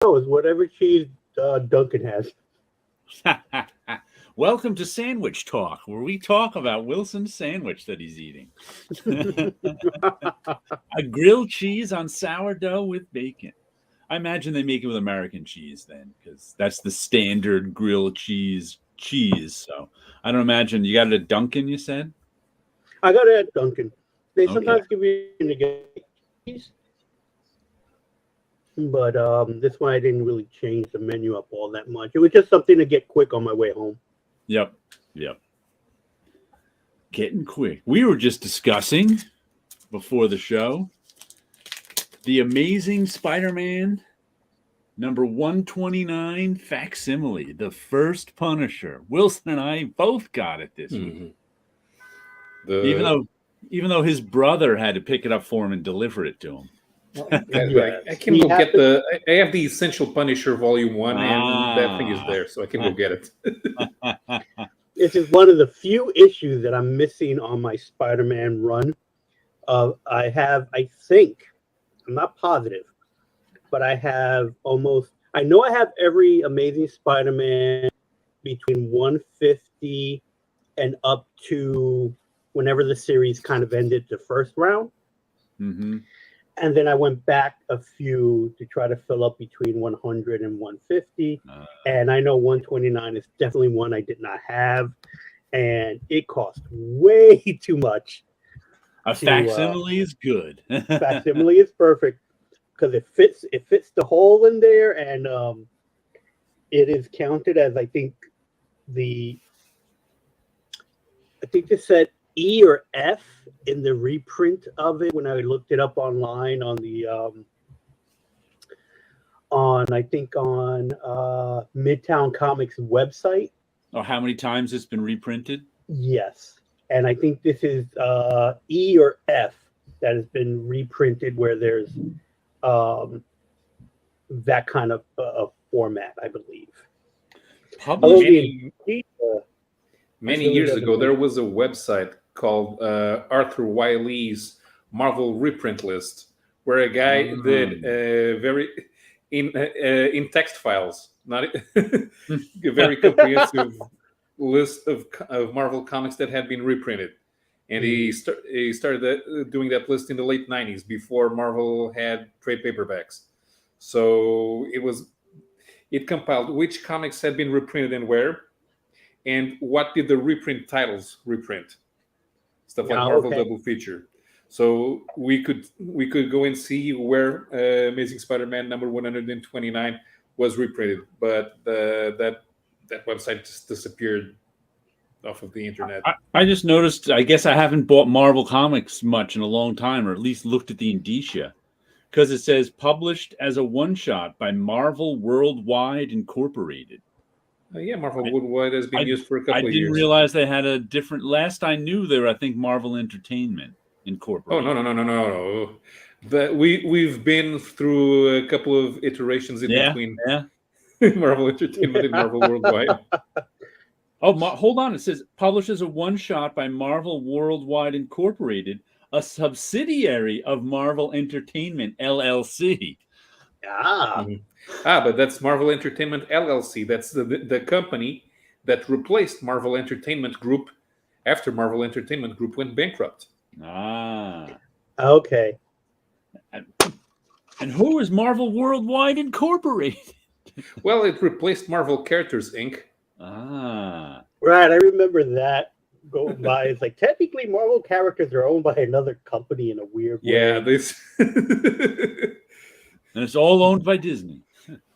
No, it's whatever cheese Duncan has. Welcome to Sandwich Talk, where we talk about Wilson's sandwich that he's eating. A grilled cheese on sourdough with bacon. I imagine they make it with American cheese then, because that's the standard grilled cheese. So I don't imagine you got it at Dunkin', you said? I got it at Duncan. They Okay. sometimes give you to get cheese, but this one I didn't really change the menu up all that much. It was just something to get quick on my way home. Yep. Getting quick. We were just discussing before the show the Amazing Spider-Man number 129 facsimile, the first Punisher. Wilson and I both got it this week. Even though his brother had to pick it up for him and deliver it to him. I can go get I have the Essential Punisher Volume 1, and that thing is there, so I can go get it. This is one of the few issues that I'm missing on my Spider-Man run. I think, I'm not positive, but I know I have every Amazing Spider-Man between 150 and up to whenever the series kind of ended the first round. Mm-hmm. And then I went back a few to try to fill up between 100 and 150. And I know 129 is definitely one I did not have. And it cost way too much. A facsimile is good. Facsimile is perfect because it fits the hole in there, and it is counted as I think they said E or F in the reprint of it when I looked it up online on the on Midtown Comics website. Oh, how many times it's been reprinted? Yes, and I think this is E or F that has been reprinted where there's that kind of format, I believe. Many years ago, there was a website called Arthur Wiley's Marvel Reprint List, where a guy did very in text files, not a very comprehensive list of Marvel comics that had been reprinted. And he started doing that list in the late 90s before Marvel had trade paperbacks. So it compiled which comics had been reprinted and where, and what did the reprint titles reprint. Stuff like Marvel Double Feature. So we could go and see where Amazing Spider-Man number 129 was reprinted, but that website just disappeared off of the internet. I just noticed, I guess I haven't bought Marvel Comics much in a long time, or at least looked at the indicia, because it says published as a one-shot by Marvel Worldwide Incorporated. Yeah, Marvel Worldwide has been used for a couple of years. I didn't realize they had a different... Last I knew, they were, I think, Marvel Entertainment Incorporated. Oh, no. But we've been through a couple of iterations in between Marvel Entertainment and Marvel Worldwide. Oh, hold on. It says published as a one-shot by Marvel Worldwide Incorporated, a subsidiary of Marvel Entertainment, LLC. But that's Marvel Entertainment, LLC. That's the company that replaced Marvel Entertainment Group after Marvel Entertainment Group went bankrupt. Okay. And who is Marvel Worldwide Incorporated? Well, it replaced Marvel Characters, Inc. Right, I remember that going by. It's like technically Marvel characters are owned by another company in a weird way. Yeah, this. And it's all owned by Disney.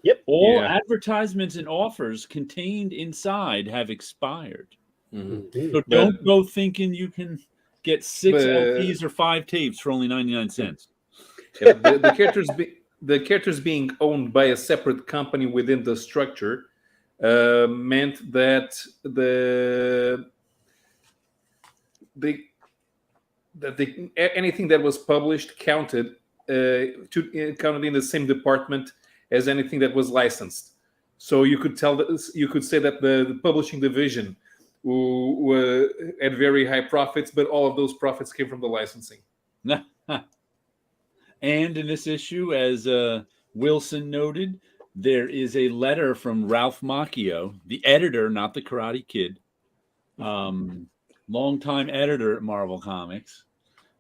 Yep. All advertisements and offers contained inside have expired. Mm-hmm. So don't go thinking you can get 6 LPs or 5 tapes for only 99 cents. Yeah, the characters being owned by a separate company within the structure meant that anything that was published counted in the same department as anything that was licensed. So you could say that the publishing division had very high profits, but all of those profits came from the licensing. And in this issue, as Wilson noted, there is a letter from Ralph Macchio, the editor, not the Karate Kid, longtime editor at Marvel Comics,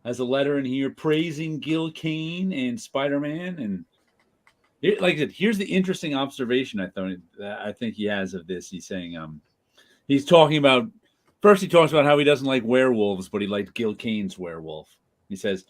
has a letter in here praising Gil Kane and Spider-Man. And like I said, here's the interesting observation I think he has of this. He's saying he's talking about, first he talks about how he doesn't like werewolves, but he liked Gil Kane's werewolf. He says,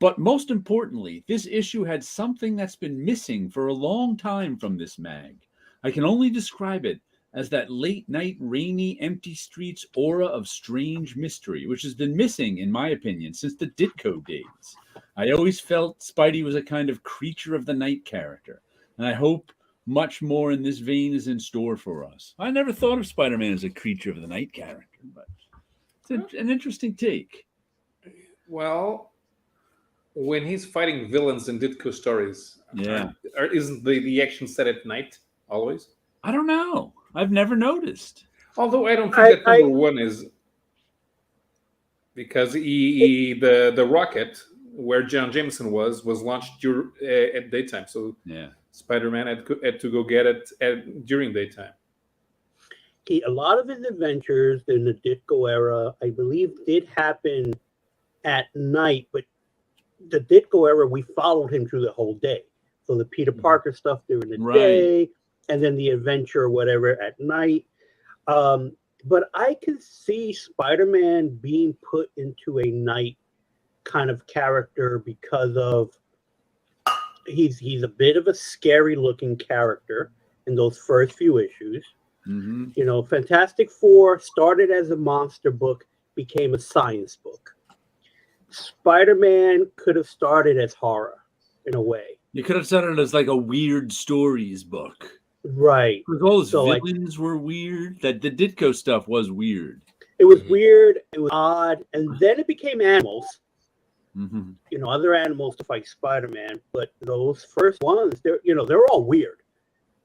but most importantly, this issue had something that's been missing for a long time from this mag. I can only describe it as that late night, rainy, empty streets aura of strange mystery, which has been missing, in my opinion, since the Ditko days. I always felt Spidey was a kind of creature of the night character, and I hope much more in this vein is in store for us. I never thought of Spider-Man as a creature of the night character, but it's an interesting take. Well, when he's fighting villains in Ditko stories, isn't the action set at night always? I don't know. I've never noticed. Although I don't think that number one is, because the rocket where John Jameson was launched at daytime. So Spider-Man had to go get it during daytime. A lot of his adventures in the Ditko era, I believe, did happen at night, but the Ditko era, we followed him through the whole day. So the Peter Parker stuff during the day, and then the adventure or whatever at night. But I can see Spider-Man being put into a night kind of character because of he's a bit of a scary looking character in those first few issues. Mm-hmm. You know, Fantastic Four started as a monster book, became a science book. Spider-Man could have started as horror in a way. You could have started as like a weird stories book. Right. Because all those villains were weird. That the Ditko stuff was weird. It was weird. It was odd. And then it became animals. Mm-hmm. You know, other animals to fight Spider-Man. But those first ones, they're all weird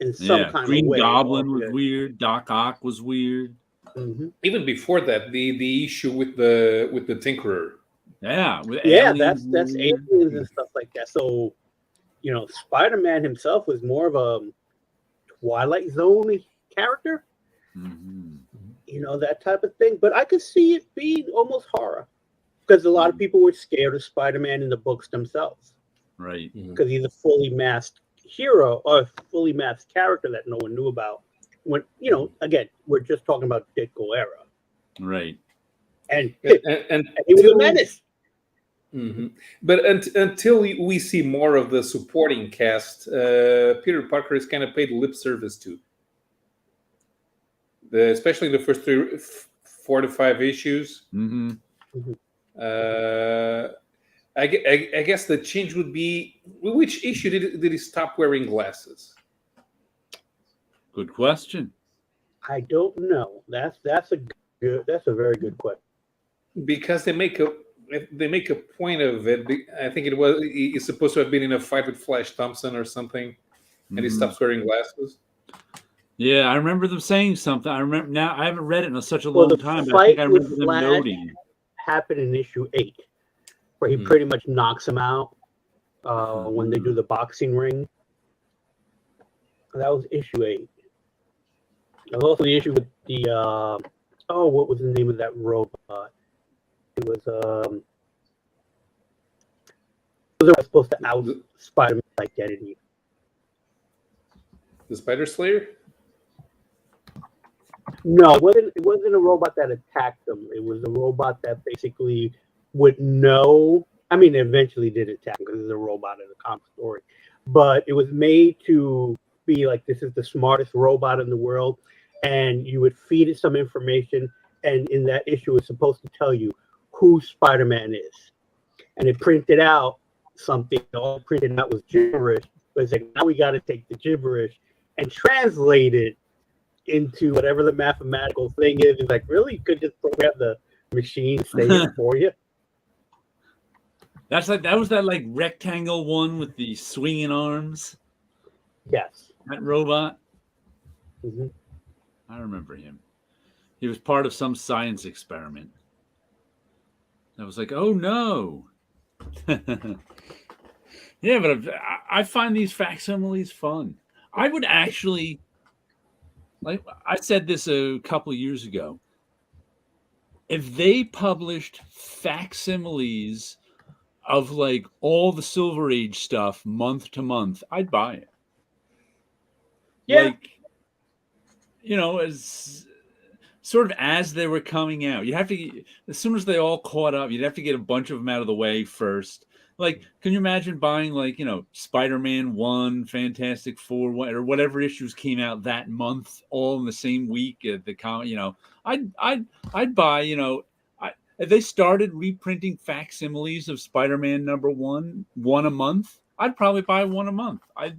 in some kind Green of way. Green Goblin was weird. Doc Ock was weird. Mm-hmm. Even before that, the issue with the Tinkerer. Aliens that's aliens and stuff like that. So, Spider-Man himself was more of a Twilight Zone character, that type of thing. But I could see it being almost horror because a lot of people were scared of Spider-Man in the books themselves, right? Because he's a fully masked hero or a fully masked character that no one knew about. When again, we're just talking about Ditko era, right? And he was a menace. Mm-hmm. But until we see more of the supporting cast, Peter Parker is kind of paid lip service to. Especially the first 4 to 5 issues. Mm-hmm. I guess the change would be, which issue did he stop wearing glasses? Good question. I don't know. That's a very good question. Because they make a point of it. I think he's supposed to have been in a fight with Flash Thompson or something, and he stops wearing glasses. Yeah, I remember them saying something. I remember now. I haven't read it in such a long time, but I think I remember them noting. Happened in issue 8, where he pretty much knocks him out when they do the boxing ring. That was issue 8. There was also the issue with the what was the name of that robot? It was supposed to out Spider-Man's identity. The Spider Slayer? No, it wasn't a robot that attacked them. It was a robot that basically would know. I mean, it eventually did attack him because it's a robot in the comic story. But it was made to be like, this is the smartest robot in the world. And you would feed it some information. And in that issue, it's supposed to tell you who Spider-Man is. And it printed out something. All it printed out was gibberish. But it's like, now we got to take the gibberish and translate it into whatever the mathematical thing is. It's like, really? You could just program the machine to say it for you? That was that rectangle one with the swinging arms? Yes. That robot? Mm-hmm. I remember him. He was part of some science experiment. I was like, oh no. Yeah, but I find these facsimiles fun. I would actually, like I said this a couple years ago, if they published facsimiles of like all the Silver Age stuff month to month, I'd buy it. Yeah. Like, as sort of as they were coming out, you'd have to, as soon as they all caught up, you'd have to get a bunch of them out of the way first. Like, can you imagine buying like, Spider-Man 1, Fantastic Four, or whatever issues came out that month, all in the same week at the I'd buy, if they started reprinting facsimiles of Spider-Man number one a month, I'd probably buy one a month. I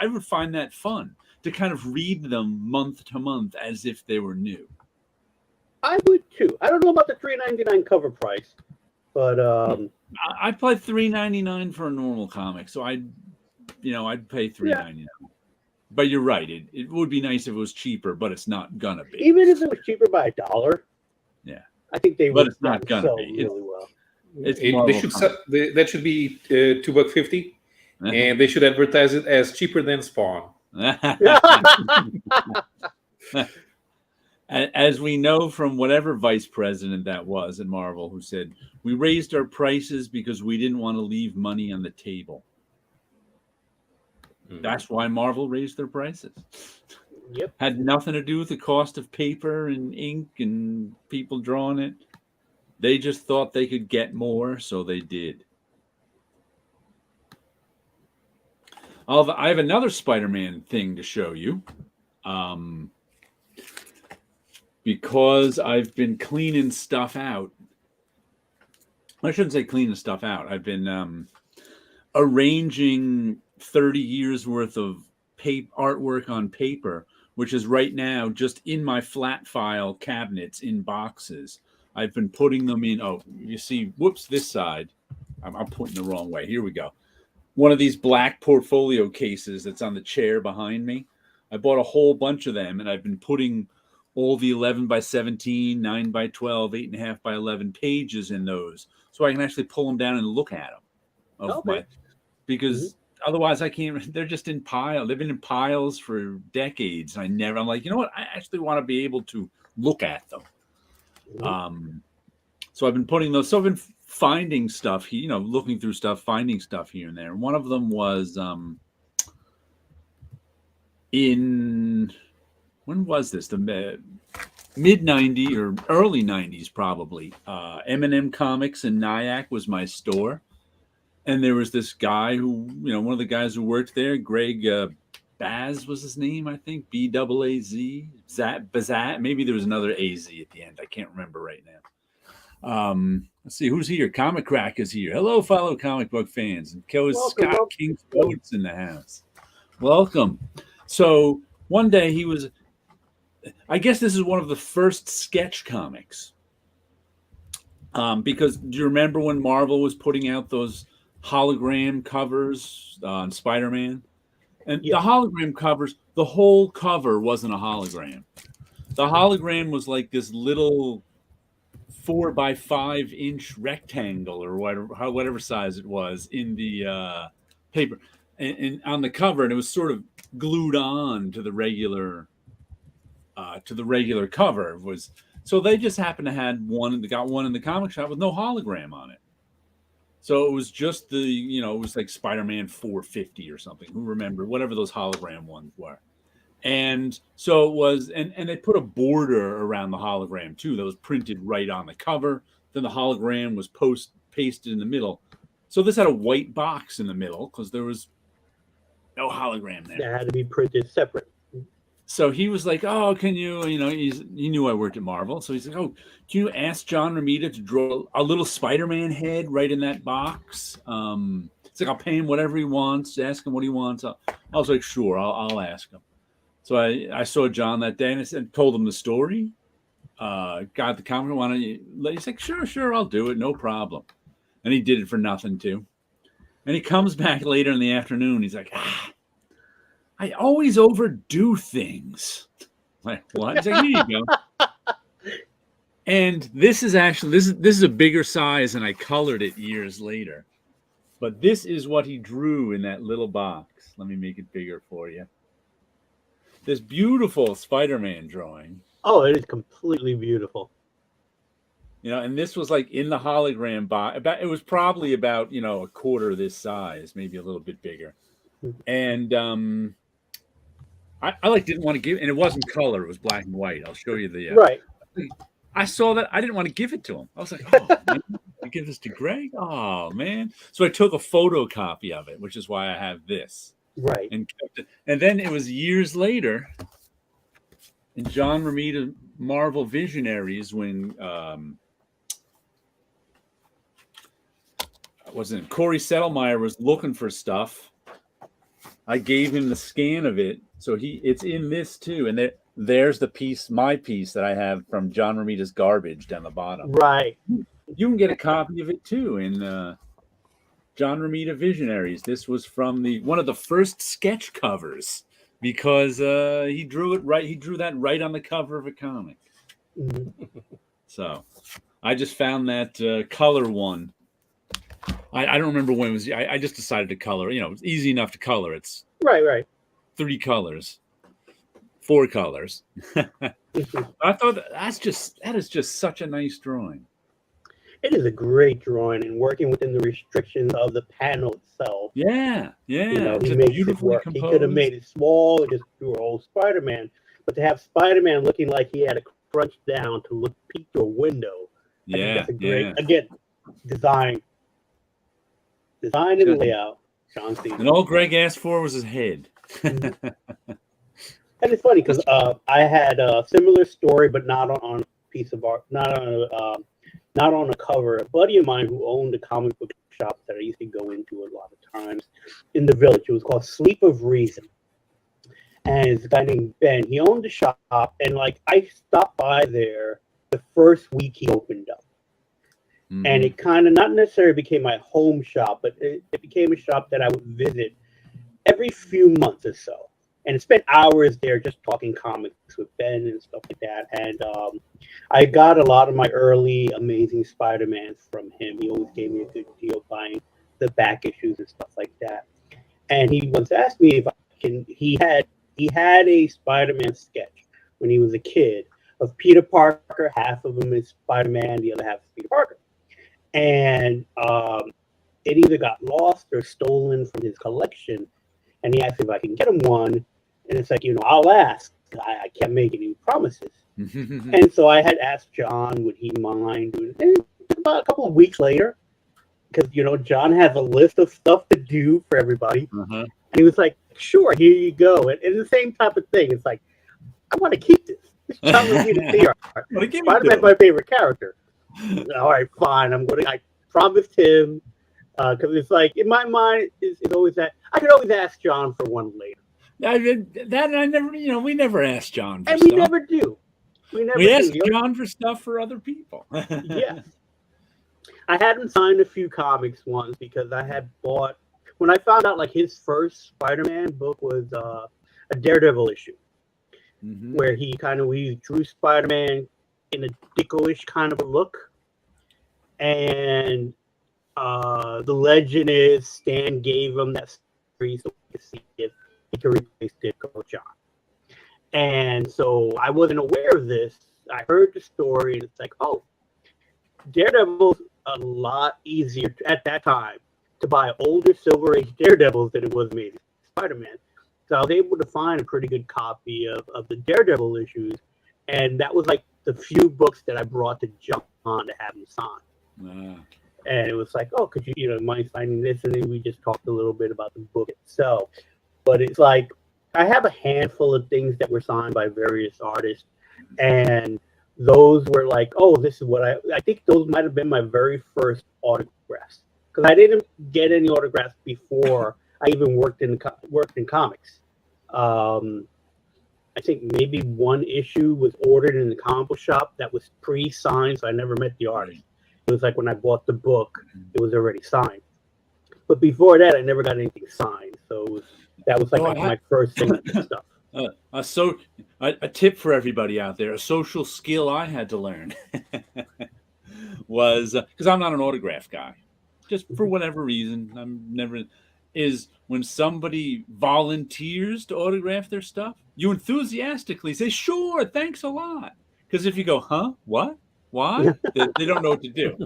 would find that fun to kind of read them month to month as if they were new. I would too. I don't know about the $3.99 cover price, but I pay $3.99 for a normal comic, so I'd pay $3.99. Yeah. But you're right; it would be nice if it was cheaper, but it's not gonna be. Even if it was cheaper by $1. Yeah, I think they would. But it's not gonna sell be really well. That should be $2.50, and they should advertise it as cheaper than Spawn. As we know from whatever vice president that was at Marvel, who said, we raised our prices because we didn't want to leave money on the table. That's why Marvel raised their prices. Yep. Had nothing to do with the cost of paper and ink and people drawing it. They just thought they could get more, so they did. I have another Spider-Man thing to show you. Because I've been cleaning stuff out. I shouldn't say cleaning stuff out. I've been arranging 30 years worth of artwork on paper, which is right now just in my flat file cabinets in boxes. I've been putting them in. Oh, you see, whoops, this side. I'm pointing the wrong way. Here we go. One of these black portfolio cases that's on the chair behind me. I bought a whole bunch of them, and I've been putting all the 11 by 17, 9 by 12, 8.5 by 11 pages in those, so I can actually pull them down and look at them. Because otherwise I can't. They're just in piles. They've been in piles for decades. I'm like, you know what? I actually want to be able to look at them. So I've been putting those. So I've been finding stuff, looking through stuff, finding stuff here and there. One of them was when was this? The mid 90s or early 90s, probably. M&M Comics in Nyack was my store. And there was this guy who, one of the guys who worked there, Greg Baz was his name, I think. B-A-A-Z. Bazat. Maybe there was another A-Z at the end. I can't remember right now. Let's see, who's here? Comic Crack is here. Hello, fellow comic book fans. And Scott Kingscoats in the house. Welcome. So one day he was... I guess this is one of the first sketch comics. Because do you remember when Marvel was putting out those hologram covers on Spider-Man? And the hologram covers, the whole cover wasn't a hologram. The hologram was like this little 4 by 5 inch rectangle or whatever size it was in the paper. And on the cover, and it was sort of glued on to the regular cover. So they just happened to have got one in the comic shop with no hologram on it. So it was just it was like Spider-Man 450 or something. Who remember whatever those hologram ones were? And so it was, and they put a border around the hologram too that was printed right on the cover. Then the hologram was pasted in the middle. So this had a white box in the middle because there was no hologram there. That had to be printed separate. So he was like, "Oh, can you?" He knew I worked at Marvel, so he's like, "Oh, can you ask John Romita to draw a little Spider-Man head right in that box?" It's like, I'll pay him whatever he wants. Ask him what he wants. I was like, "Sure, I'll ask him." So I saw John that day and I said, told him the story. Got the comic. He's like, "Sure, I'll do it, no problem." And he did it for nothing too. And he comes back later in the afternoon. He's like, I always overdo things. Like, what? He's like, here you go. And this is actually, this is a bigger size, and I colored it years later. But this is what he drew in that little box. Let me make it bigger for you. this beautiful Spider-Man drawing. Oh, it is completely beautiful. You know, and this was like in the hologram box. It was probably about, you know, a quarter this size, maybe a little bit bigger. And I like didn't want to give, and it wasn't color; it was black and white. I'll show you the. Right. I saw that. I didn't want to give it to him. I was like, "Oh, man, you give this to Greg? Oh man!" So I took a photocopy of it, which is why I have this. Right. And kept it. And then it was years later, in John Romita Marvel Visionaries, when wasn't Corey Settlemeyer was looking for stuff. I gave him the scan of it, so it's in this too. And there's the piece, my piece that I have from John Romita's Garbage down the bottom. Right. You can get a copy of it too in John Romita Visionaries. This was from one of the first sketch covers because he drew it right. He drew that right on the cover of a comic. Mm-hmm. So I just found that color one. I don't remember when it was. I just decided to color. You know, it's easy enough to color. It's right. 3 colors, 4 colors. Mm-hmm. I thought that is just such a nice drawing. It is a great drawing, and working within the restrictions of the panel itself. Yeah. You know, he makes it work. He could have made it small and just drew a whole Spider-Man, but to have Spider-Man looking like he had to crunch down to peek through a window. Yeah, that's a great again design and layout. John Cena. And all Greg asked for was his head. Mm-hmm. And it's funny because I had a similar story, but not on a piece of art, not on a cover. A buddy of mine who owned a comic book shop that I used to go into a lot of times in the village. It was called Sleep of Reason. And it's a guy named Ben. He owned the shop, and like I stopped by there the first week he opened up. Mm-hmm. And it kind of not necessarily became my home shop, but it became a shop that I would visit every few months or so. And spent hours there just talking comics with Ben and stuff like that. And I got a lot of my early Amazing Spider-Mans from him. He always gave me a good deal buying the back issues and stuff like that. And he once asked me if I can. He had a Spider-Man sketch when he was a kid of Peter Parker. Half of him is Spider-Man, the other half is Peter Parker. And it either got lost or stolen from his collection. And he asked if I can get him one. And it's like, you know, I'll ask. I can't make any promises. And so I had asked John, would he mind? And about a couple of weeks later, because, you know, John has a list of stuff to do for everybody. And he was like, sure, here you go. And it's the same type of thing. It's like, I want to keep this. John Romita art. Spider-Man's my favorite character. All right, fine. I promised him. Because it's like, in my mind, it's always that. I could always ask John for one later. I never, you know, we never ask John for and stuff. We never do. We ask John for stuff for other people. Yes. I had him sign a few comics once because I had bought, when I found out like his first Spider-Man book was a Daredevil issue, where he drew Spider-Man in a dicko-ish kind of a look. And the legend is Stan gave him that story so we could see if he could replace Ditko John. And so I wasn't aware of this. I heard the story, and it's like, oh, Daredevil's a lot easier at that time to buy older Silver Age Daredevils than it was Amazing Spider-Man. So I was able to find a pretty good copy of the Daredevil issues, and that was like the few books that I brought to John to have him sign. And it was like, oh, could you mind signing this? And then we just talked a little bit about the book itself. But it's like, I have a handful of things that were signed by various artists. And those were like, oh, this is what I think those might have been my very first autographs. Because I didn't get any autographs before I even worked in comics. I think maybe one issue was ordered in the comic book shop that was pre-signed, so I never met the artist. It was like when I bought the book, it was already signed. But before that, I never got anything signed. So that was like my first thing stuff. So a tip for everybody out there, a social skill I had to learn was, because I'm not an autograph guy, just for whatever reason, I'm never, is when somebody volunteers to autograph their stuff, you enthusiastically say, "Sure, thanks a lot." Because if you go, "Huh? What? Why?" They don't know what to do.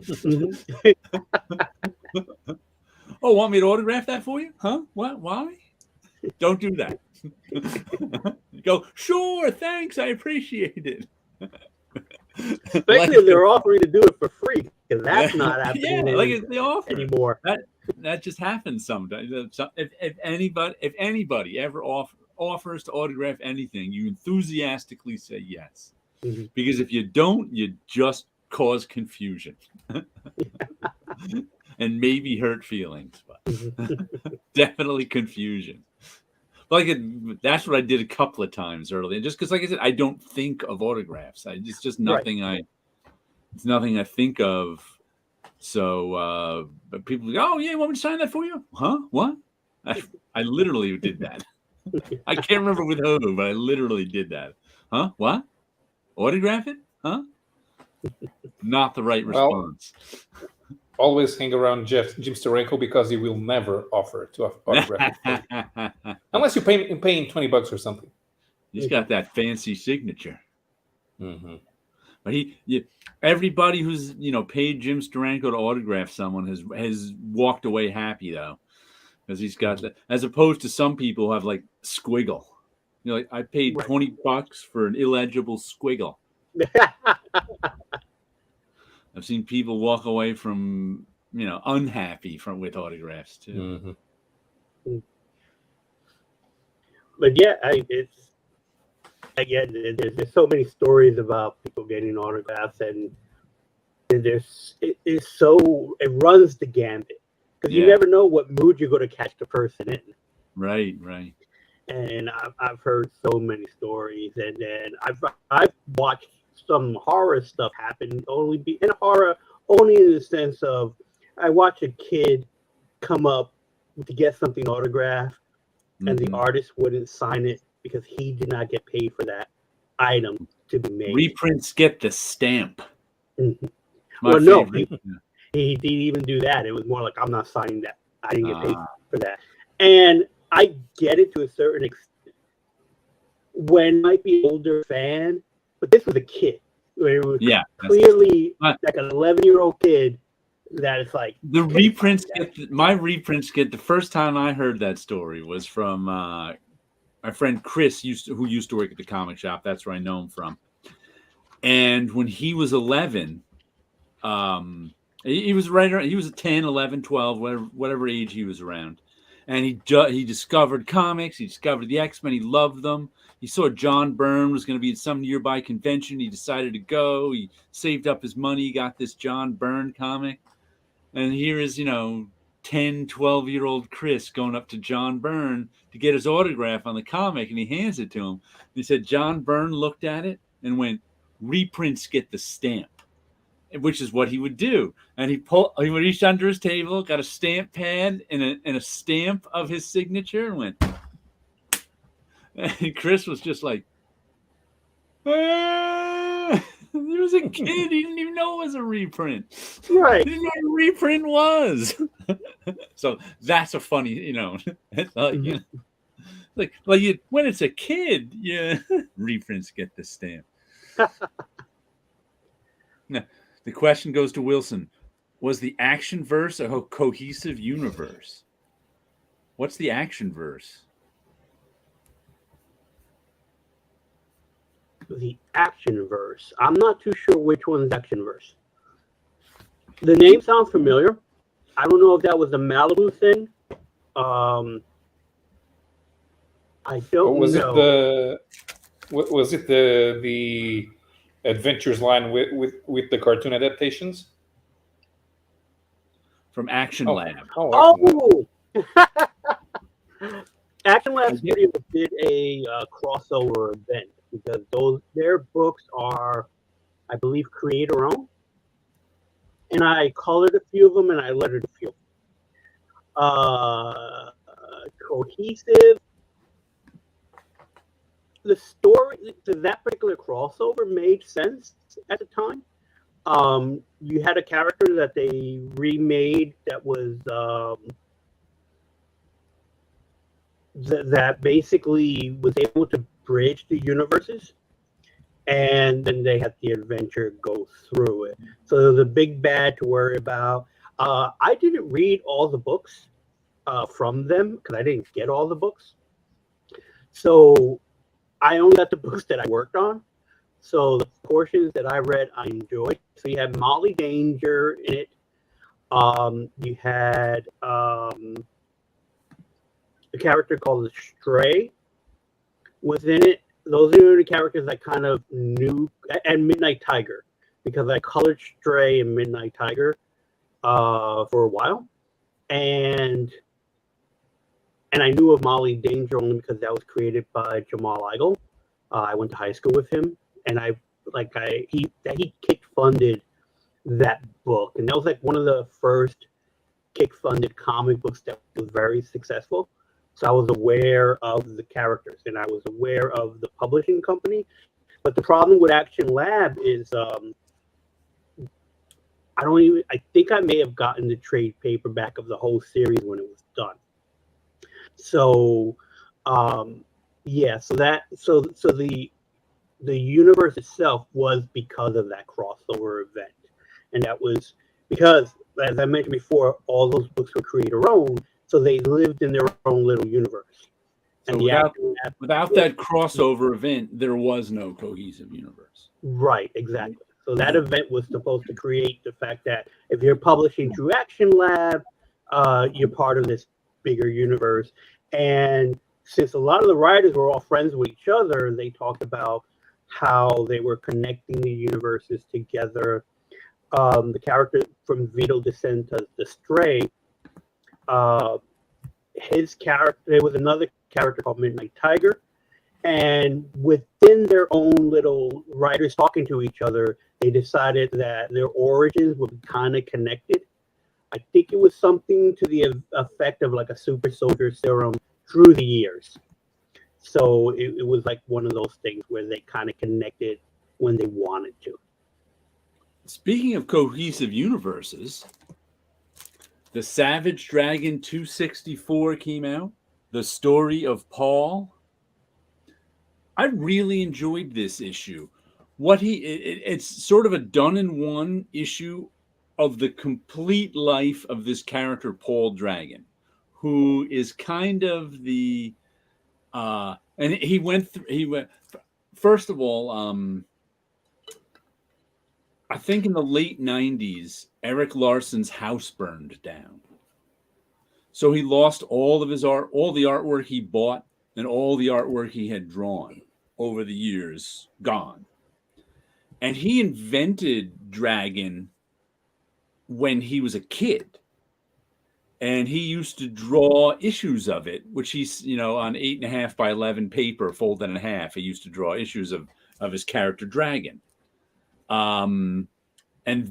Oh, want me to autograph that for you? Huh? What? Why? Don't do that. Go, "Sure, thanks, I appreciate it." Especially if they're offering to do it for free, because that's not happening it's the offer anymore. That just happens sometimes. If anybody ever offers to autograph anything, you enthusiastically say yes. Mm-hmm. Because if you don't, you just cause confusion and maybe hurt feelings, but definitely confusion. That's what I did a couple of times earlier. Just because, like I said, I don't think of autographs. It's just nothing. It's nothing I think of. So, but people go, "Oh yeah, you want me to sign that for you?" Huh? What? I literally did that. I can't remember with who, but I literally did that. Huh? What? Autograph it? Huh? Not the right response. Always hang around Jim Steranko because he will never offer to autograph it for you. Unless you pay him $20 or something. He's got that fancy signature. Mm-hmm. But everybody who's paid Jim Steranko to autograph someone has walked away happy though, because he's got that, as opposed to some people who have like squiggle. Like I paid $20 for an illegible squiggle. I've seen people walk away from unhappy with autographs too. Mm-hmm. But yeah, there's so many stories about people getting autographs, and it runs the gambit because you never know what mood you're going to catch the person in. Right. And I've heard so many stories, and then I've watched some horror stuff happen. Only in the sense of I watch a kid come up to get something autographed, and the artist wouldn't sign it because he did not get paid for that item to be made. Reprints get the stamp. Mm-hmm. Well, no, he didn't even do that. It was more like, I'm not signing that. I didn't get paid for that. And I get it to a certain extent. When I might be an older fan, but this was a kid. Where it was clearly like an 11-year-old kid that is like the reprints my reprints get. The first time I heard that story was from my friend Chris who used to work at the comic shop. That's where I know him from. And when he was 11, he was right around, he was 10, 11, 12, whatever age he was around. And he discovered comics. He discovered the X-Men. He loved them. He saw John Byrne was going to be at some nearby convention. He decided to go. He saved up his money, got this John Byrne comic. And here is, 10, 12-year-old Chris going up to John Byrne to get his autograph on the comic, and he hands it to him. He said John Byrne looked at it and went, "Reprints get the stamp," which is what he would do. And he reached under his table, got a stamp pad and a stamp of his signature, and went. And Chris was just like, he was a kid. He didn't even know it was a reprint. Right. He didn't know what a reprint was. So that's a funny, when it's a kid, reprints get the stamp. Now, the question goes to Wilson. Was the action verse a cohesive universe? What's the action verse? The action verse. I'm not too sure which one's action verse. The name sounds familiar. I don't know if that was a Malibu thing. I don't know. Was it the Adventures line with the cartoon adaptations? From Action Lab. Action Lab Studios did a crossover event because their books are, I believe, creator-owned. And I colored a few of them and I lettered a few. Cohesive. The story to that particular crossover made sense at the time. You had a character that they remade that was that basically was able to bridge the universes, and then they had the adventure go through it. So there was a big bad to worry about. I didn't read all the books from them because I didn't get all the books. So I only got the books that I worked on. So the portions that I read, I enjoyed. So you had Molly Danger in it. You had a character called the Stray within it. Those are the characters I kind of knew, and Midnight Tiger, because I colored Stray and Midnight Tiger for a while, and I knew of Molly Danger only because that was created by Jamal Igle. I went to high school with him, and he kick funded that book, and that was like one of the first kick funded comic books that was very successful. So I was aware of the characters, and I was aware of the publishing company. But the problem with Action Lab is I think I may have gotten the trade paperback of the whole series when it was done. So yeah, so the universe itself was because of that crossover event. And that was because, as I mentioned before, all those books were creator owned, so they lived in their own little universe. So And without that crossover event, there was no cohesive universe. Right, exactly. So that event was supposed to create the fact that if you're publishing through Action Lab, you're part of this bigger universe. And since a lot of the writers were all friends with each other, they talked about how they were connecting the universes together. The character from Vito DeSantis, the Stray, his character, there was another character called Midnight Tiger, and within their own little writers talking to each other, they decided that their origins would be kind of connected. I think it was something to the effect of like a super soldier serum through the years. So it was like one of those things where they kind of connected when they wanted to. Speaking of cohesive universes, the Savage Dragon 264 came out. The Story of Paul. I really enjoyed this issue. It's sort of a done-in-one issue of the complete life of this character, Paul Dragon, who is kind of the and he went first of all, I think in the late 90s, Eric Larson's house burned down. So he lost all of his art, all the artwork he bought, and all the artwork he had drawn over the years, gone. And he invented Dragon when he was a kid. And he used to draw issues of it, which he's, on 8.5 by 11 paper, folded in half. He used to draw issues of his character Dragon. And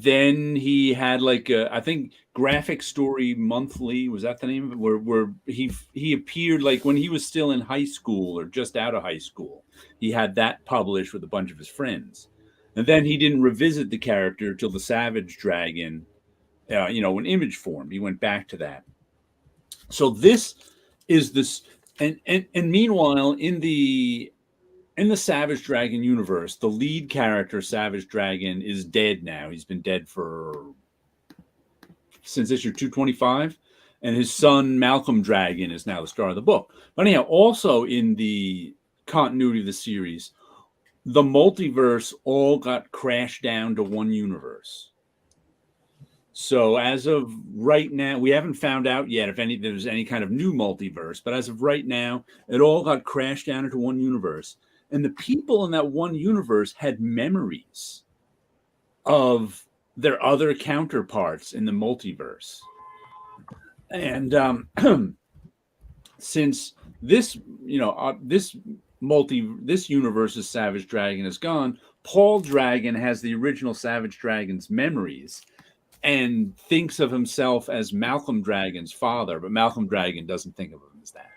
then he had I think Graphic Story Monthly, was that the name of it? Where he appeared like when he was still in high school or just out of high school. He had that published with a bunch of his friends. And then he didn't revisit the character till the Savage Dragon, in image form. He went back to that. So this is this, and meanwhile in the Savage Dragon universe, the lead character, Savage Dragon, is dead now. He's been dead since issue 225. And his son, Malcolm Dragon, is now the star of the book. But anyhow, also in the continuity of the series, the multiverse all got crashed down to one universe. So as of right now, we haven't found out yet if there's any kind of new multiverse. But as of right now, it all got crashed down into one universe. And the people in that one universe had memories of their other counterparts in the multiverse. And since this universe's Savage Dragon is gone, Paul Dragon has the original Savage Dragon's memories and thinks of himself as Malcolm Dragon's father, but Malcolm Dragon doesn't think of him as that.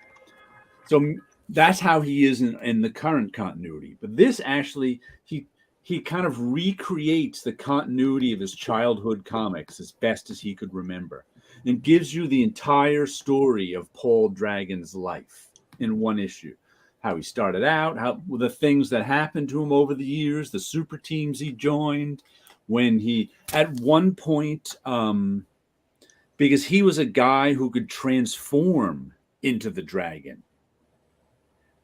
So that's how he is in the current continuity. But this actually, he kind of recreates the continuity of his childhood comics as best as he could remember, and gives you the entire story of Paul Dragon's life in one issue. How he started out, how the things that happened to him over the years, the super teams he joined, when he at one point, because he was a guy who could transform into the dragon.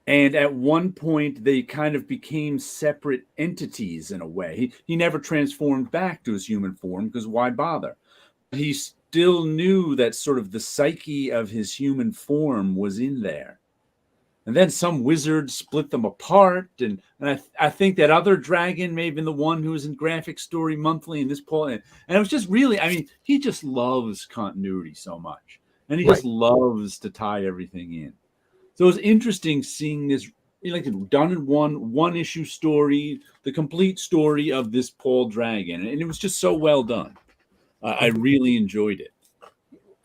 And at one point, they kind of became separate entities in a way. He never transformed back to his human form because why bother? He still knew that sort of the psyche of his human form was in there. And then some wizard split them apart. And I think that other dragon may have been the one who was in Graphic Story Monthly in this Paul. And it was just really, I mean, he just loves continuity so much. And he just loves to tie everything in. So it was interesting seeing this, like done in one issue story, the complete story of this Paul Dragon, and it was just so well done. I really enjoyed it.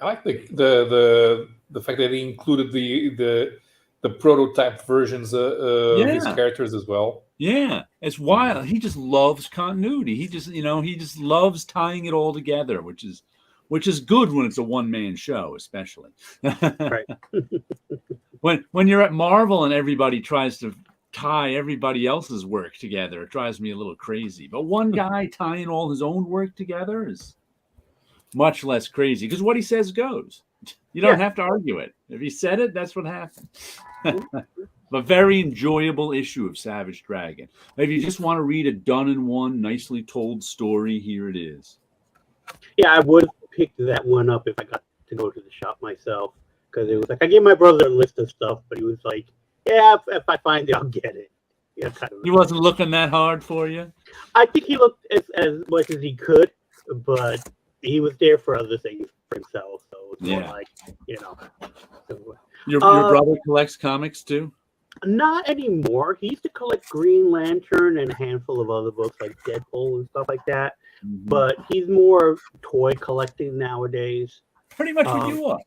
I like the fact that he included the prototype versions of his characters as well. Yeah, it's wild. He just loves continuity. He just loves tying it all together, which is good when it's a one-man show, especially. Right. When you're at Marvel and everybody tries to tie everybody else's work together, it drives me a little crazy. But one guy tying all his own work together is much less crazy because what he says goes. You don't have to argue it. If he said it, that's what happened. A very enjoyable issue of Savage Dragon. If you just want to read a done-in-one, nicely told story, here it is. Yeah, I would pick that one up if I got to go to the shop myself. Because it was like, I gave my brother a list of stuff, but he was like, yeah, if I find it, I'll get it. Yeah, kind of. He wasn't looking that hard for you? I think he looked as much as he could, but he was there for other things for himself. So it's more like, So, your brother collects comics too? Not anymore. He used to collect Green Lantern and a handful of other books like Deadpool and stuff like that. Mm-hmm. But he's more toy collecting nowadays. Pretty much what you are.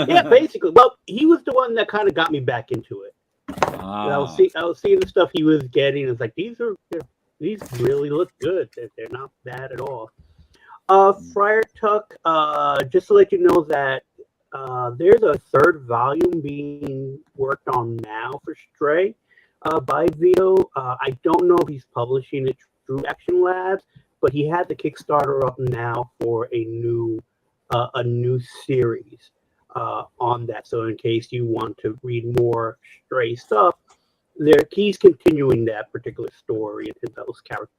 Yeah, basically. Well, he was the one that kind of got me back into it. I was seeing the stuff he was getting. It's like these really look good. They're not bad at all. Friar Tuck, just to let you know that there's a third volume being worked on now for Stray by Vito. I don't know if he's publishing it through Action Labs, but he had the Kickstarter up now for a new series on that. So in case you want to read more Stray stuff, he's continuing that particular story and those characters.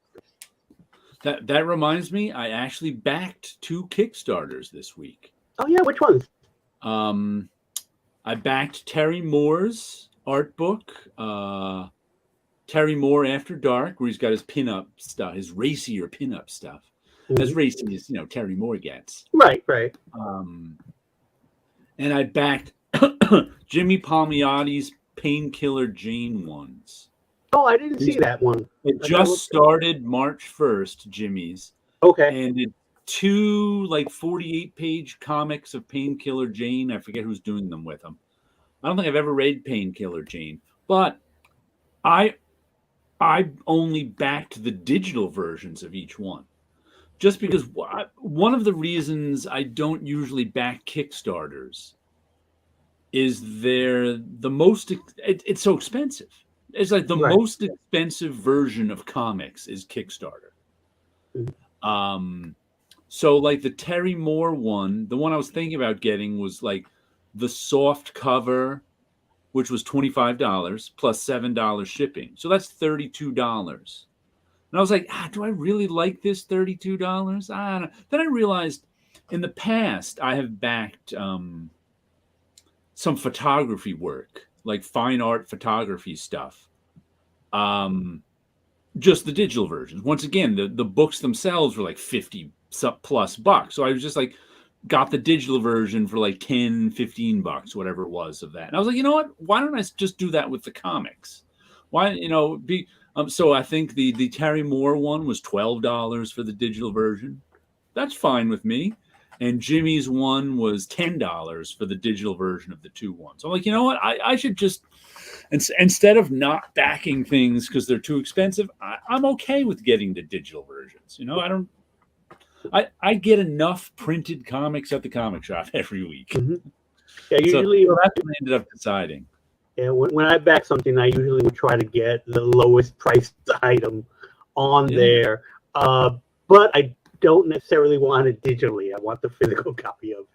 That reminds me, I actually backed 2 Kickstarters this week. Oh yeah, which ones? I backed Terry Moore's art book, Terry Moore After Dark, where he's got his pinup stuff, his racier pinup stuff, as racy as Terry Moore gets. Right. And I backed Jimmy Palmiotti's Painkiller Jane ones. Oh, I didn't see that one. It just started March 1st, Jimmy's. Okay. And it 2 48-page comics of Painkiller Jane. I forget who's doing them with him. I don't think I've ever read Painkiller Jane, but I only backed the digital versions of each one. Just because one of the reasons I don't usually back Kickstarters is it's so expensive. It's like the most expensive version of comics is Kickstarter. So like the Terry Moore one, the one I was thinking about getting was like the soft cover, which was $25 plus $7 shipping. So that's $32. And I was like, do I really like this $32? I don't know. Then I realized in the past I have backed some photography work, like fine art photography stuff. Just the digital versions. Once again, the books themselves were like $50+ bucks. So I was just like, got the digital version for like $10, $15, whatever it was of that. And I was like, you know what? Why don't I just do that with the comics? Why, so I think the Terry Moore one was $12 for the digital version. That's fine with me. And Jimmy's one was $10 for the digital version of the 2 ones. I'm like, you know what? I should just, instead of not backing things because they're too expensive, I'm okay with getting the digital versions. I get enough printed comics at the comic shop every week. Mm-hmm. Yeah, usually so that's what I ended up deciding. And when I back something, I usually would try to get the lowest priced item on there. But I don't necessarily want it digitally. I want the physical copy of it.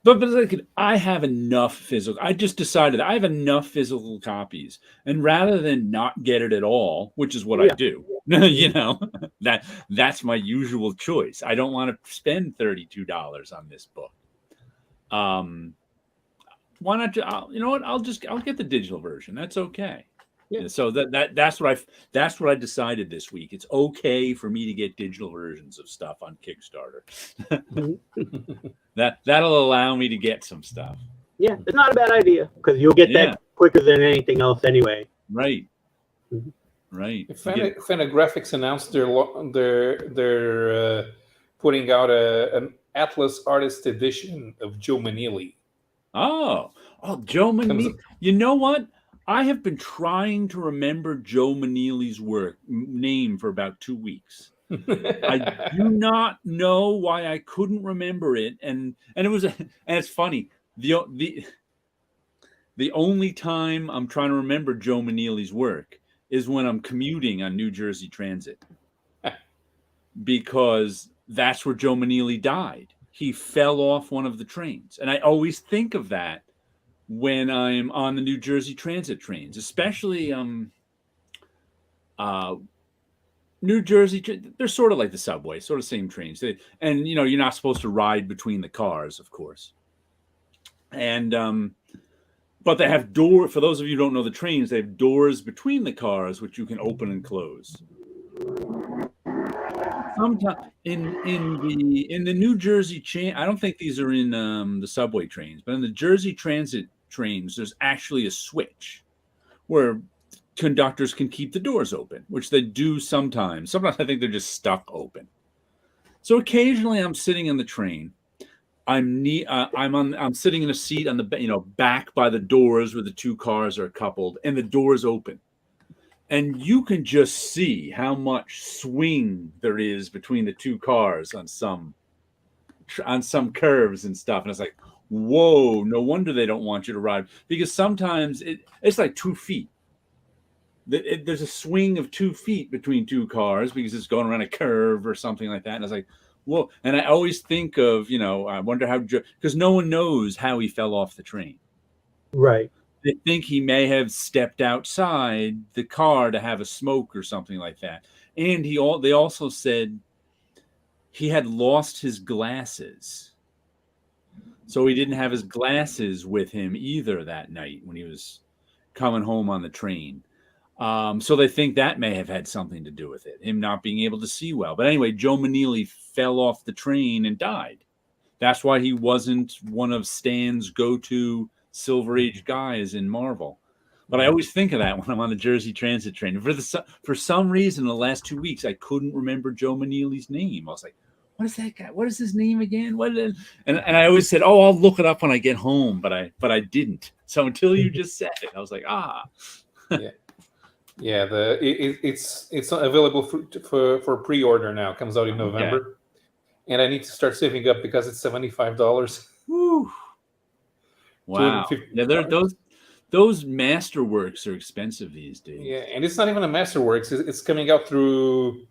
But like, I have enough physical. I just decided I have enough physical copies, and rather than not get it at all, which is what I do, you know, that's my usual choice. I don't want to spend $32 on this book. Why not? You know what? I'll get the digital version. That's okay. Yeah. So that's what I decided this week. It's okay for me to get digital versions of stuff on Kickstarter. That'll allow me to get some stuff. Yeah, it's not a bad idea because you'll get that quicker than anything else anyway. Right. Right. Fantagraphics announced they're putting out an Atlas Artist Edition of Joe Manili. Oh, Joe Manili. You know what? I have been trying to remember Joe Manili's name for about 2 weeks. I do not know why I couldn't remember it, and it's funny. The only time I'm trying to remember Joe Manili's work is when I'm commuting on New Jersey Transit, because that's where Joe Manili died. He fell off one of the trains, and I always think of that when I'm on the New Jersey Transit trains, especially New Jersey. They're sort of like the subway, sort of same trains. And you know, you're not supposed to ride between the cars, of course. And but they have doors. For those of you who don't know the trains, they have doors between the cars which you can open and close. Sometimes in the New Jersey I don't think these are in the subway trains, but in the Jersey Transit trains, there's actually a switch where conductors can keep the doors open, which they do sometimes. Sometimes I think they're just stuck open. So occasionally I'm sitting in the train. I'm sitting in a seat on the back by the doors where the two cars are coupled, and the doors open. And you can just see how much swing there is between the two cars on some curves and stuff. And it's like, whoa, no wonder they don't want you to ride, because sometimes it's like 2 feet. There's a swing of 2 feet between two cars because it's going around a curve or something like that. And I was like, whoa. And I always think of, I wonder how, because no one knows how he fell off the train. Right. They think he may have stepped outside the car to have a smoke or something like that. And they also said he had lost his glasses. So he didn't have his glasses with him either that night when he was coming home on the train. So they think that may have had something to do with it, him not being able to see well. But anyway, Joe Manili fell off the train and died. That's why he wasn't one of Stan's go-to Silver Age guys in Marvel. But I always think of that when I'm on the Jersey Transit train. For some reason, in the last 2 weeks, I couldn't remember Joe Manili's name. I was like, what is that guy? What is his name again? And I always said, oh, I'll look it up when I get home, but I didn't. So until you just said it, I was like, yeah. Yeah, it's available for pre-order now. It comes out in November. Okay. And I need to start saving up because it's $75. Woo. Wow. Yeah, those masterworks are expensive these days. Yeah, and it's not even a masterworks. It's coming out through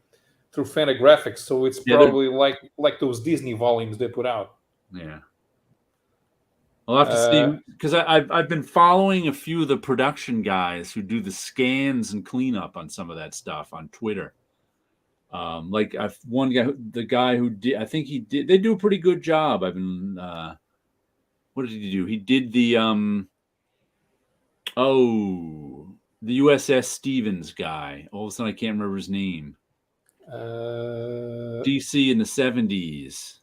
Fantagraphics, so it's probably like those Disney volumes they put out. Yeah. I'll have to see, because I've been following a few of the production guys who do the scans and cleanup on some of that stuff on Twitter. Like one guy, the guy who did, I think they do a pretty good job. I've been, what did he do? He did the USS Stevens guy. All of a sudden, I can't remember his name. DC in the 70s.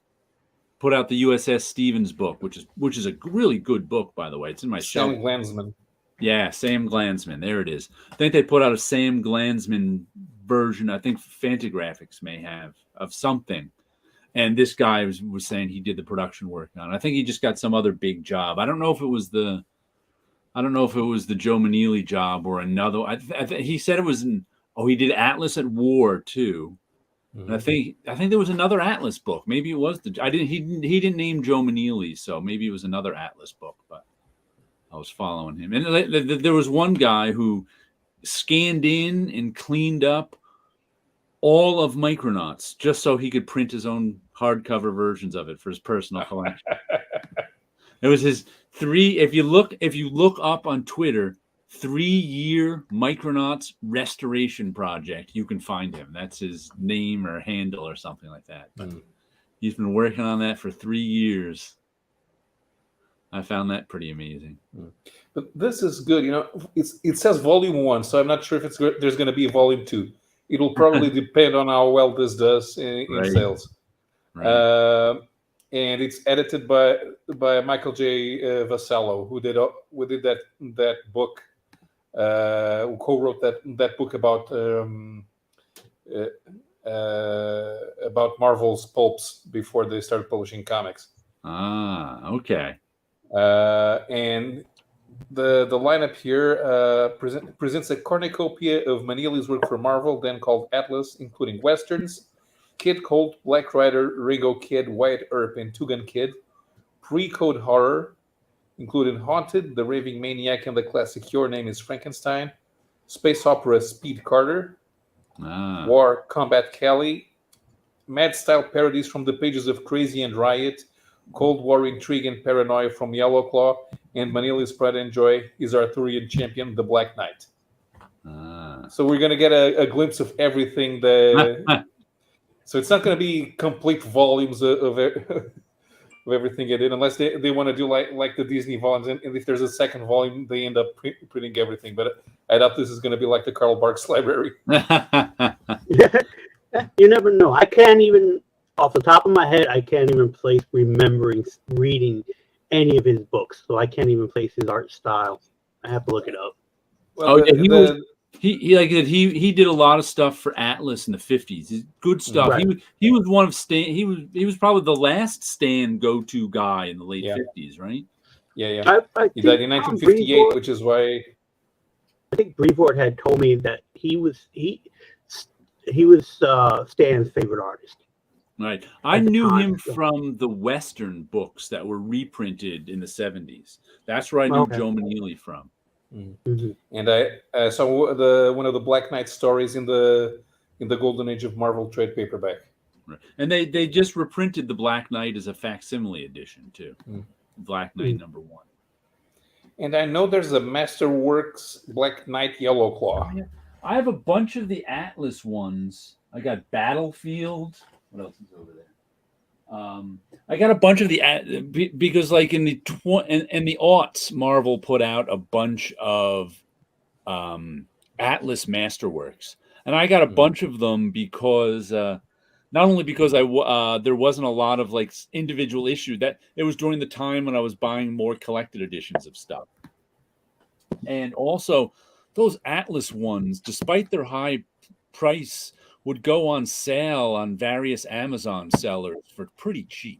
Put out the USS Stevens book, which is a really good book, by the way. It's in my shelf. Sam Glanzman. Yeah, Sam Glanzman. There it is. I think they put out a Sam Glanzman version. I think Fantagraphics may have of something. And this guy was saying he did the production work on it. I think he just got some other big job. I don't know if it was the Joe Manili job or another. He said it was he did Atlas at War too. Mm-hmm. I think there was another Atlas book. Maybe it was he didn't name Joe Manili, so maybe it was another Atlas book. But I was following him, and there was one guy who scanned in and cleaned up all of Micronauts just so he could print his own hardcover versions of it for his personal collection. It was his if you look up on Twitter, 3-year Micronauts restoration project, you can find him. That's his name or handle or something like that. But he's been working on that for 3 years. I found that pretty amazing. But this is good. It says volume 1, so I'm not sure if there's going to be a volume 2. It will probably depend on how well this does in sales. Right. And it's edited by Michael J. Vassallo, who did that book, who co-wrote that book about Marvel's pulps before they started publishing comics. Okay. And the lineup here presents a cornucopia of Manieli's work for Marvel, then called Atlas, including westerns, Kid Colt, Black Rider, Ringo Kid, Wyatt Earp, and Two Gun Kid, pre-code horror, including Haunted, The Raving Maniac, and the classic Your Name is Frankenstein, space opera Speed Carter, War Combat Kelly, mad style parodies from the pages of Crazy and Riot, Cold War intrigue and paranoia from Yellow Claw, and Manieli's pride and joy, his Arthurian champion, the Black Knight. So we're going to get a glimpse of everything. So it's not going to be complete volumes of everything it did, unless they want to do like the Disney volumes. And if there's a second volume, they end up printing everything. But I doubt this is going to be like the Karl Barks library. You never know. I can't even... Off the top of my head, I can't even place reading any of his books, so I can't even place his art style. I have to look it up. Well, he did a lot of stuff for Atlas in the 50s. Good stuff. Right. He was one of Stan. He was probably the last Stan go-to guy in the late 50s, right? Yeah. He died in 1958, which is why I think Brevoort had told me that he was Stan's favorite artist. Right. I knew him from the Western books that were reprinted in the 70s. That's where I knew Joe Manieli from. Mm-hmm. And I saw one of the Black Knight stories in the Golden Age of Marvel trade paperback. Right. And they just reprinted the Black Knight as a facsimile edition too. Black Knight #1. And I know there's a Masterworks Black Knight Yellow Claw. I have a bunch of the Atlas ones. I got Battlefield. What else is over there? I got a bunch of because like in the aughts, Marvel put out a bunch of Atlas Masterworks, and I got a bunch of them because not only because there wasn't a lot of like individual issue, that it was during the time when I was buying more collected editions of stuff, and also those Atlas ones, despite their high price, would go on sale on various Amazon sellers for pretty cheap.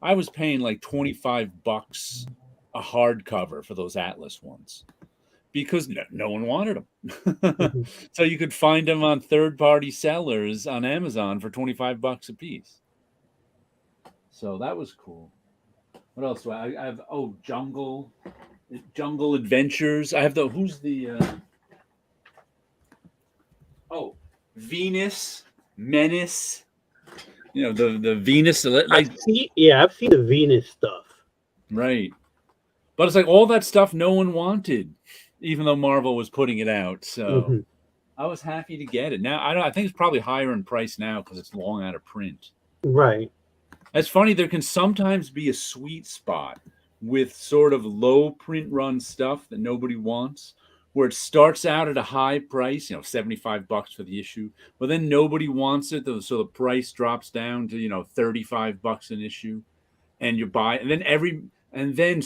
I was paying like $25 a hardcover for those Atlas ones because no one wanted them. So you could find them on third-party sellers on Amazon for $25 a piece. So that was cool. What else do I have? Oh, Jungle Adventures. I have Venus, Menace, the Venus. Like, I've seen the Venus stuff. Right. But it's like all that stuff no one wanted, even though Marvel was putting it out. So I was happy to get it. Now, I think it's probably higher in price now because it's long out of print. Right. It's funny, there can sometimes be a sweet spot with sort of low print run stuff that nobody wants, where it starts out at a high price, $75 for the issue, but then nobody wants it, so the price drops down to $35 an issue, and you buy it, and then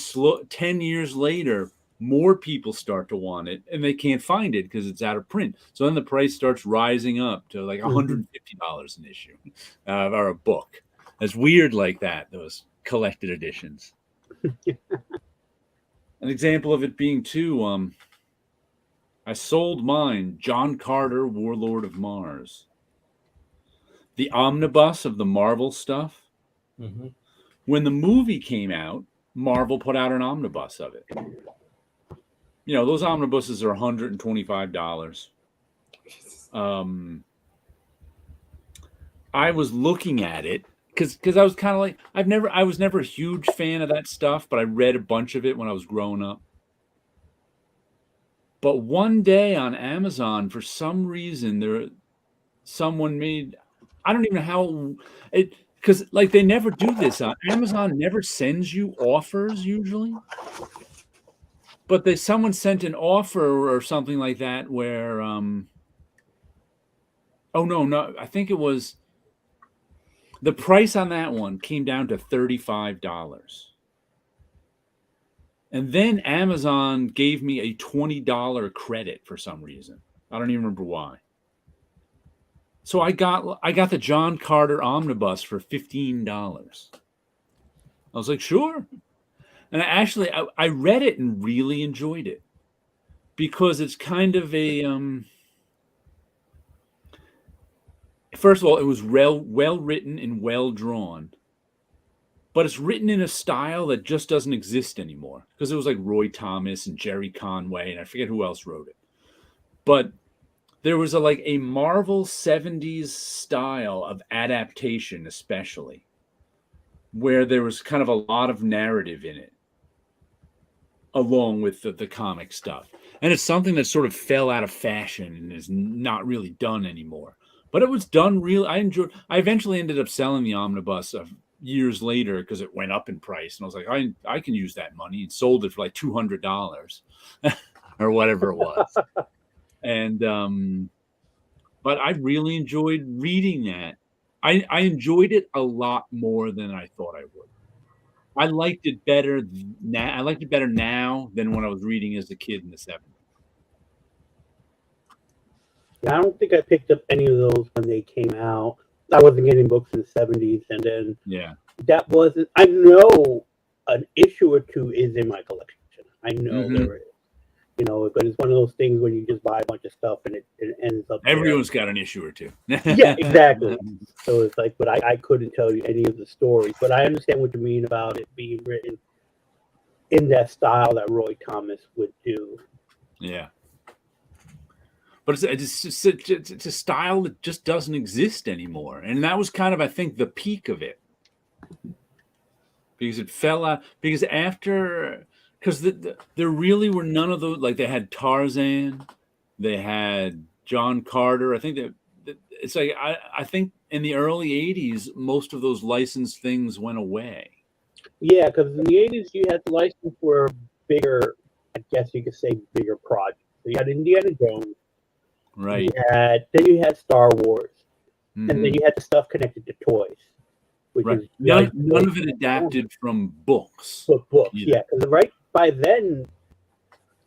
10 years later, more people start to want it, and they can't find it because it's out of print. So then the price starts rising up to like $150 an issue, or a book. It's weird like that, those collected editions. An example of it being too. I sold mine, John Carter, Warlord of Mars. The omnibus of the Marvel stuff. When the movie came out, Marvel put out an omnibus of it. those omnibuses are $125. I was looking at it because I was kind of like I was never a huge fan of that stuff, but I read a bunch of it when I was growing up. But one day on Amazon, for some reason, someone made, I don't even know how it, because like they never do this. Amazon never sends you offers usually, but someone sent an offer or something like that where oh no, I think it was the price on that one came down to $35. And then Amazon gave me a $20 credit for some reason. I don't even remember why. So I got the John Carter omnibus for $15. I was like, sure. And I read it and really enjoyed it because it's kind of a first of all, it was well written and well drawn. But it's written in a style that just doesn't exist anymore because it was like Roy Thomas and Jerry Conway, and I forget who else wrote it. But there was a Marvel 70s style of adaptation, especially, where there was kind of a lot of narrative in it, along with the comic stuff. And it's something that sort of fell out of fashion and is not really done anymore. But it was done real. I eventually ended up selling the omnibus years later because it went up in price, and I was like, I can use that money, and sold it for like $200 or whatever it was. And but I really enjoyed reading that. I enjoyed it a lot more than I thought I would. I liked it better now. I liked it better now than when I was reading as a kid in the 70s. Yeah, I don't think I picked up any of those when they came out. I wasn't getting books in the 70s, and then that wasn't. I know an issue or two is in my collection. I know there is, but it's one of those things when you just buy a bunch of stuff and it ends up. Everyone's got an issue or two. Yeah, exactly. So it's like, but I couldn't tell you any of the stories, but I understand what you mean about it being written in that style that Roy Thomas would do. Yeah. But it's a style that just doesn't exist anymore. And that was kind of, I think, the peak of it. Because it fell out. Because there really were none of those. Like, they had Tarzan. They had John Carter. I think that it's like, I think in the early 80s, most of those licensed things went away. Yeah, because in the 80s, you had the license for bigger, I guess you could say, bigger projects. So you had Indiana Jones. Right. Then you had Star Wars, and then you had the stuff connected to toys, which is none of it adapted from books. Books, yeah, because right by then,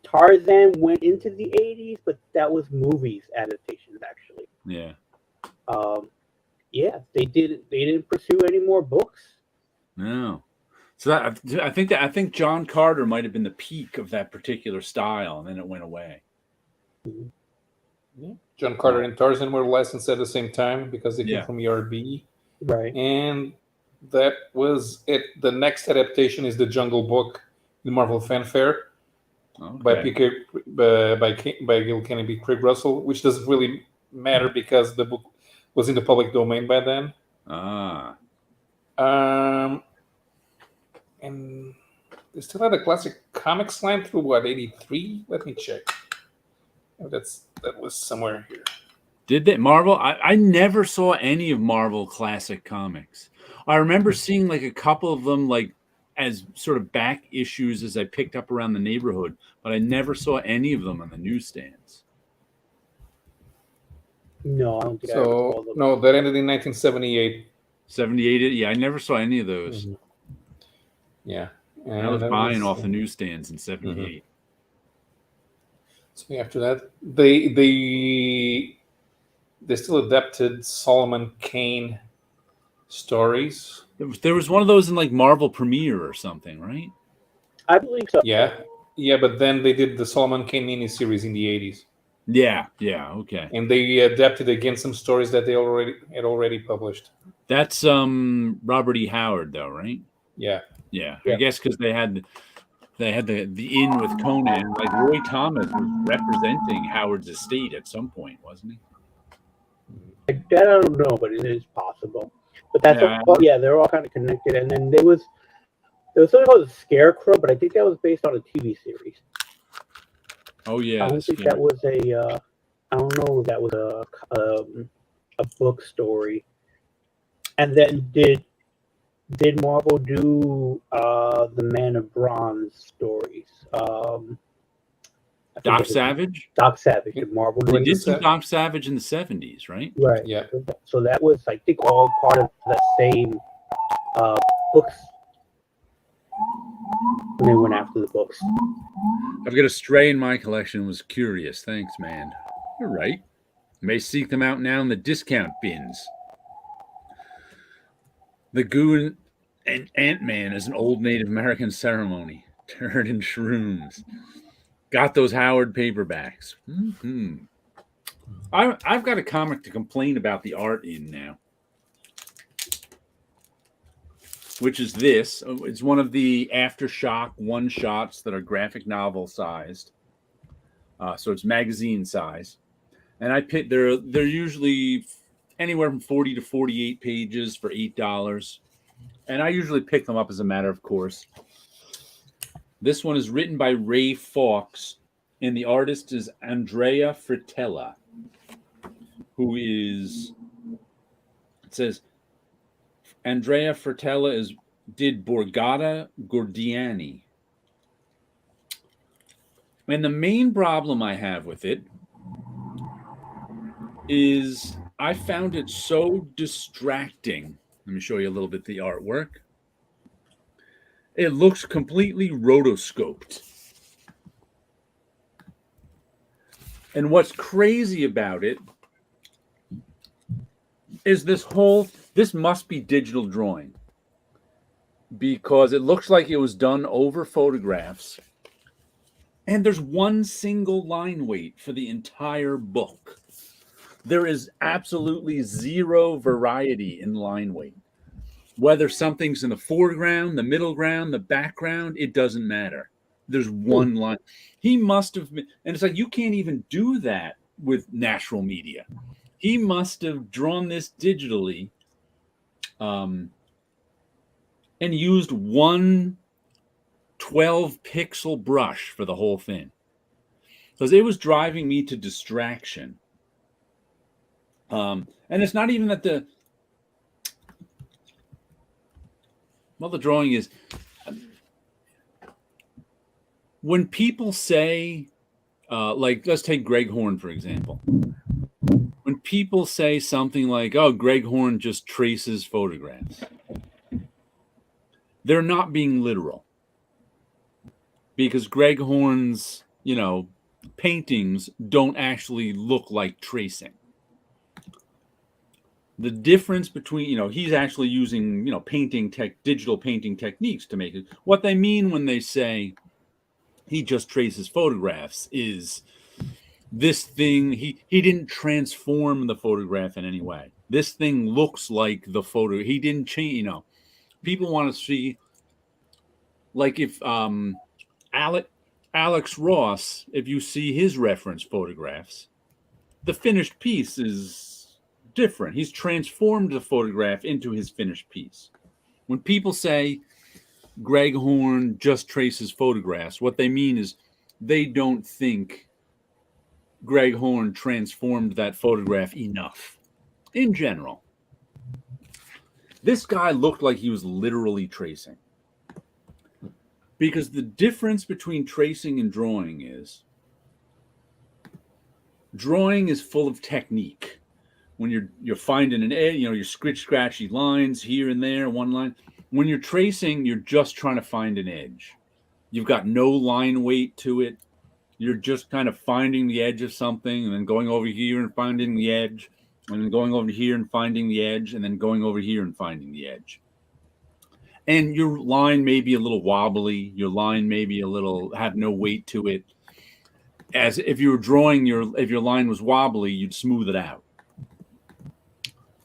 Tarzan went into the 80s, but that was movies adaptations actually. Yeah. They didn't pursue any more books. No. So I think John Carter might have been the peak of that particular style, and then it went away. Mm-hmm. Yeah. John Carter and Tarzan were licensed at the same time because they came from ERB. Right. And that was it. The next adaptation is the Jungle Book, the Marvel Fanfare, by Gil Kennedy, Craig Russell, which doesn't really matter because the book was in the public domain by then. And they still had a classic comics line through 83? Let me check. That was somewhere here. Did they? Marvel? I never saw any of Marvel classic comics. I remember seeing like a couple of them like as sort of back issues as I picked up around the neighborhood, but I never saw any of them on the newsstands. No, I don't think so. No, that ended in 1978. 78? Yeah, I never saw any of those. Mm-hmm. Yeah. And I was buying off the newsstands in 78. Mm-hmm. So after that, they still adapted Solomon Kane stories. There was one of those in like Marvel Premiere or something, right? I believe so. Yeah, but then they did the Solomon Kane miniseries in the 80s. Yeah, okay. And they adapted again some stories that they had already published. That's Robert E. Howard, though, right? Yeah. I guess because they had They had the in with Conan. Like Roy Thomas was representing Howard's estate at some point, wasn't he? I don't know, but it is possible. But that's they're all kind of connected. And then there was something called the Scarecrow, but I think that was based on a TV series. Oh yeah, I don't think that was a. I don't know if that was a book story. And then did Marvel do the Man of Bronze stories? Doc Savage? Doc Savage. Did Marvel do They did do Doc Savage in the 70s, right? Right. Yeah. So that was, I think, all part of the same books. And they went after the books. I've got a stray in my collection. Was curious. Thanks, man. You're right. You may seek them out now in the discount bins. The Goo and Ant-Man is an old Native American ceremony. Turd and shrooms. Got those Howard paperbacks. Mm-hmm. I've got a comic to complain about the art in now, which is this. It's one of the Aftershock one-shots that are graphic novel sized. So it's magazine size. And I picked, they're usually anywhere from 40 to 48 pages for $8. And I usually pick them up as a matter of course. This one is written by Ray Fawkes, and the artist is Andrea Fritella, who is, it says, Andrea Fritella did Borgata Gordiani. And the main problem I have with it is I found it so distracting. Let me show you a little bit the artwork. It looks completely rotoscoped. And what's crazy about it is this must be digital drawing, because it looks like it was done over photographs. And there's one single line weight for the entire book. There is absolutely zero variety in line weight. Whether something's in the foreground, the middle ground, the background, it doesn't matter. There's one line. He must have been, and it's like you can't even do that with natural media. He must have drawn this digitally and used one 12-pixel brush for the whole thing. Because it was driving me to distraction. And it's not even that the drawing is, when people say, like, let's take Greg Horn, for example. When people say something like, oh, Greg Horn just traces photographs, they're not being literal. Because Greg Horn's, paintings don't actually look like tracing. The difference between, he's actually using, digital painting techniques to make it. What they mean when they say he just traces photographs is this thing, he didn't transform the photograph in any way. This thing looks like the photo. He didn't change, people want to see, like if Alex Ross, if you see his reference photographs, the finished piece is different. He's transformed the photograph into his finished piece. When people say Greg Horn just traces photographs, what they mean is they don't think Greg Horn transformed that photograph enough in general. This guy looked like he was literally tracing. Because the difference between tracing and drawing is drawing is full of technique. When you're finding an edge, your scratchy lines here and there, one line. When you're tracing, you're just trying to find an edge. You've got no line weight to it. You're just kind of finding the edge of something and then going over here and finding the edge, and then going over here and finding the edge, and then going over here and finding the edge. And your line may be a little wobbly. Your line may be have no weight to it. As if you were drawing if your line was wobbly, you'd smooth it out.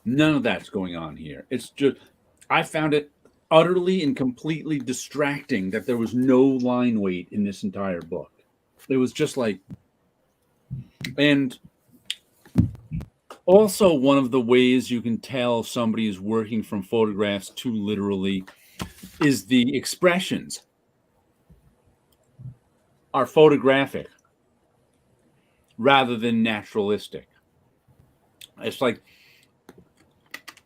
None of that's going on here. It's just, I found it utterly and completely distracting that there was no line weight in this entire book. It was just like, and also one of the ways you can tell somebody is working from photographs too literally is the expressions are photographic rather than naturalistic. It's like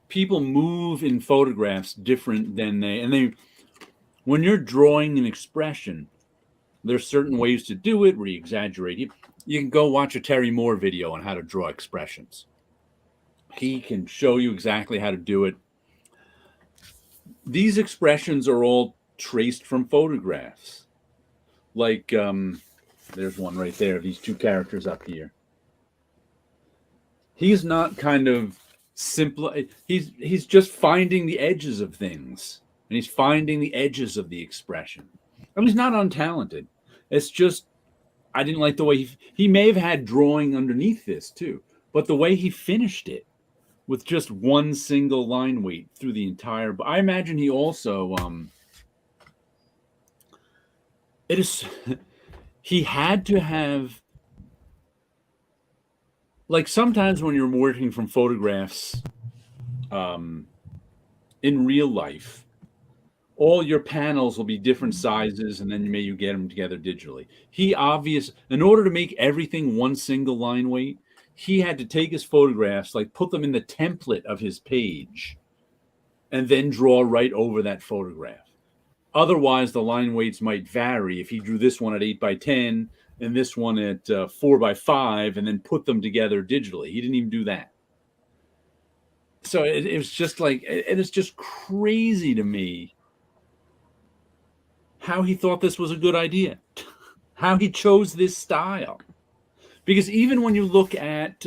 people move in photographs different than they when you're drawing an expression, there's certain ways to do it where you exaggerate. You can go watch a Terry Moore video on how to draw expressions. He can show you exactly how to do it. These expressions are all traced from photographs. Like, there's one right there, these two characters up here. He's not kind of simple. He's just finding the edges of things. And he's finding the edges of the expression. I mean, he's not untalented. It's just, I didn't like the way he may have had drawing underneath this too, but the way he finished it with just one single line weight through the entire, I imagine he also, he had to have, like sometimes when you're working from photographs in real life, all your panels will be different sizes, and then you get them together digitally. In order to make everything one single line weight, he had to take his photographs, like put them in the template of his page, and then draw right over that photograph. Otherwise, the line weights might vary. If he drew this one at 8x10 and this one at 4x5, and then put them together digitally, he didn't even do that. So it was just like, it is just crazy to me how he thought this was a good idea, how he chose this style. Because even when you look at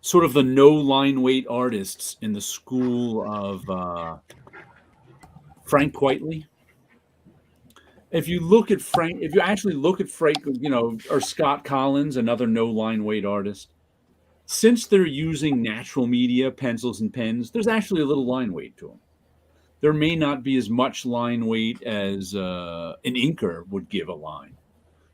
sort of the no line weight artists in the school of Frank Quitely, if you actually look at Frank, or Scott Collins, another no line weight artist, since they're using natural media, pencils and pens, there's actually a little line weight to them. There may not be as much line weight as an inker would give a line.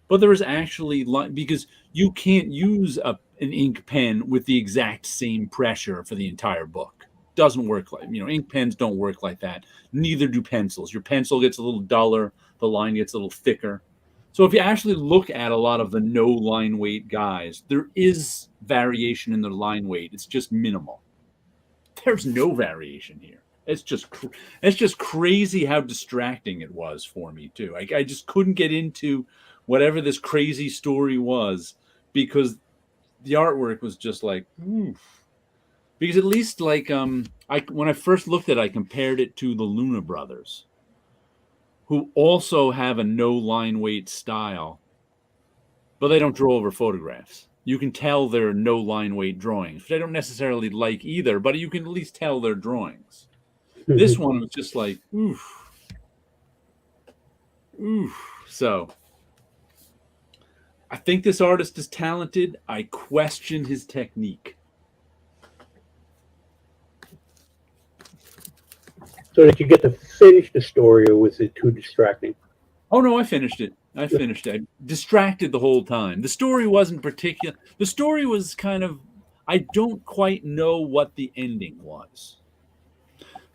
But there is actually, because you can't use an ink pen with the exact same pressure for the entire book. Doesn't work like, ink pens don't work like that. Neither do pencils. Your pencil gets a little duller. The line gets a little thicker. So if you actually look at a lot of the no line weight guys, there is variation in their line weight. It's just minimal. There's no variation here. It's just crazy how distracting it was for me too. I just couldn't get into whatever this crazy story was, because the artwork was just like, oof. Because at least like when I first looked at it, I compared it to the Luna brothers, who also have a no line weight style, but they don't draw over photographs. You can tell they're no line weight drawings, which I don't necessarily like either, but you can at least tell they're drawings. This one was just like, oof. So I think this artist is talented. I question his technique. So did you get to finish the story, or was it too distracting? Oh, no, I finished it. I distracted the whole time. The story wasn't particular. The story was kind of, I don't quite know what the ending was.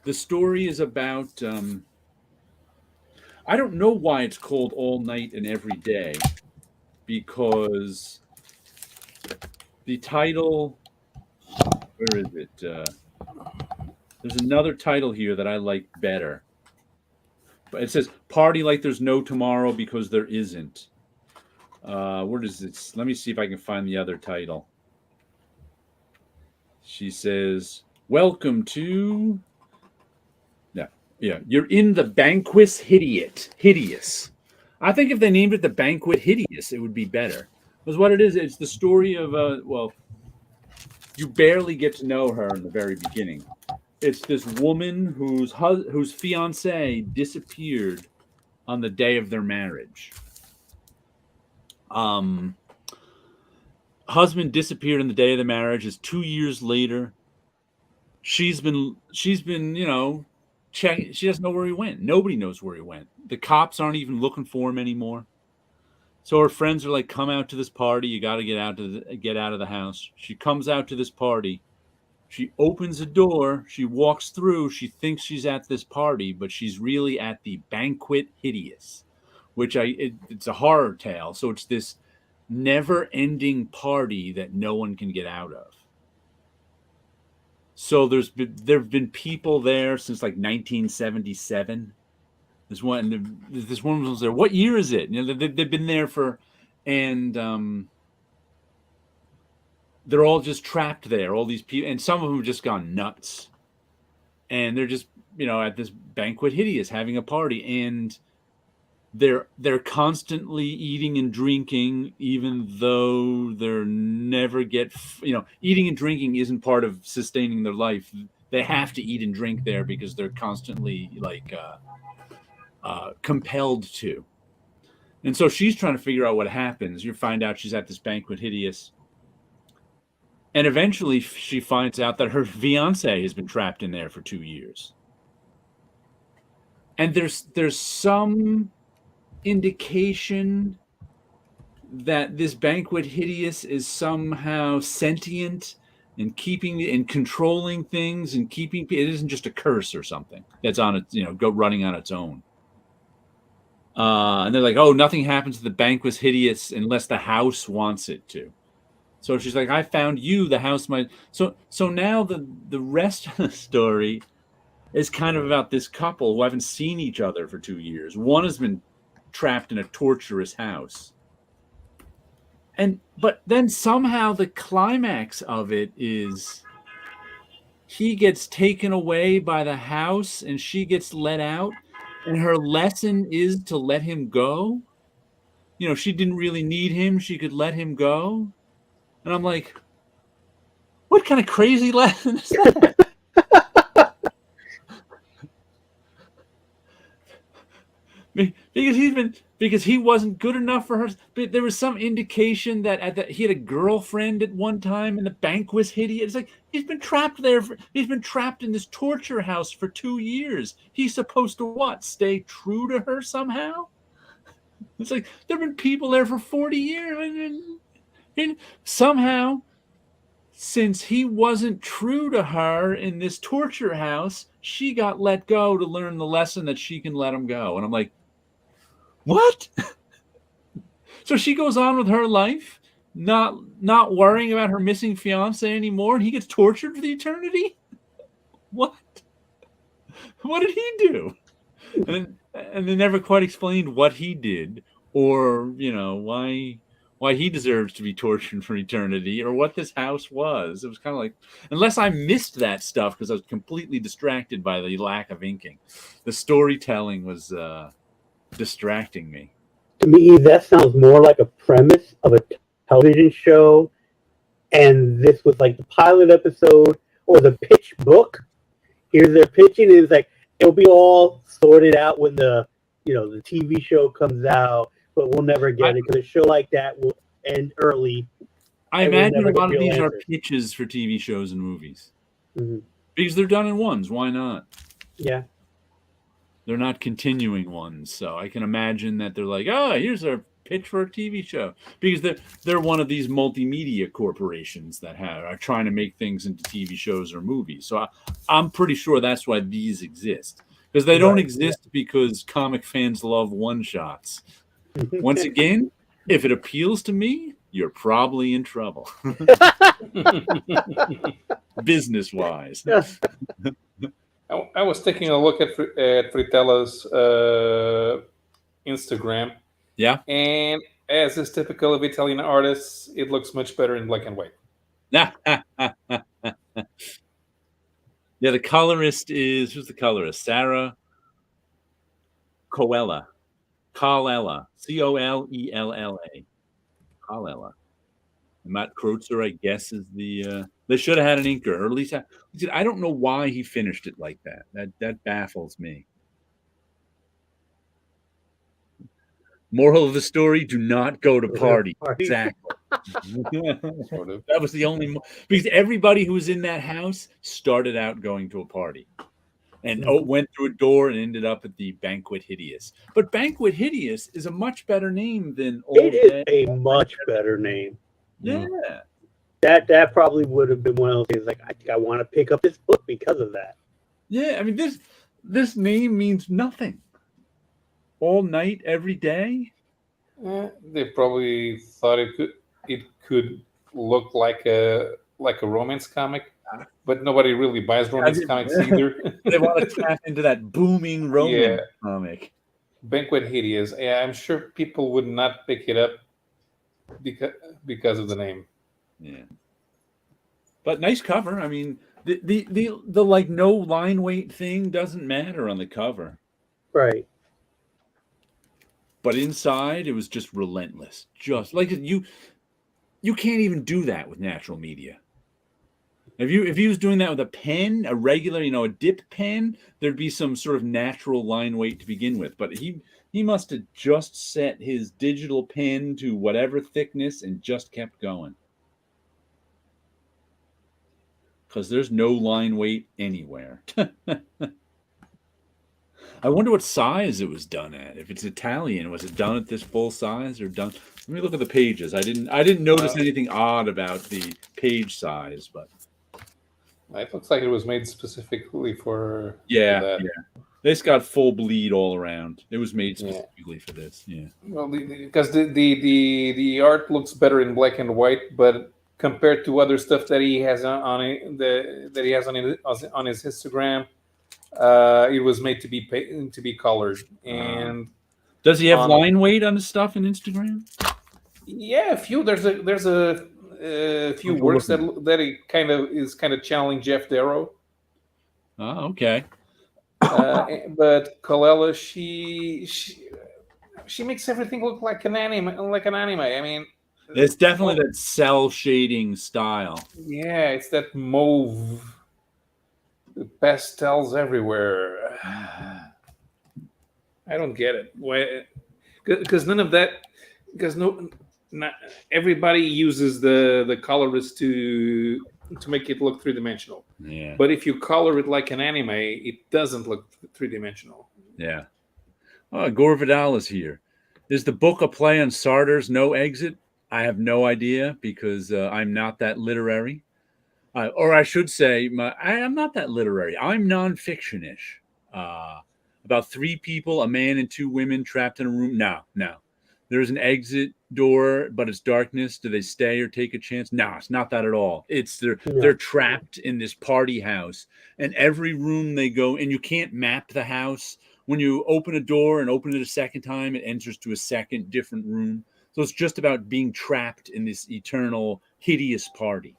The story is about, I don't know why it's called All Night and Every Day, because the title, where is it? There's another title here that I like better. But it says Party Like There's No Tomorrow Because There Isn't. Where does it? Let me see if I can find the other title. She says, welcome to... Yeah, you're in the Banquet Hideous. I think if they named it the Banquet Hideous, it would be better. Because what it is, it's the story of, you barely get to know her in the very beginning. It's this woman whose fiance disappeared on the day of their marriage. Husband disappeared on the day of the marriage. Is 2 years later. she's been, checking. She doesn't know where he went. Nobody knows where he went. The cops aren't even looking for him anymore. So her friends are like, "Come out to this party. You got to get out of the house." She comes out to this party. She opens a door. She walks through. She thinks she's at this party, but she's really at the Banquet Hideous, which it's a horror tale. So it's this never-ending party that no one can get out of. So there've been people there since like 1977. This one was there. What year is it? They've been there and they're all just trapped there. All these people, and some of them have just gone nuts, and they're just at this Banquet Hideous having a party, and they're constantly eating and drinking, even though they're never get eating and drinking isn't part of sustaining their life. They have to eat and drink there because they're constantly compelled to. And so she's trying to figure out what happens. You find out she's at this Banquet Hideous. And eventually she finds out that her fiance has been trapped in there for 2 years. And there's some indication that this Banquet Hideous is somehow sentient and controlling things and keeping it isn't just a curse or something that's on its running on its own. And they're like, "Oh, nothing happens to the Banquet Hideous unless the house wants it to." So she's like, "I found you. The house might." So now the rest of the story is kind of about this couple who haven't seen each other for 2 years. One has been trapped in a torturous house, but then somehow the climax of it is he gets taken away by the house and she gets let out, and her lesson is to let him go. She didn't really need him. She could let him go. And I'm like, what kind of crazy lesson is that? Because he wasn't good enough for her. But there was some indication that he had a girlfriend at one time, and the bank was hideous. It's like he's been trapped there. He's been trapped in this torture house for 2 years. He's supposed to what? Stay true to her somehow? It's like there've been people there for 40 years, and somehow, since he wasn't true to her in this torture house, she got let go to learn the lesson that she can let him go. And I'm like, what? So she goes on with her life, not worrying about her missing fiance anymore, and he gets tortured for the eternity? What? What did he do? And they never quite explained what he did, or why he deserves to be tortured for eternity, or what this house was. It was kind of like, unless I missed that stuff because I was completely distracted by the lack of inking. The storytelling was distracting me. To me, that sounds more like a premise of a television show, and this was like the pilot episode or the pitch book. Here's their pitching, and it's like it'll be all sorted out when the the TV show comes out, but we'll never get it because a show like that will end early. I imagine a lot of these are pitches for TV shows and movies because they're done in ones. Why not? Yeah. They're not continuing ones, so I can imagine that they're like, "Oh, here's our pitch for a TV show," because they're one of these multimedia corporations that are trying to make things into TV shows or movies. So I'm pretty sure that's why these exist, because they don't exist because comic fans love one-shots. Once again, if it appeals to me, you're probably in trouble, business-wise. I was taking a look at Fritella's Instagram. Yeah. And as is typical of Italian artists, it looks much better in black and white. Yeah, the colorist who's the colorist? Sarah Colella. Colella. Colella. Colella. Matt Kreutzer, I guess, is the. They should have had an inker, or at least I don't know why he finished it like that. That baffles me. Moral of the story: do not go to party. Party. Exactly. Sort of. That was the only because everybody who was in that house started out going to a party and went through a door and ended up at the Banquet Hideous. But Banquet Hideous is a much better name than Old It is Dead. a much better name. Yeah. That probably would have been one of those things. Like, I think I want to pick up this book because of that. Yeah, I mean this name means nothing. All night, every day. They probably thought it could look like a romance comic, but nobody really buys romance comics either. They want to tap into that booming romance comic. Banquet Hideous. Yeah, I'm sure people would not pick it up because of the name. Yeah. But nice cover. I mean, the like no line weight thing doesn't matter on the cover. Right. But inside it was just relentless. Just like you can't even do that with natural media. If he was doing that with a pen, a regular, a dip pen, there'd be some sort of natural line weight to begin with. But he must have just set his digital pen to whatever thickness and just kept going. Because there's no line weight anywhere. I wonder what size it was done at. If it's Italian, was it done at this full size or done? Let me look at the pages. I didn't notice anything odd about the page size, but it looks like it was made specifically for that. Yeah. This got full bleed all around. It was made specifically for this. Yeah. Well, because the art looks better in black and white, but compared to other stuff that he has on his Instagram, it was made to be colored. And does he have line weight on his stuff in Instagram? Yeah, a few. There's a few works that he kind of challenging Jeff Darrow. Oh, okay. But Colella, she makes everything look like an anime. I mean, it's definitely that cell shading style. Yeah, it's that mauve, the pastels everywhere. I don't get it. Why? Because none of that. Because not everybody uses the colorist to make it look three-dimensional. Yeah. But if you color it like an anime, it doesn't look three-dimensional. Yeah. Oh, Gore Vidal is here. Is the book a play on Sartre's No Exit? I have no idea because I'm not that literary. Or I should say, I'm not that literary. I'm nonfiction-ish. About 3 people, a man and 2 women trapped in a room. No. There's an exit door, but it's darkness. Do they stay or take a chance? No, it's not that at all. It's they're trapped in this party house, and every room they go, and you can't map the house. When you open a door and open it a second time, it enters to a second different room. So it's just about being trapped in this eternal, hideous party.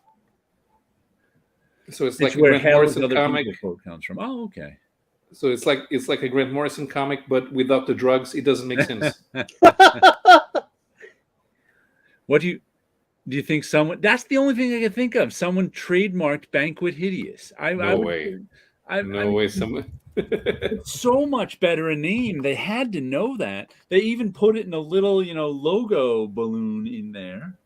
So it's like where a Grant Morrison other comic quote comes from. Oh, okay. So it's like a Grant Morrison comic, but without the drugs. It doesn't make sense. What do you think? Someone? That's the only thing I can think of. Someone trademarked Banquet Hideous. No way. Someone. It's so much better a name. They had to know that. They even put it in a little, logo balloon in there.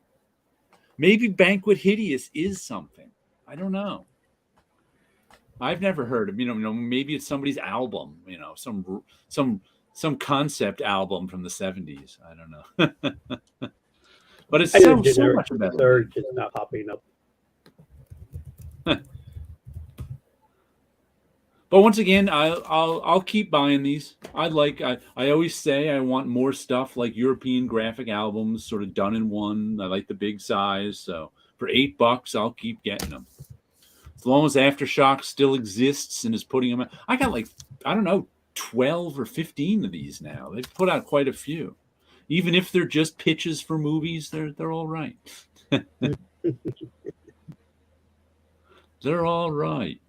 Maybe Banquet Hideous is something. I don't know. I've never heard of, maybe it's somebody's album, some concept album from the 70s. I don't know. But it sounds so much better. They're just not popping up. But once again, I'll keep buying these. I always say I want more stuff like European graphic albums, sort of done in one. I like the big size, so for $8, I'll keep getting them. As long as Aftershock still exists and is putting them out. I got 12 or 15 of these now. They've put out quite a few. Even if they're just pitches for movies, they're all right. They're all right.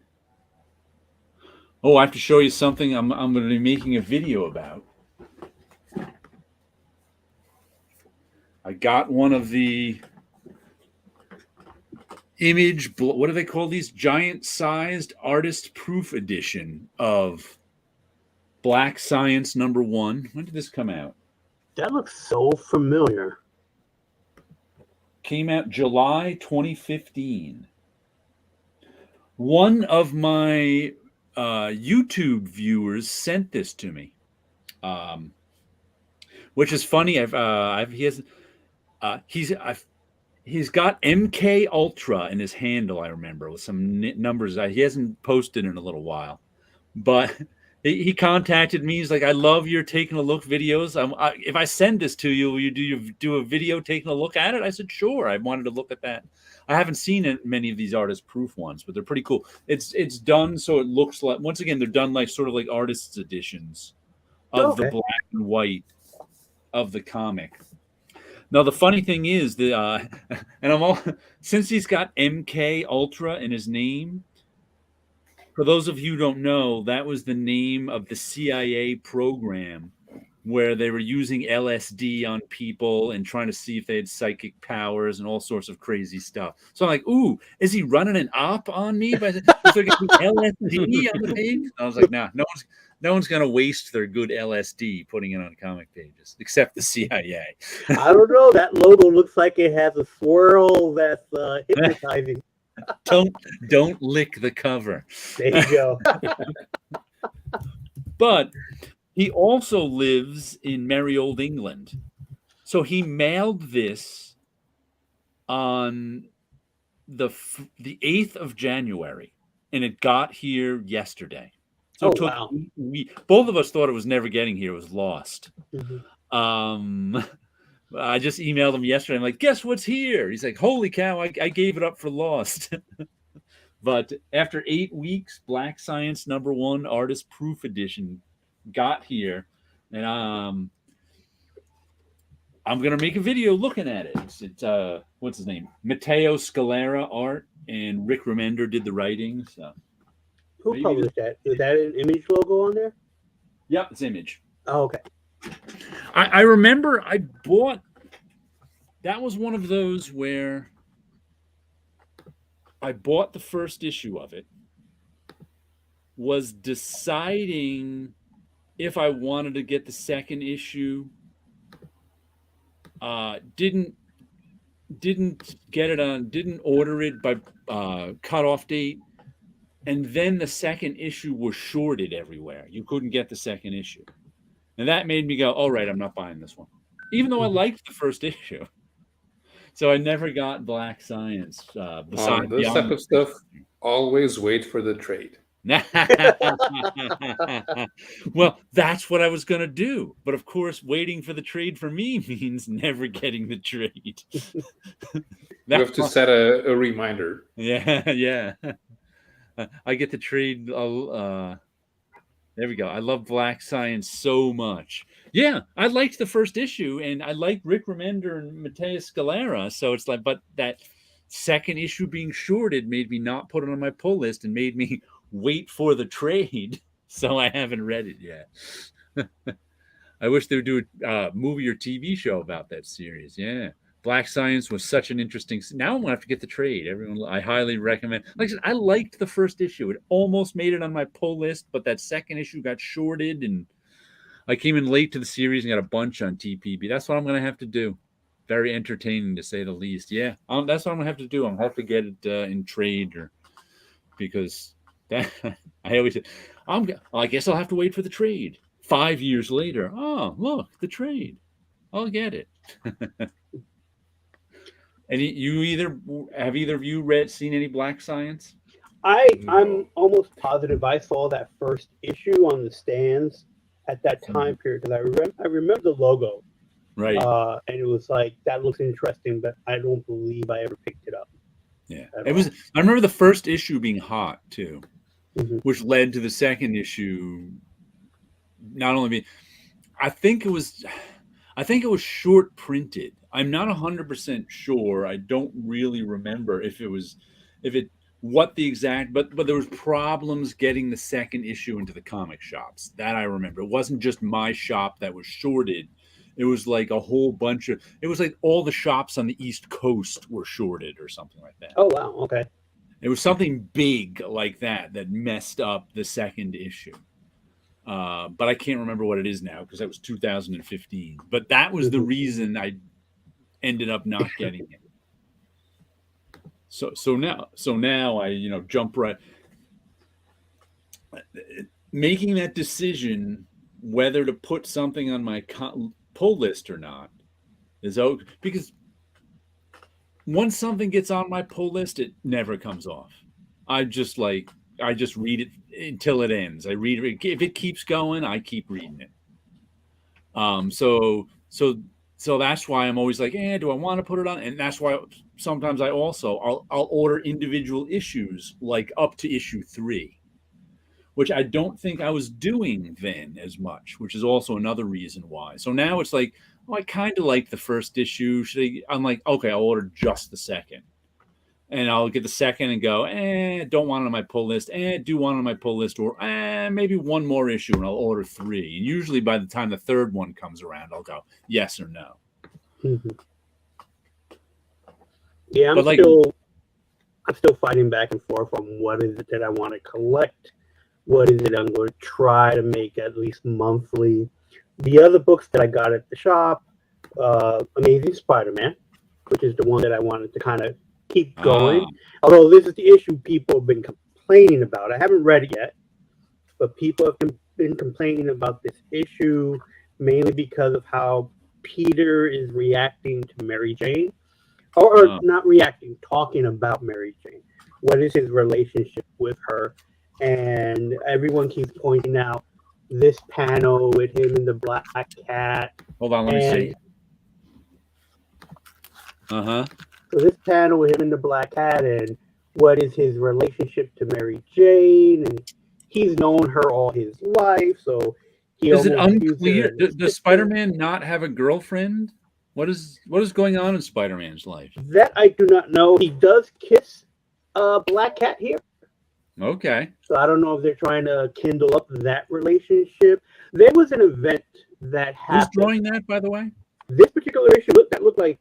Oh, I have to show you something I'm going to be making a video about. I got one of the what do they call these? Giant-sized artist proof edition of Black Science #1. When did this come out? That looks so familiar. Came out July 2015. One of my YouTube viewers sent this to me, which is funny. He's got MK Ultra in his handle. I remember with some numbers. He hasn't posted in a little while, but he contacted me. He's like, "I love your taking a look videos. If I send this to you, will you do a video taking a look at it?" I said, "Sure." I wanted to look at that. I haven't seen many of these artist proof ones, but they're pretty cool. It's done so it looks like, once again, they're done like sort of like artists' editions of the black and white of the comic. Now the funny thing is and since he's got MK Ultra in his name. For those of you who don't know, that was the name of the CIA program where they were using LSD on people and trying to see if they had psychic powers and all sorts of crazy stuff. So I'm like, ooh, is he running an op on me? Is there going to be LSD on the page? I was like, nah, no one's going to waste their good LSD putting it on comic pages, except the CIA. I don't know. That logo looks like it has a swirl that's hypnotizing. Don't lick the cover. There you go. But he also lives in merry old England. So he mailed this on the 8th of January, and it got here yesterday. So it took, wow. Both of us thought it was never getting here. It was lost. Mm-hmm. I just emailed him yesterday. I'm like, guess what's here? He's like, holy cow, I gave it up for lost. But after 8 weeks, Black Science #1 Artist Proof Edition got here. And I'm going to make a video looking at it. It's what's his name? Matteo Scalera art, and Rick Remender did the writing. So who published that? Is that an Image logo on there? Yep, it's Image. Oh, okay. I remember I bought, that was one of those where I bought the first issue of it, was deciding if I wanted to get the second issue, didn't get it on, didn't order it by cutoff date, and then the second issue was shorted everywhere. You couldn't get the second issue. And that made me go, all right, I'm not buying this one. Even though I liked the first issue. So I never got Black Science. Besides this type of stuff, always wait for the trade. Well, that's what I was going to do. But of course, waiting for the trade for me means never getting the trade. You have to set a reminder. Yeah. I get the trade. There we go. I love Black Science so much. Yeah, I liked the first issue, and I liked Rick Remender and Matteo Scalera. So it's like, but that second issue being shorted made me not put it on my pull list and made me wait for the trade. So I haven't read it yet. I wish they would do a movie or TV show about that series. Yeah. Black Science was such an interesting. Now I'm gonna have to get the trade. Everyone, I highly recommend. Like I said, I liked the first issue. It almost made it on my pull list, but that second issue got shorted, and I came in late to the series and got a bunch on TPB. That's what I'm gonna have to do. Very entertaining to say the least. Yeah, that's what I'm gonna have to do. I'm gonna have to get it in trade, or because that I always say, I guess I'll have to wait for the trade. 5 years later, oh look, the trade. I'll get it. And have either of you seen any Black Science? I'm almost positive I saw that first issue on the stands at that time period, because I remember the logo, right? And it was like, that looks interesting, but I don't believe I ever picked it up. Yeah, it was. I remember the first issue being hot too, which led to the second issue. Not only being, I think it was short printed. I'm not 100% sure. I don't really remember what the exact, but there was problems getting the second issue into the comic shops. That I remember. It wasn't just my shop that was shorted. It was like a whole bunch of, it was like all the shops on the East Coast were shorted or something like that. Oh, wow. Okay. It was something big like that messed up the second issue. but I can't remember what it is now because that was 2015. But that was the reason I ended up not getting it. So now I jump right, making that decision whether to put something on my pull list or not is okay, because once something gets on my pull list, it never comes off. I just read it until it ends. I read it. If it keeps going, I keep reading it. So that's why I'm always like, do I want to put it on? And that's why sometimes I'll order individual issues, like up to issue 3, which I don't think I was doing then as much, which is also another reason why. So now it's like, I kind of like the first issue. I'm like, okay, I'll order just the second. And I'll get the second and go, don't want it on my pull list. Do want it on my pull list. Or maybe one more issue and I'll order 3. And usually by the time the third one comes around, I'll go yes or no. Mm-hmm. Yeah, I'm still fighting back and forth on what is it that I want to collect. What is it I'm going to try to make at least monthly. The other books that I got at the shop, Amazing Spider-Man, which is the one that I wanted to kind of keep going. Although this is the issue people have been complaining about. I haven't read it yet, but people have been complaining about this issue mainly because of how Peter is reacting to Mary Jane. Or not reacting, talking about Mary Jane. What is his relationship with her? And everyone keeps pointing out this panel with him and the black cat. Hold on, let me see. So this panel with him and the black cat, and what is his relationship to Mary Jane? And he's known her all his life, so is it unclear? Does Spider-Man not have a girlfriend? What is going on in Spider-Man's life? That I do not know. He does kiss Black Cat here. Okay. So I don't know if they're trying to kindle up that relationship. There was an event that happened. Who's drawing that, by the way? This particular issue looked like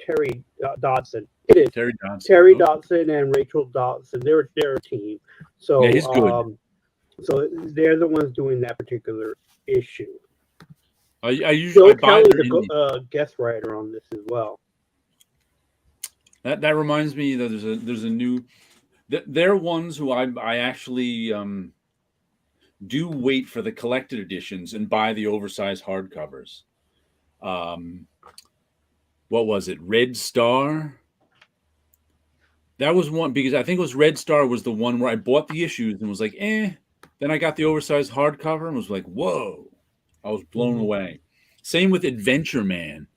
Terry Dodson. It is Terry Dodson. Terry Dodson and Rachel Dodson. They're a team. So yeah, he's good. So they're the ones doing that particular issue. I usually buy Kelly's a guest writer on this as well. That reminds me that there's a new. They're ones who I actually do wait for the collected editions and buy the oversized hardcovers. What was it? Red Star. That was one, because I think it was Red Star was the one where I bought the issues and was like, Then I got the oversized hardcover and was like, whoa. I was blown away. Same with Adventure Man,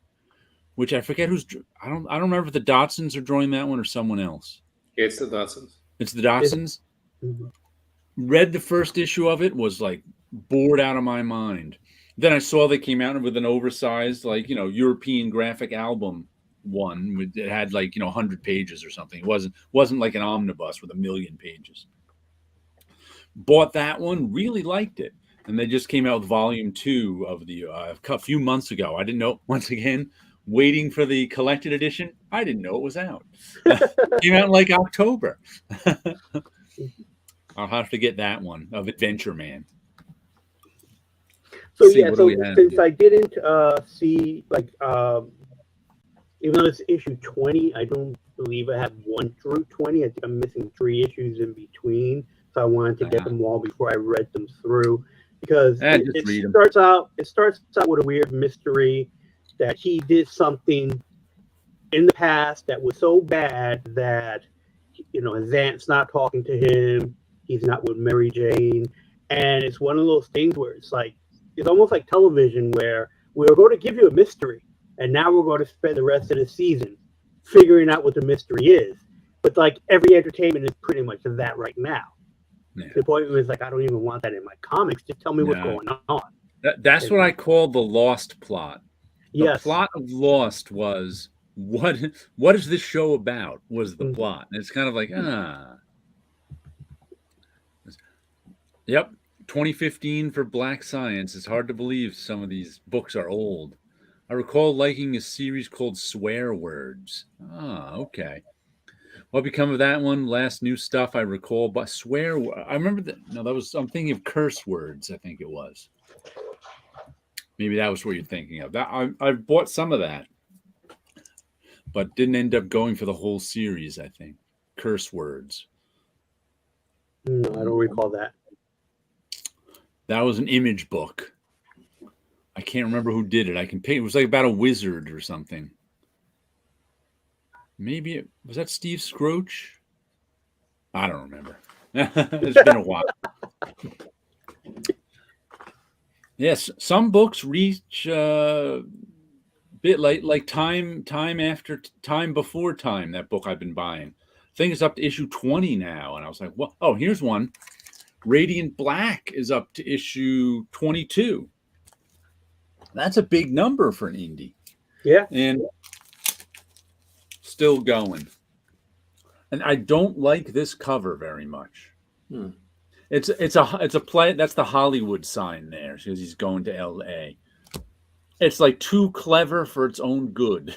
which I forget who's. I don't remember if the Dodsons are drawing that one or someone else. It's the Dodsons. It's the Dodsons. Read the first issue of it, was like bored out of my mind. Then I saw they came out with an oversized, European graphic album one. It had 100 pages or something. It wasn't like an omnibus with 1,000,000 pages. Bought that one, really liked it. And they just came out with volume 2 of the a few months ago. I didn't know, once again, waiting for the collected edition. I didn't know it was out. Came out in October. I'll have to get that one of Adventure Man. So since I didn't see even though it's issue 20, I don't believe I have 1 through 20. I think I'm missing 3 issues in between. So I wanted to get them all before I read them through. Because it starts out with a weird mystery that he did something in the past that was so bad that his aunt's not talking to him, he's not with Mary Jane, and it's one of those things where it's almost like television where we're going to give you a mystery and now we're going to spend the rest of the season figuring out what the mystery is. But every entertainment is pretty much that right now. Yeah. The point was I don't even want that in my comics. Just tell me what's going on. That's what I call the Lost plot. The Yes. plot of Lost was what is this show about? Was the plot, and it's kind of Yep, 2015 for Black Science. It's hard to believe some of these books are old. I recall liking a series called Swear Words. Okay. What become of that one? Last new stuff I recall, but I swear I remember that. No, that was I'm thinking of curse words. I think it was. Maybe that was what you're thinking of. That I bought some of that, but didn't end up going for the whole series. I think curse words. No, I don't recall that. That was an Image book. I can't remember who did it. I can pick. It was like about a wizard or something. Maybe it was that Steve Scroach. I don't remember. It's been a while. Yes, some books reach bit like time after time before time. That book I've been buying. I think it's up to issue 20 now, and I was like, "Well, oh, here's one. Radiant Black is up to issue 22. That's a big number for an indie." Yeah, and still going. And I don't like this cover very much. It's a play. That's the Hollywood sign there because he's going to L.A. It's like too clever for its own good.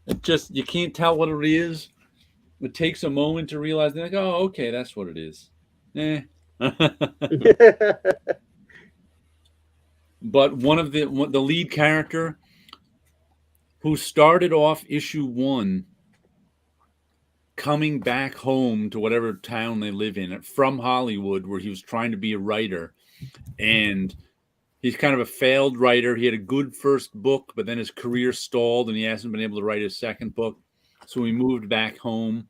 It just you can't tell what it is. It takes a moment to realize. They're like, oh, okay, that's what it is. But one of the lead character who started off issue 1 coming back home to whatever town they live in from Hollywood, where he was trying to be a writer, and he's kind of a failed writer. He had a good first book, but then his career stalled and he hasn't been able to write his second book. So he moved back home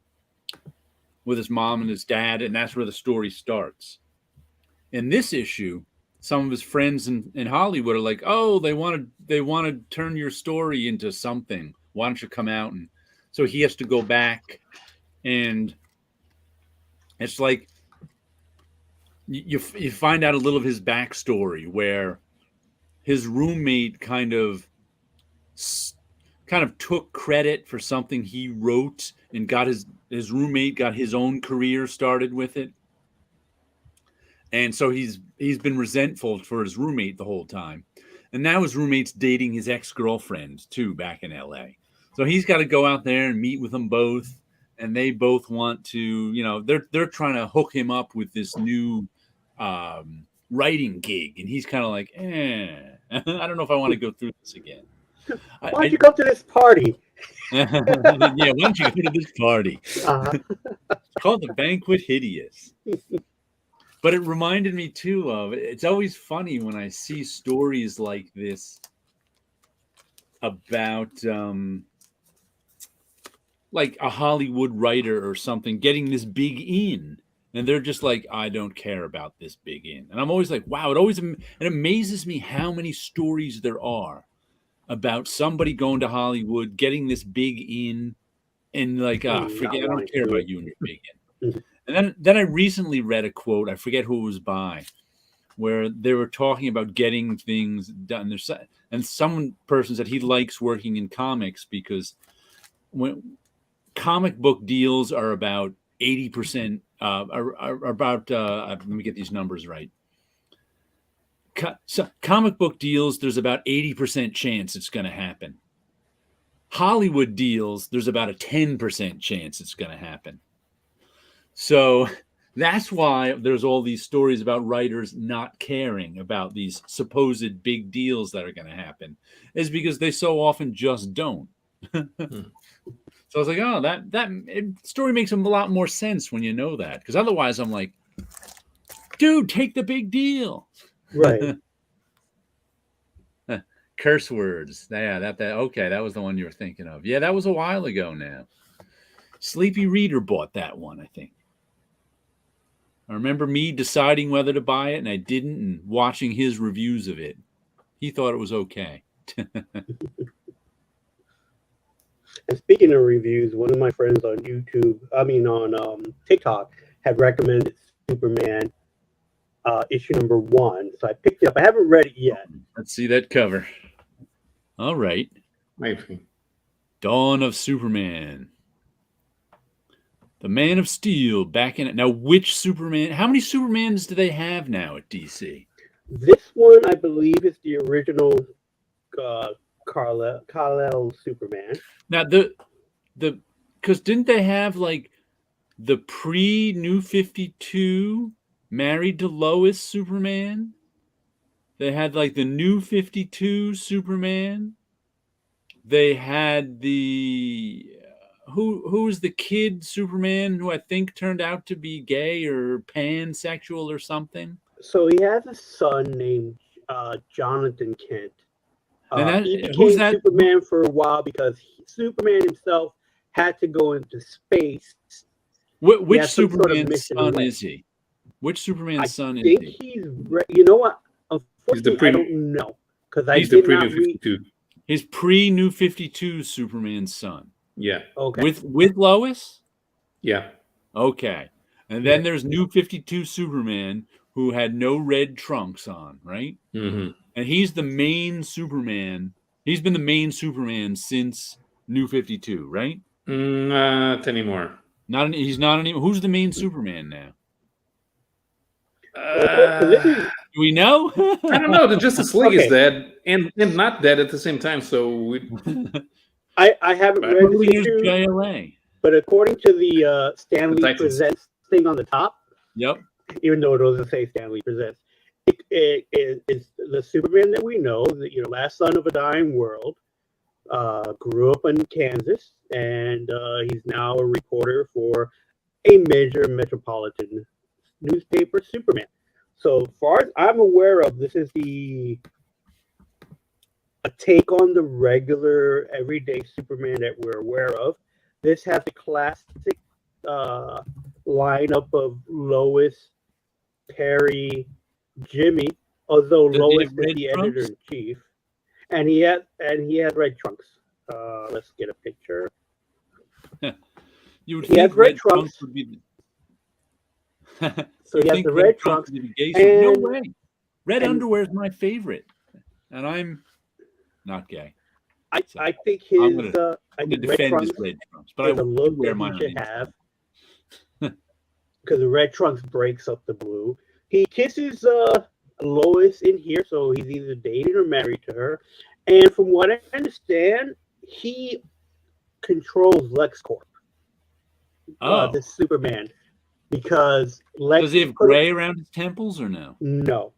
with his mom and his dad, and that's where the story starts. In this issue, some of his friends in Hollywood are like, oh, they want to turn your story into something. Why don't you come out? And so he has to go back, and it's like you find out a little of his backstory, where his roommate kind of took credit for something he wrote, and got his roommate got his own career started with it. And so he's been resentful for his roommate the whole time. And now his roommate's dating his ex-girlfriend too back in LA. So he's got to go out there and meet with them both. And they both want to, they're trying to hook him up with this new writing gig. And he's kind of like, I don't know if I want to go through this again. Why'd you come to this party? Yeah, why don't you go to this party? It's called the Banquet Hideous. But it reminded me too of, it's always funny when I see stories like this about like a Hollywood writer or something getting this big in, and they're just like, I don't care about this big in. And I'm always like, wow, it amazes me how many stories there are about somebody going to Hollywood, getting this big in, and like, forget, I don't care about you and your big in. And then I recently read a quote, I forget who it was by, where they were talking about getting things done. And some person said he likes working in comics because when comic book deals are about 80%, let me get these numbers right. So comic book deals, there's about 80% chance it's going to happen. Hollywood deals, there's about a 10% chance it's going to happen. So that's why there's all these stories about writers not caring about these supposed big deals that are going to happen, is because they so often just don't. So I was like, oh, that story makes a lot more sense when you know that, because otherwise I'm like, dude, take the big deal. Right. Curse words. Yeah, okay, that was the one you were thinking of. Yeah, that was a while ago now. Sleepy Reader bought that one, I think. I remember me deciding whether to buy it, and I didn't, and watching his reviews of it. He thought it was okay. And speaking of reviews, one of my friends on TikTok had recommended Superman issue number 1. So I picked it up. I haven't read it yet. Let's see that cover. All right. Maybe. Dawn of Superman. The Man of Steel back in it. Now, which Superman? How many Supermans do they have now at DC? This one, I believe, is the original Kal-El Superman. Now, the because didn't they have like the pre-New 52 Married to Lois Superman? They had like the New 52 Superman. They had the who's the kid Superman who I think turned out to be gay or pansexual or something. So he has a son named Jonathan Kent. And He who's became that? Superman for a while because Superman himself had to go into space. Which has some sort of Superman's mission son away. is he? Which Superman's son I is think he? he's. You know what? He's the Unfortunately, I don't know because I He's the did pre not New read. 52. His pre-New 52 Superman's son. Yeah. Okay. With Lois? Yeah. Okay. And then there's New 52 Superman who had no red trunks on, right? Mm-hmm. And he's the main Superman. He's been the main Superman since New 52, right? Not anymore. He's not anymore. Who's the main Superman now? Do we know? I don't know. The Justice League is dead and not dead at the same time. So I haven't read this issue, JLA. but according to the Stanley Presents thing on the top, yep. Even though it doesn't say Stanley Presents, it is the Superman that we know, the last son of a dying world, grew up in Kansas, and he's now a reporter for a major metropolitan newspaper, Superman. So far as I'm aware of, this is a take on the regular everyday Superman that we're aware of. This has a classic lineup of Lois, Perry, Jimmy, although Lois is the editor in chief, and he has red trunks. Let's get a picture. You would he has red trunks. Would be so he has the red trunks. No way. Red underwear is my favorite, and I'm not gay. I think his I'm gonna defend his red trunks, but I look wear that mine. He should have because the red trunks breaks up the blue. He kisses Lois in here, so he's either dating or married to her. And from what I understand, he controls LexCorp. The Superman, because does he have gray around his temples or no? No.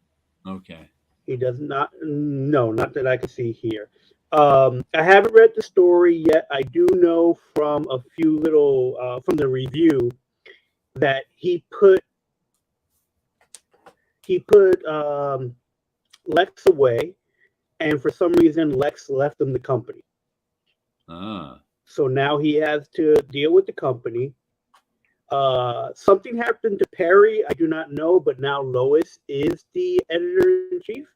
Okay. He does not. No, not that I can see here. I haven't read the story yet. I do know from a few little from the review that he put Lex away, and for some reason Lex left him the company. So now he has to deal with the company. Something happened to Perry. I do not know, but now Lois is the editor-in-chief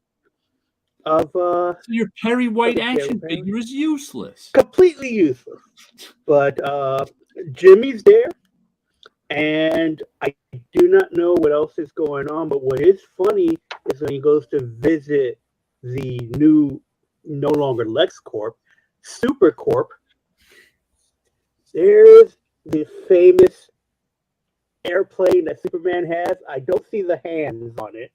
of. So your Perry White action figure is useless. Completely useless. But Jimmy's there, and I do not know what else is going on. But what is funny is when he goes to visit the new, no longer LexCorp, SuperCorp. There's the famous airplane that Superman has. I don't see the hands on it.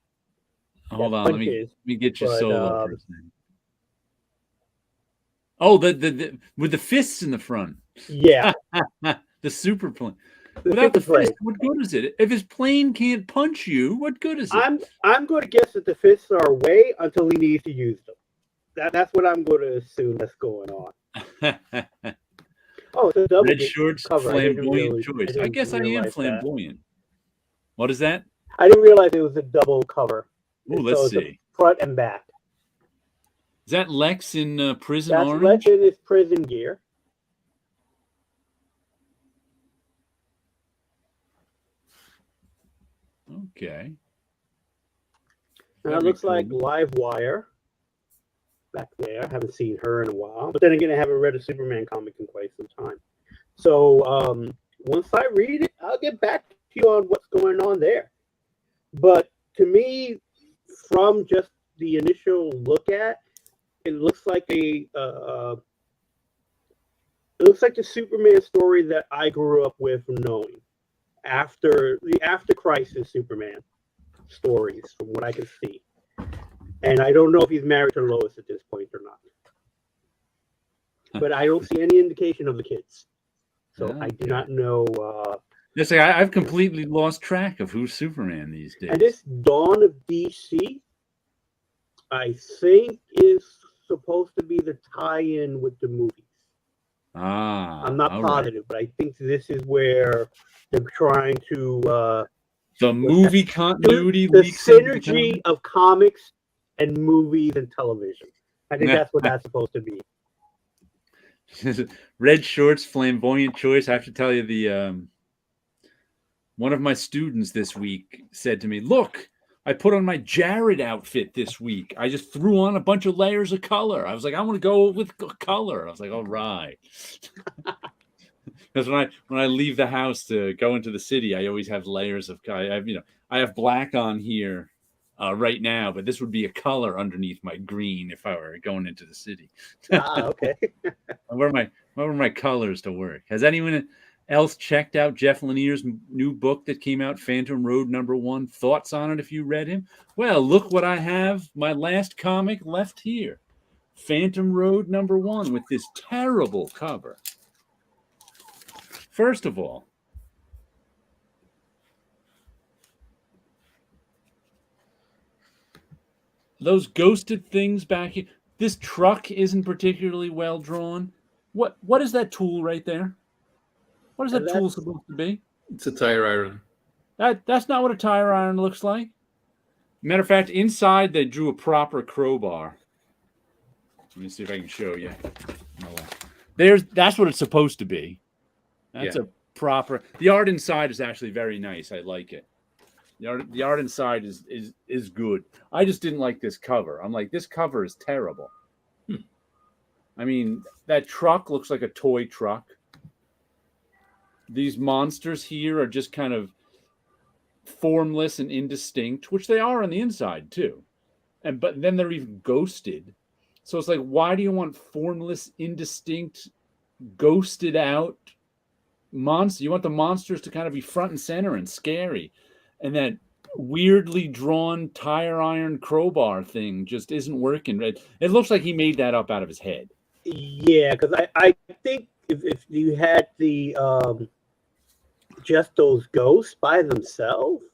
Hold on, let me get your solo for a second. Oh, the with the fists in the front. Yeah. The super plane. Without the fist, what good is it? If his plane can't punch you, what good is it? I'm going to guess that the fists are away until he needs to use them. That's what I'm going to assume that's going on. Oh, it's a double red shorts, cover. Flamboyant choice. I guess I am flamboyant. What is that? I didn't realize it was a double cover. Oh, let's see. Front and back. Is that Lex in prison That's orange? Lex in his prison gear. Okay. Now it looks like Live Wire back there. I haven't seen her in a while. But then again, I haven't read a Superman comic in quite some time. So once I read it, I'll get back to you on what's going on there. But to me, from just the initial look at, it looks like the Superman story that I grew up with knowing after Crisis Superman stories, from what I can see. And I don't know if he's married to Lois at this point or not. But I don't see any indication of the kids. So I do not know. Yes, I've completely lost track of who's Superman these days. And this Dawn of DC, I think, is supposed to be the tie-in with the movies. I'm not positive, but I think this is where they're trying to the movie continuity, the synergy of comics and movies and television. I think that's what that's supposed to be. Red shorts, flamboyant choice. I have to tell you, the one of my students this week said to me, "Look, I put on my Jared outfit this week. I just threw on a bunch of layers of color." I was like, "I want to go with color." I was like, "All right." Because when I leave the house to go into the city, I always have layers of. I have black on here right now, but this would be a color underneath my green if I were going into the city. Okay. I wear my colors to work. Has anyone else checked out Jeff Lanire's new book that came out, Phantom Road #1? Thoughts on it if you read him? Well, look what I have. My last comic left here. Phantom Road #1 with this terrible cover. First of all, those ghosted things back here. This truck isn't particularly well drawn. What is that tool right there? What is that tool supposed to be? It's a tire iron. That's not what a tire iron looks like. Matter of fact, inside they drew a proper crowbar. Let me see if I can show you. That's what it's supposed to be. That's a proper. The art inside is actually very nice. I like it. The art inside is good. I just didn't like this cover. I'm like, this cover is terrible. I mean, that truck looks like a toy truck. These monsters here are just kind of formless and indistinct, which they are on the inside too. But then they're even ghosted. So it's like, why do you want formless, indistinct, ghosted out monsters? You want the monsters to kind of be front and center and scary. And that weirdly drawn tire iron crowbar thing just isn't working. It looks like he made that up out of his head. Yeah, because I think if you had the just those ghosts by themselves,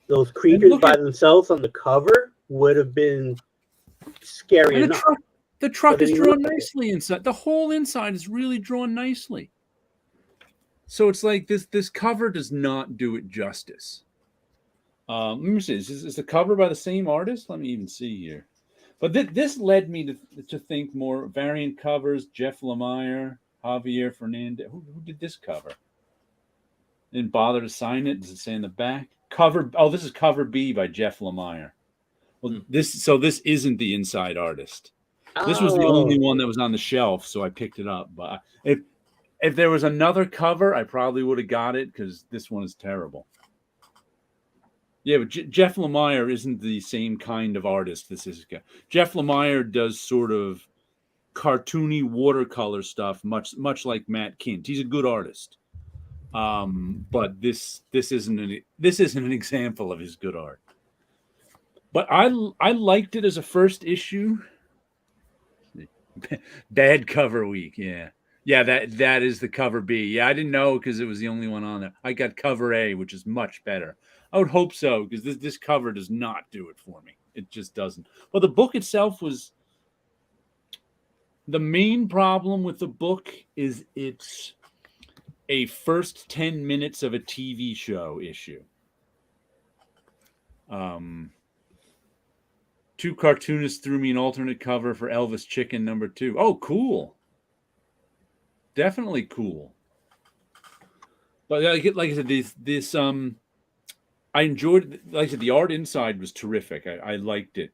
those creatures by themselves on the cover would have been scary enough. The truck is drawn nicely inside. The whole inside is really drawn nicely. So it's like this cover does not do it justice. Let me see. Is the cover by the same artist? Let me even see here. But this led me to think more variant covers. Jeff Lemire, Javier Fernandez. Who did this cover? Didn't bother to sign it. Does it say in the back? Cover. Oh, this is cover B by Jeff Lemire. Well, this isn't the inside artist. This was the only one that was on the shelf, so I picked it up. But if there was another cover, I probably would have got it because this one is terrible. Yeah, but Jeff Lemire isn't the same kind of artist this is. Jeff Lemire does sort of cartoony watercolor stuff, much like Matt Kint. He's a good artist, but this isn't an example of his good art. But I liked it as a first issue. Bad cover week, yeah. That is the cover B. Yeah, I didn't know because it was the only one on there. I got cover A, which is much better. I would hope so because this cover does not do it for me. It just doesn't. Well, the book itself was. The main problem with the book is it's a first 10 minutes of a TV show issue. Two cartoonists threw me an alternate cover for Elvis Chicken #2. Oh, cool. Definitely cool. But like I said, this I enjoyed it. Like I said, the art inside was terrific. I liked it.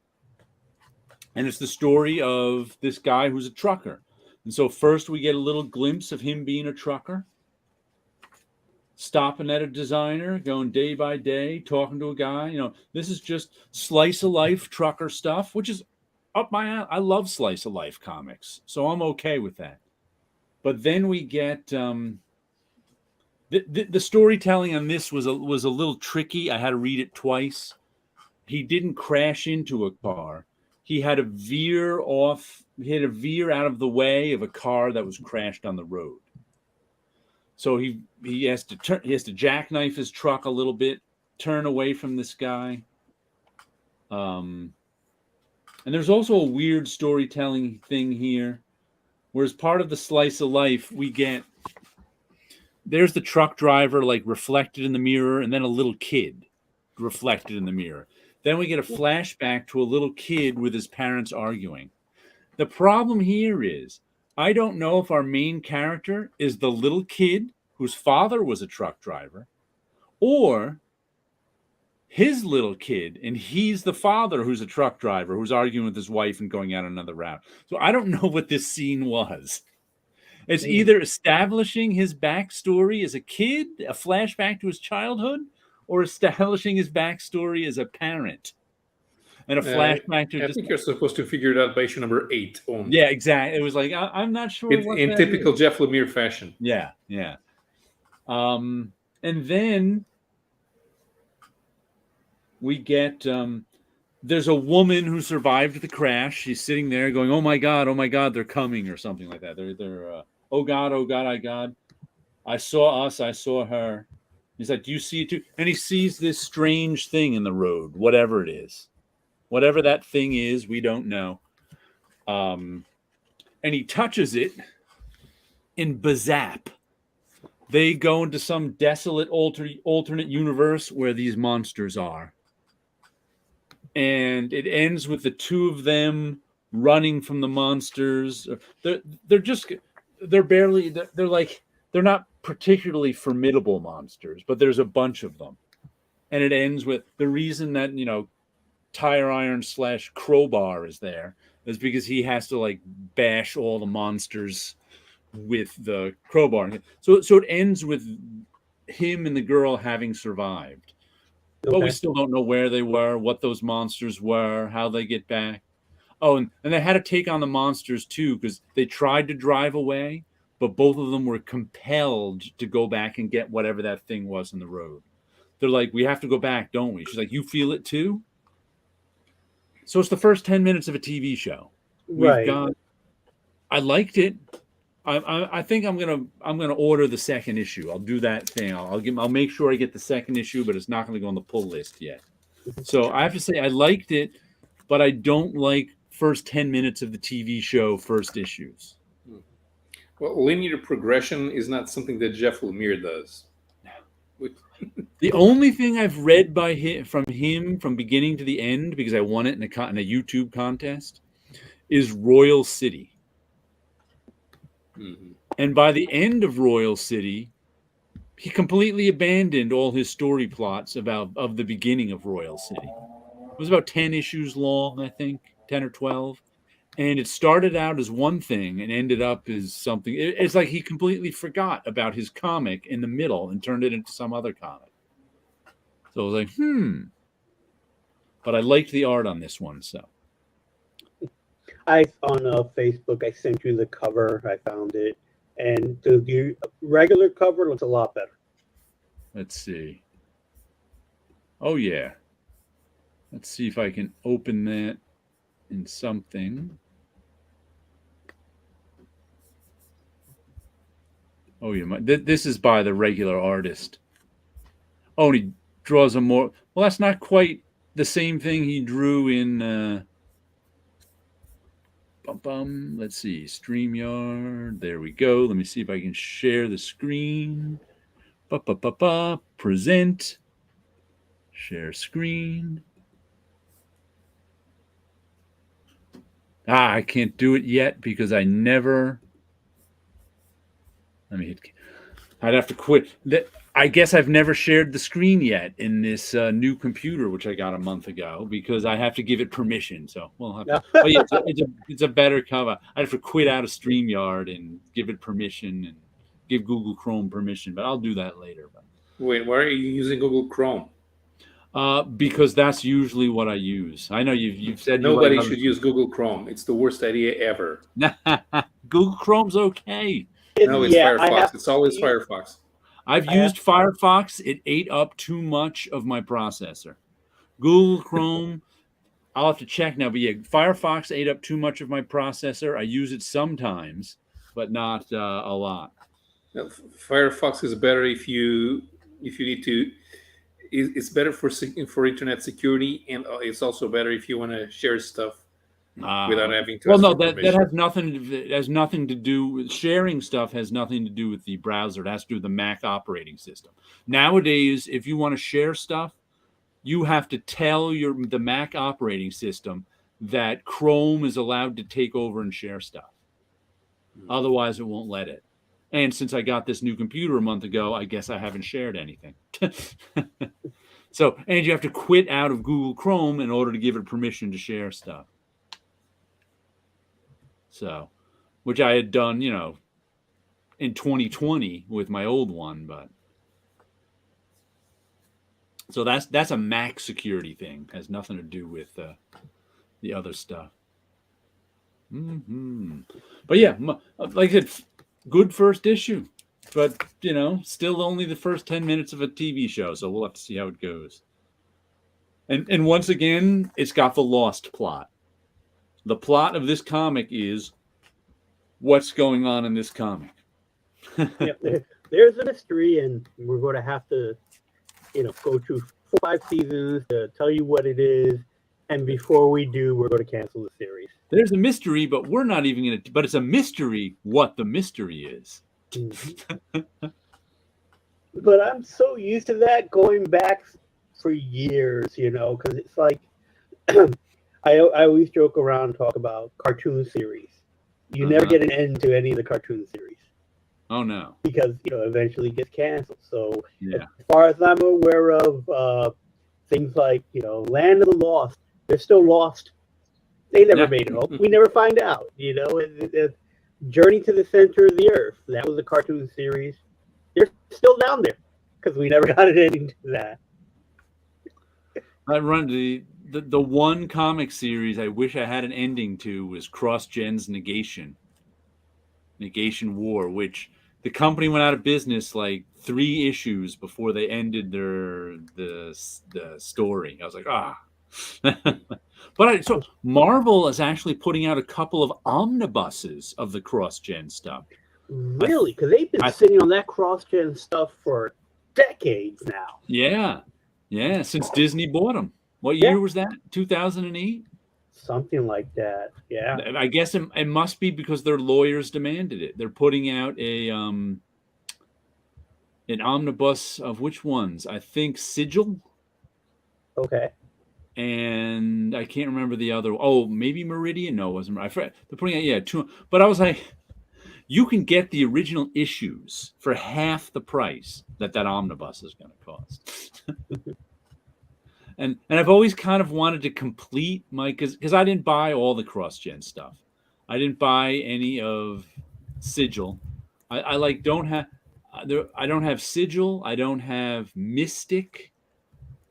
And it's the story of this guy who's a trucker. And so first we get a little glimpse of him being a trucker, stopping at a designer, going day by day, talking to a guy. This is just slice of life trucker stuff, which is up my alley. I love slice of life comics, so I'm okay with that. But then we get the storytelling on this was a little tricky. I had to read it twice. He didn't crash into a car. He had to veer off. He had to veer out of the way of a car that was crashed on the road. So he has to jackknife his truck a little bit, turn away from this guy. And there's also a weird storytelling thing here, where as part of the slice of life, we get there's the truck driver like reflected in the mirror, and then a little kid reflected in the mirror. Then we get a flashback to a little kid with his parents arguing. The problem here is I don't know if our main character is the little kid whose father was a truck driver, or his little kid, and he's the father who's a truck driver who's arguing with his wife and going out another route. So I don't know what this scene was. It's either establishing his backstory as a kid, a flashback to his childhood, or establishing his backstory as a parent. And a flashback to I think you're supposed to figure it out by issue number 8 only. Yeah, exactly. It was like, I'm not sure. In typical Jeff Lemire fashion. Yeah. And then we get there's a woman who survived the crash. She's sitting there going, oh my God, they're coming, or something like that. They're oh God, I saw us, I saw her. He's like, do you see it too? And he sees this strange thing in the road, whatever it is. Whatever that thing is, we don't know. And he touches it in Bazap. They go into some desolate alternate universe where these monsters are. And it ends with the two of them running from the monsters. They're not particularly formidable monsters, but there's a bunch of them. And it ends with the reason that, Tire Iron / Crowbar is there is because he has to like bash all the monsters with the crowbar. So it ends with him and the girl having survived. Okay. But we still don't know where they were, what those monsters were, how they get back. Oh, and they had to take on the monsters too, because they tried to drive away, but both of them were compelled to go back and get whatever that thing was in the road. They're like, we have to go back, don't we? She's like, you feel it too? So it's the first 10 minutes of a TV show. Right. I liked it. I think I'm gonna order the second issue. I'll do that thing. I'll make sure I get the second issue, but it's not going to go on the pull list yet. So I have to say I liked it, but I don't like first 10 minutes of the TV show first issues. Well, linear progression is not something that Jeff Lemire does. The only thing I've read from him from beginning to the end, because I won it in a YouTube contest, is Royal City. Mm-hmm. And by the end of Royal City, he completely abandoned all his story plots of the beginning of Royal City. It was about 10 issues long, I think, 10 or 12. And it started out as one thing and ended up as something. It's like he completely forgot about his comic in the middle and turned it into some other comic. So I was like, But I liked the art on this one, so. On Facebook, I sent you the cover. I found it. And the regular cover looks a lot better. Let's see. Oh, yeah. Let's see if I can open that in something. Oh, yeah. This is by the regular artist. Oh, and he draws a more... Well, that's not quite the same thing he drew in... Let's see. StreamYard. There we go. Let me see if I can share the screen. Present. Share screen. I can't do it yet because I never... I'd have to quit. I guess I've never shared the screen yet in this new computer, which I got a month ago, because I have to give it permission. So we'll have to, but yeah, it's a better cover. I have to quit out of StreamYard and give it permission and give Google Chrome permission, but I'll do that later. Wait, why are you using Google Chrome? Because that's usually what I use. I know you've said nobody should use Google Chrome. It's the worst idea ever. Google Chrome's okay. No, it's Firefox. It's always Firefox. I've used Firefox. It ate up too much of my processor. Google Chrome, I'll have to check now. But yeah, Firefox ate up too much of my processor. I use it sometimes, but not a lot. Firefox is better if you need to. It's better for internet security, and it's also better if you want to share stuff without having to well, ask no, for that permission. has nothing. It has nothing to do with sharing stuff. Has nothing to do with the browser. It has to do with the Mac operating system. Nowadays, if you want to share stuff, you have to tell the Mac operating system that Chrome is allowed to take over and share stuff. Otherwise, it won't let it. And since I got this new computer a month ago, I guess I haven't shared anything. So, and you have to quit out of Google Chrome in order to give it permission to share stuff. So, which I had done, in 2020 with my old one, but so that's a Mac security thing. Has nothing to do with the other stuff. But yeah, like I said, good first issue, but still only the first 10 minutes of a TV show, so we'll have to see how it goes. And once again, it's got the Lost plot. The plot of this comic is what's going on in this comic. There's a mystery, and we're going to have to, go through 5 seasons to tell you what it is. And before we do, we're going to cancel the series. There's a mystery, but we're not even going to. But it's a mystery what the mystery is. Mm-hmm. But I'm so used to that going back for years, because it's like I always joke around and talk about cartoon series. You never get an end to any of the cartoon series. Oh no! Because eventually it gets canceled. So yeah. As far as I'm aware of, things like Land of the Lost, they're still lost. They never made it home. We never find out. Journey to the Center of the Earth. That was a cartoon series. They're still down there because we never got an ending to that. I run the one comic series I wish I had an ending to was Cross Gen's Negation War, which the company went out of business like 3 issues before they ended the story. I was like, But so Marvel is actually putting out a couple of omnibuses of the cross-gen stuff. Really? Because they've been sitting on that cross-gen stuff for decades now. Yeah, since Disney bought them. What year was that? 2008? Something like that. Yeah. I guess it must be because their lawyers demanded it. They're putting out an omnibus of which ones? I think Sigil. Okay. And I can't remember the other. Oh, maybe Meridian. No, it wasn't. They're putting out 2. But I was like, you can get the original issues for half the price that omnibus is going to cost. and I've always kind of wanted to complete my because I didn't buy all the cross-gen stuff. I didn't buy any of Sigil. I don't have Sigil. I don't have Mystic.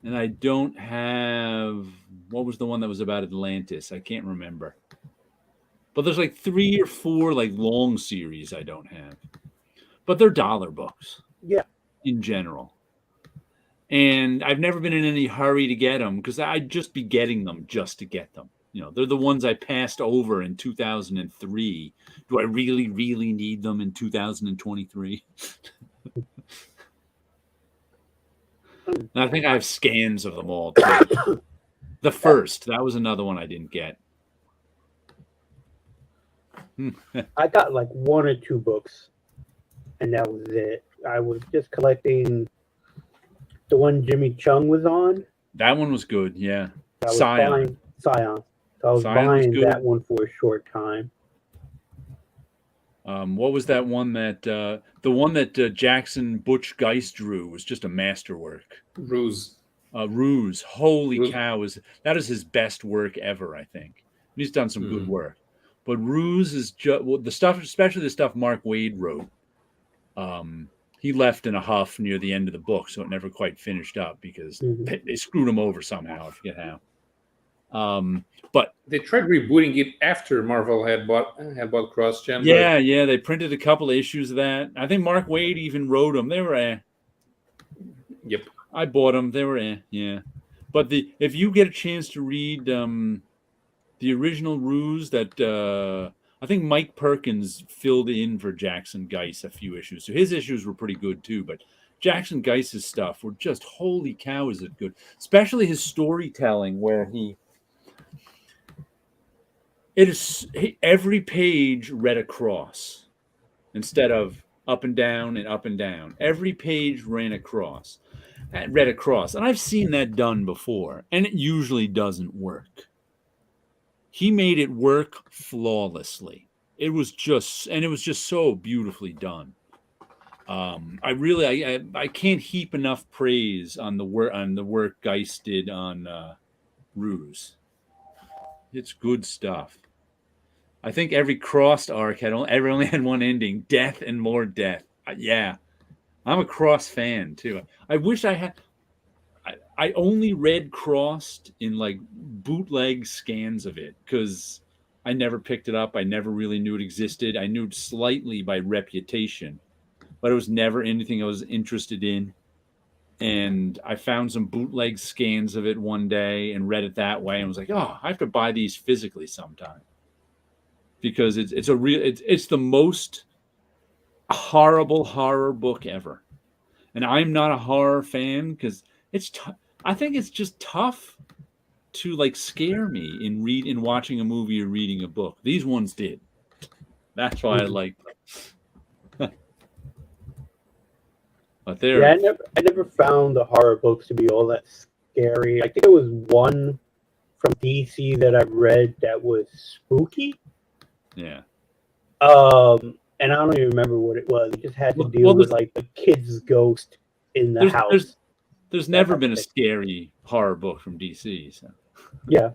And I don't have, what was the one that was about Atlantis? I can't remember. But there's like 3 or 4 like long series I don't have. But they're dollar books. Yeah. In general. And I've never been in any hurry to get them because I'd just be getting them just to get them. They're the ones I passed over in 2003. Do I really, really need them in 2023? And I think I have scans of them all too. The first, that was another one I didn't get. I got like 1 or 2 books, and that was it. I was just collecting the one Jimmy Chung was on. That one was good, yeah. Scion. So I was buying that one for a short time. What was that one that the one that Jackson Butch Geist drew was just a masterwork. Ruse. Holy cow! That is his best work ever, I think. He's done some good work, but Ruse is just the stuff, especially the stuff Mark Waid wrote. He left in a huff near the end of the book, so it never quite finished up because they screwed him over somehow. I forget how. But they tried rebooting it after Marvel had bought CrossGen. Yeah, they printed a couple of issues of that. I think Mark Waid even wrote them. They were Yep. I bought them. They were yeah. But if you get a chance to read the original Ruse that I think Mike Perkins filled in for Jackson Geiss a few issues. So his issues were pretty good too, but Jackson Geiss's stuff were just, holy cow, is it good. Especially his storytelling where every page read across instead of up and down and up and down. Every page read across. And I've seen that done before, and it usually doesn't work. He made it work flawlessly. It was just so beautifully done. I can't heap enough praise on the work Geist did on Ruse. It's good stuff. I think every crossed arc only had one ending: death and more death. Yeah, I'm a Cross fan too. I wish I had. I only read Crossed in like bootleg scans of it because I never picked it up. I never really knew it existed. I knew it slightly by reputation, but it was never anything I was interested in. And I found some bootleg scans of it one day and read it that way and was like, oh, I have to buy these physically sometime. Because it's the most horrible horror book ever. And I'm not a horror fan because I think it's just tough to like scare me in watching a movie or reading a book. These ones did. That's why I like them. But I never found the horror books to be all that scary. I think there was one from DC that I read that was spooky. Yeah. And I don't even remember what it was. It just had to deal with like the kid's ghost in the house. There's never been a scary horror book from DC. So. Yeah.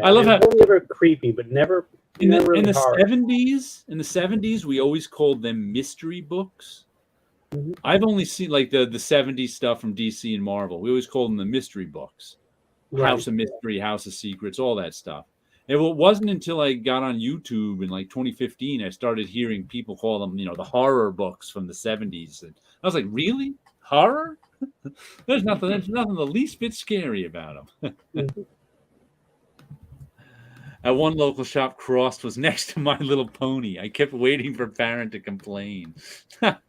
I love how never creepy, but never in the horror. 70s. In the 70s, we always called them mystery books. Mm-hmm. I've only seen like the 70s stuff from DC and Marvel. We always called them the mystery books. Right. House of Mystery, House of Secrets, all that stuff. And it wasn't until I got on YouTube in like 2015 I started hearing people call them, the horror books from the 70s. And I was like, really? Horror? There's nothing the least bit scary about them. Mm-hmm. At one local shop, Crossed was next to My Little Pony. I kept waiting for Baron to complain. Nobody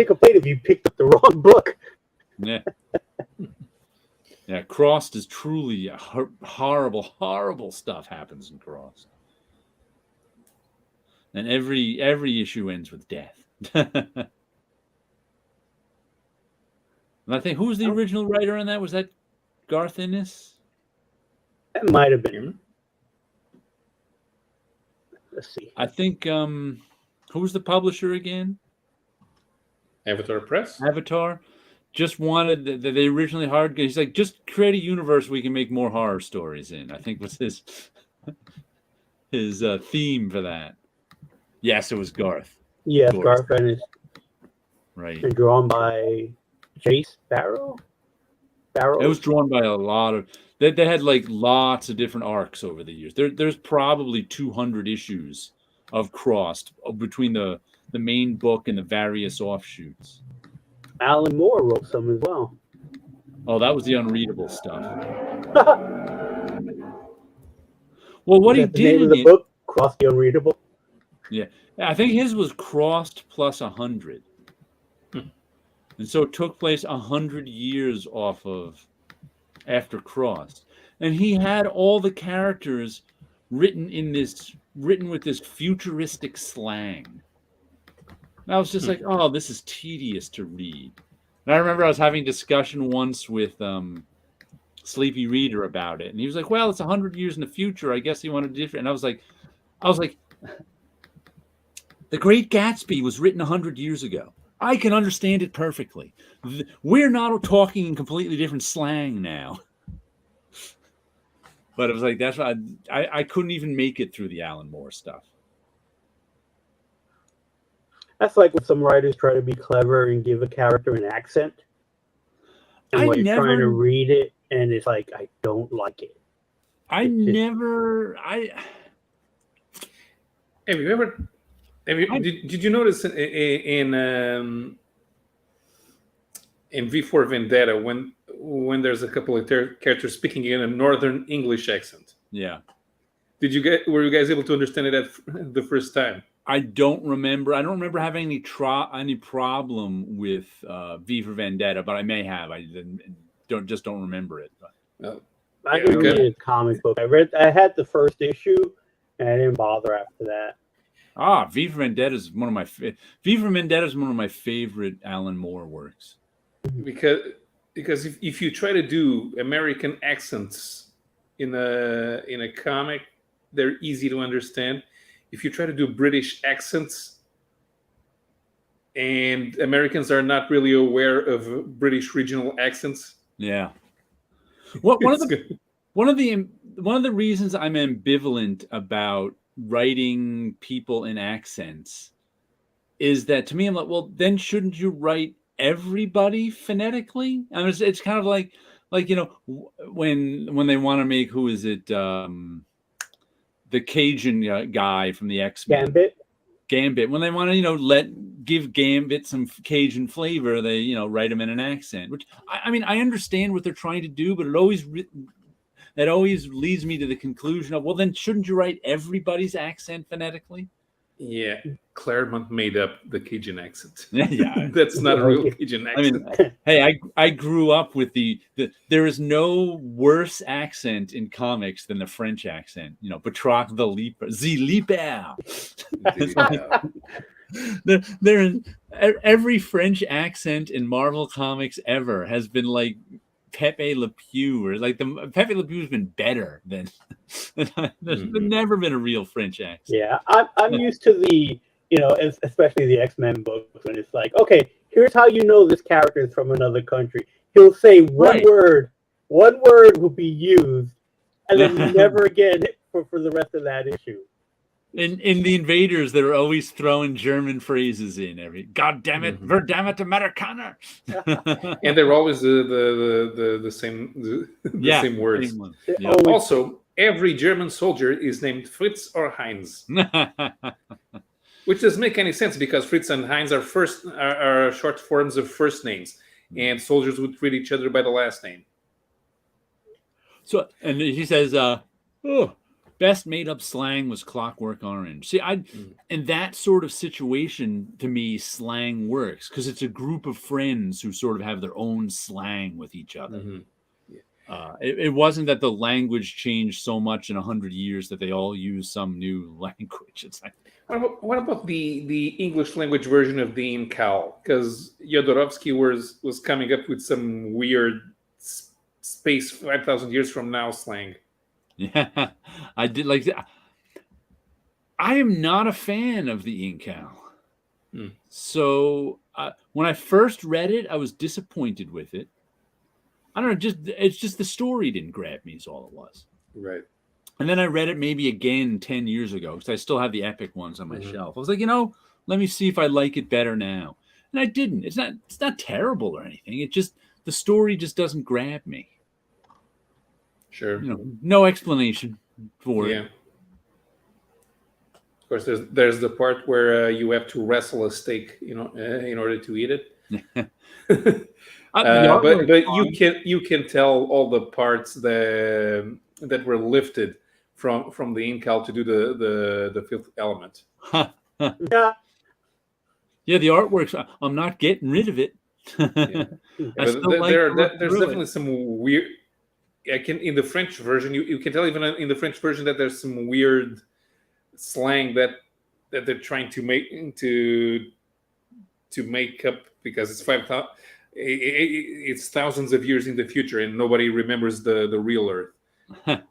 complained if you picked up the wrong book. Yeah. Yeah, Crossed is truly horrible, horrible stuff happens in Crossed. And every issue ends with death. And I think, who was the original writer on that? Was that Garth Ennis? That might have been him. Let's see. I think, who was the publisher again? Avatar Press. Avatar. Just wanted they originally hired. He's like, just create a universe we can make more horror stories in. I think was his theme for that. Yes, it was Garth. Yeah, Garth Ennis. Right. And drawn by Chase Barrow. It was drawn by a lot of. They had like lots of different arcs over the years. There's probably 200 issues of Crossed between the main book and the various offshoots. Alan Moore wrote some as well. Oh, that was the unreadable stuff. Well, what he did in the book, Crossed the Unreadable. Yeah, I think his was Crossed plus 100, and so it took place 100 years off of after Crossed, and he had all the characters written with this futuristic slang. And I was just like, oh, this is tedious to read. And I remember I was having a discussion once with Sleepy Reader about it, and he was like, well, it's 100 years in the future. I guess he wanted different. And I was like, The Great Gatsby was written 100 years ago. I can understand it perfectly. We're not talking in completely different slang now. But it was like, that's why I couldn't even make it through the Alan Moore stuff. That's like when some writers try to be clever and give a character an accent. And you're trying to read it, and it's like, I don't like it. Did you notice in V for Vendetta when there's a couple of characters speaking in a Northern English accent? Yeah. Were you guys able to understand it at the first time? I don't remember. I don't remember having any problem with V for Vendetta, but I may have. I don't remember it. I didn't read a comic book. I had the first issue, and I didn't bother after that. V for Vendetta is one of my favorite Alan Moore works. Because if you try to do American accents in a comic, they're easy to understand. If you try to do British accents, and Americans are not really aware of British regional accents. Yeah. One of the reasons I'm ambivalent about writing people in accents is that, to me, I'm like, well, then shouldn't you write everybody phonetically? I mean, it's kind of like when they want to make, who is it, the Cajun guy from the X-Men, Gambit. When they want to give Gambit some Cajun flavor, they write him in an accent. Which I mean, I understand what they're trying to do, but it always leads me to the conclusion of, well, then shouldn't you write everybody's accent phonetically? Yeah, Claremont made up the Cajun accent. Yeah, that's not a real Cajun accent. I mean, hey, I grew up with the there is no worse accent in comics than the French accent. Batroc the Leaper, every French accent in Marvel comics ever has been like Pepe Le Pew, or like Pepe Le Pew has been better than. There's never been a real French accent. Yeah, I'm used to the especially the X-Men books, when it's like, okay, here's how you know this character is from another country. He'll say one word will be used, and then never again for the rest of that issue. In the Invaders, they're always throwing German phrases in every. God damn it, verdammt Amerikaner. And they're always the same same words. Yeah. Also, every German soldier is named Fritz or Heinz, which doesn't make any sense, because Fritz and Heinz are short forms of first names, and soldiers would treat each other by the last name. So, and he says, best made-up slang was Clockwork Orange. See, in that sort of situation, to me, slang works, because it's a group of friends who sort of have their own slang with each other. Mm-hmm. It wasn't that the language changed so much in 100 years that they all use some new language. It's like, what about the English language version of the Incal? Because Jodorowsky was coming up with some weird space 5,000 years from now slang. Yeah, I did like that. I am not a fan of the Incal. So when I first read it, I was disappointed with it. I don't know, it's just the story didn't grab me, is all it was. Right. And then I read it maybe again 10 years ago, because I still have the epic ones on my shelf. I was like, let me see if I like it better now. And I didn't. It's not terrible or anything. It just, the story just doesn't grab me. Sure. No explanation for it. Yeah. Of course, there's the part where you have to wrestle a steak, in order to eat it. But you can tell all the parts that were lifted from the Incal to do the fifth element. Yeah. Yeah, the artworks. I'm not getting rid of it. There's definitely some weird. In the French version, you can tell even in the French version that there's some weird slang that they're trying to make up, because it's 5,000. It's thousands of years in the future, and nobody remembers the real Earth. But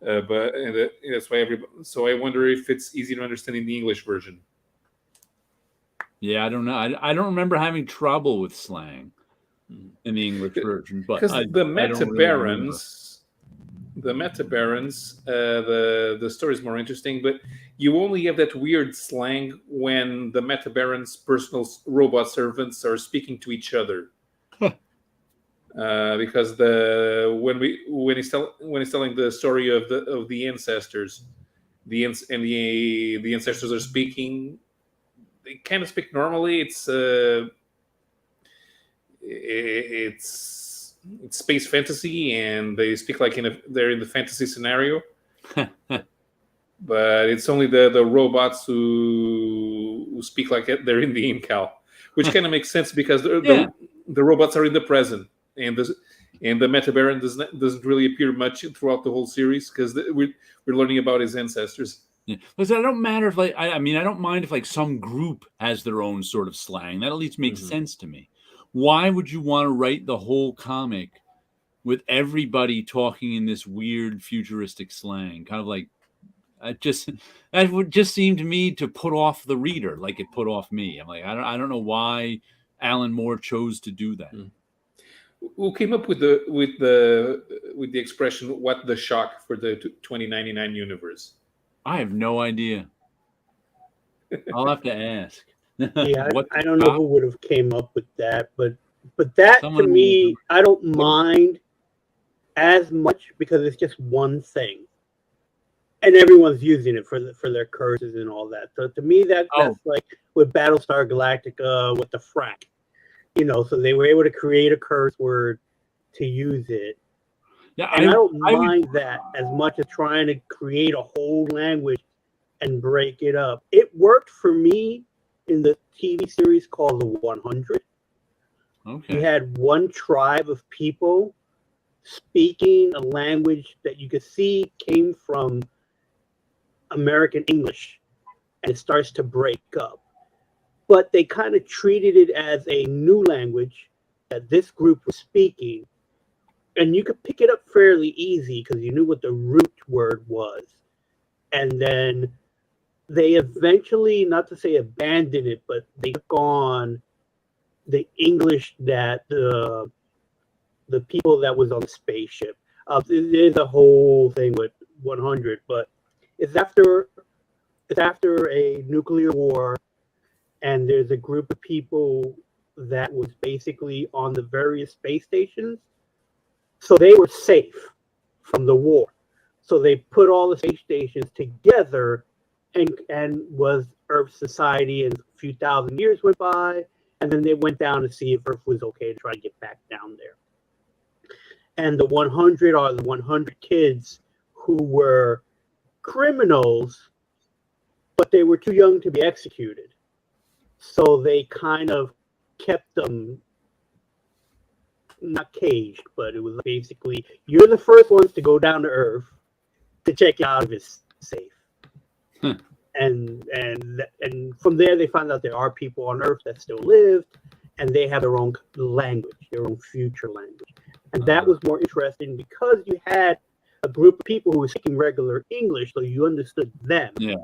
that's why So I wonder if it's easy to understand in the English version. Yeah, I don't know. I don't remember having trouble with slang in the English version, but because the Metabarons, the story is more interesting, but you only have that weird slang when the Metabarons' personal robot servants are speaking to each other. Because when he's telling the story of the ancestors, the ancestors are speaking. They kind of speak normally. It's space fantasy, and they speak like they're in the fantasy scenario. but it's only the robots who speak like they're in the Incal, which kind of makes sense because the robots are in the present, and the Metabaron doesn't really appear much throughout the whole series because we're learning about his ancestors. Yeah. Listen, I don't matter if I mean I don't mind if some group has their own sort of slang. That at least makes sense to me. Why would you want to write the whole comic with everybody talking in this weird futuristic slang? Kind of like that would just seem to me to put off the reader like it put off me. I'm like, I don't know why Alan Moore chose to do that. Who came up with the expression "what the shock" for the 2099 universe? I have no idea. I'll have to ask. Yeah, I don't know who would have came up with that, but that to me, I don't mind as much because it's just one thing, and everyone's using it for their curses and all that. So to me, that's like with Battlestar Galactica with the frack, so they were able to create a curse word to use it. Yeah, and I don't mind that as much as trying to create a whole language and break it up. It worked for me in the TV series called The 100. Okay. You had one tribe of people speaking a language that you could see came from American English, and it starts to break up. But they kind of treated it as a new language that this group was speaking, and you could pick it up fairly easy because you knew what the root word was. And then they eventually, not to say abandoned it, but they took on the English that the people that was on the spaceship. There's a whole thing with 100, but it's after a nuclear war, and there's a group of people that was basically on the various space stations, so they were safe from the war. So they put all the space stations together, and was Earth society, and a few thousand years went by, and then they went down to see if Earth was okay to try to get back down there. And the 100 are the 100 kids who were criminals, but they were too young to be executed. So they kind of kept them not caged, but it was basically, you're the first ones to go down to Earth to check out if it's safe. And from there they found out there are people on Earth that still lived, and they have their own language, their own future language. And that was more interesting because you had a group of people who were speaking regular English, so you understood them. Yeah.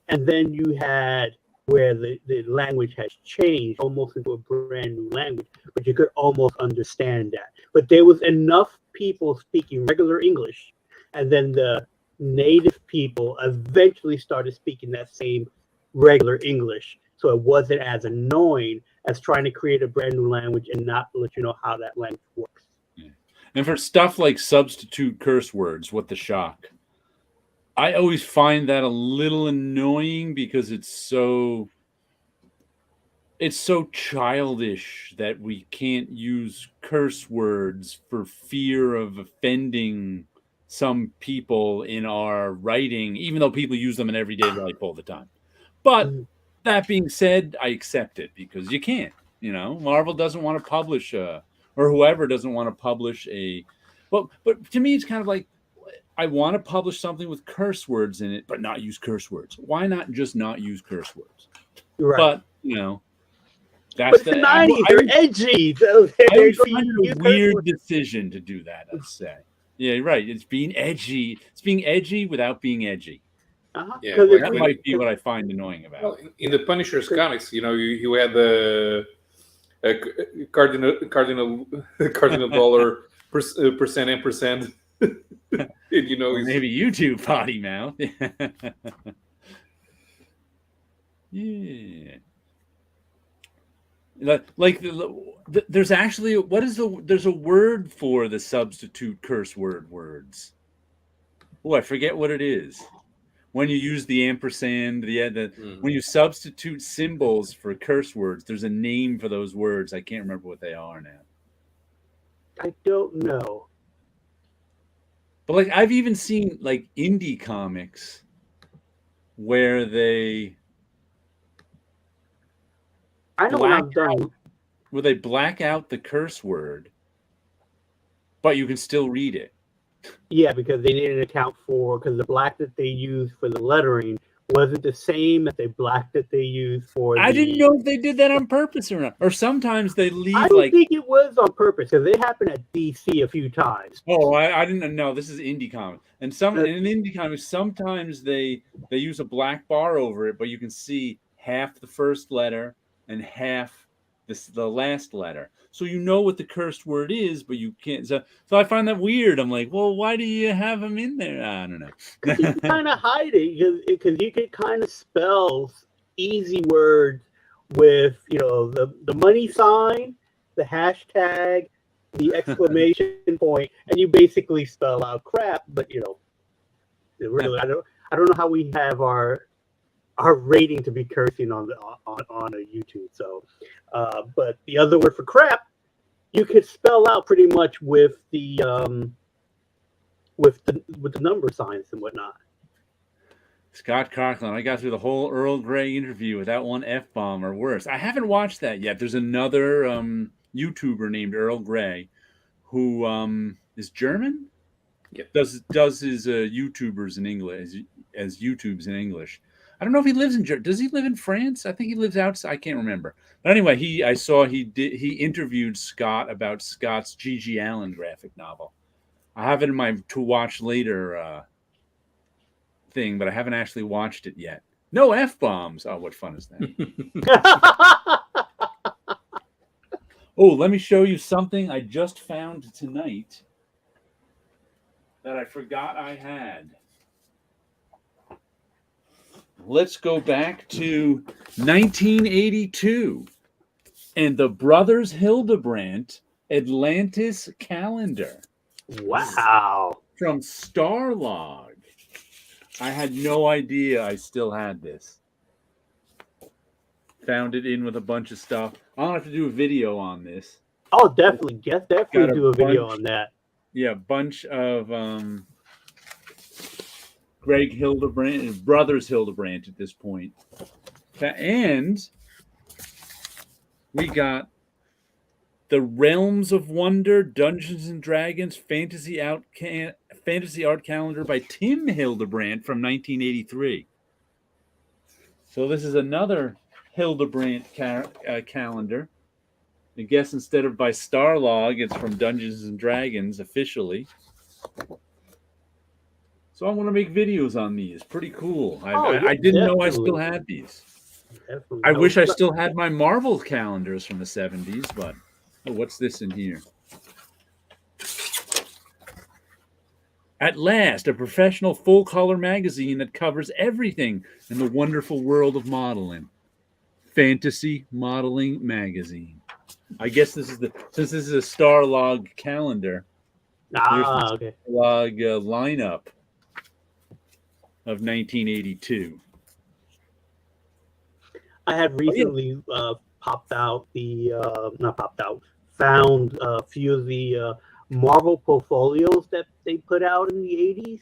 And then you had where the language has changed almost into a brand new language, but you could almost understand that. But there was enough people speaking regular English, and then the native people eventually started speaking that same regular English. So it wasn't as annoying as trying to create a brand new language and not let you know how that language works. Yeah. And for stuff like substitute curse words, what the shock? I always find that a little annoying because it's so childish that we can't use curse words for fear of offending some people in our writing, even though people use them in everyday life all the time. But that being said, I accept it because you can't. Marvel doesn't want to publish or whoever doesn't want to publish but to me it's kind of like, I want to publish something with curse words in it, but not use curse words. Why not just not use curse words? Right. But that's the 90s. They're edgy. I find it a weird decision to do that. I'd say. Yeah, you're right. It's being edgy. It's being edgy without being edgy. Yeah, that might be what I find annoying about. Well, in the Punisher's comics, you had the cardinal dollar percent and percent. Maybe you do, potty mouth. Yeah. Like there's actually there's a word for the substitute curse words. Oh, I forget what it is. When you use the ampersand, when you substitute symbols for curse words, there's a name for those words. I can't remember what they are now. I don't know. But I've even seen indie comics where they I know what I've done. where they black out the curse word, but you can still read it. Yeah, because they didn't account for, because the black that they used for the lettering wasn't the same that they used for I didn't know if they did that on purpose or not. Or sometimes they leave I don't think it was on purpose, because it happened at DC a few times. Oh, I didn't know. This is indie comics, and in indie comics, sometimes they use a black bar over it, but you can see half the first letter and half the last letter, so you know what the cursed word is, but you can't. So I find that weird. I'm like, well, why do you have them in there? I don't know. Because you can kind of hide it, because you can kind of spell easy words with, the money sign, the hashtag, the exclamation point, and you basically spell out crap. But really, I don't know how we have our rating to be cursing on a YouTube. So, but the other word for crap, you could spell out pretty much with the number signs and whatnot. Scott Conklin, I got through the whole Earl Grey interview without one F-bomb or worse. I haven't watched that yet. There's another YouTuber named Earl Grey who is German. Yeah. Does his YouTubers in English as YouTubes in English. I don't know if he lives in Germany. Does he live in France? I think he lives outside. I can't remember. But anyway, he interviewed Scott about Scott's G.G. Allen graphic novel. I have it in my to watch later thing, but I haven't actually watched it yet. No F-bombs. Oh, what fun is that? Oh, let me show you something I just found tonight that I forgot I had. Let's go back to 1982 and the Brothers Hildebrandt Atlantis calendar. Wow. From Starlog. I had no idea I still had this. Found it in with a bunch of stuff. I'll have to do a video on this. Oh, definitely. Yes, definitely do a video on that. Yeah, a bunch of Greg Hildebrandt, Brothers Hildebrandt at this point. And we got the Realms of Wonder, Dungeons and Dragons, Fantasy Art Calendar by Tim Hildebrandt from 1983. So this is another Hildebrandt calendar. I guess instead of by Starlog, it's from Dungeons and Dragons officially. So I want to make videos on these. Pretty cool. I didn't know I still had these. Definitely. I wish I still had my Marvel calendars from the 70s, but what's this in here? At last, a professional full-color magazine that covers everything in the wonderful world of modeling. Fantasy Modeling Magazine. I guess since this is a Starlog calendar, okay. Starlog lineup of 1982. I had recently found a few of the Marvel portfolios that they put out in the 80s.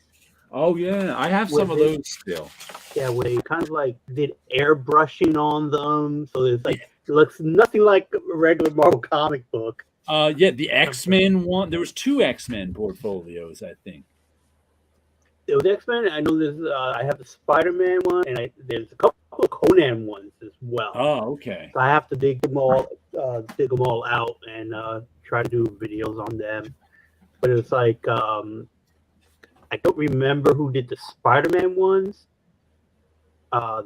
Oh, yeah. I have some of those still. Yeah, where they kind of like did airbrushing on them. So it's like, it looks nothing like a regular Marvel comic book. Yeah, the X-Men one. There was 2 X-Men portfolios, I think. There was X-Men. I know there's. I have the Spider-Man one, and there's a couple of Conan ones as well. Oh, okay. So I have to dig them all out and try to do videos on them. But it's like I don't remember who did the Spider-Man ones.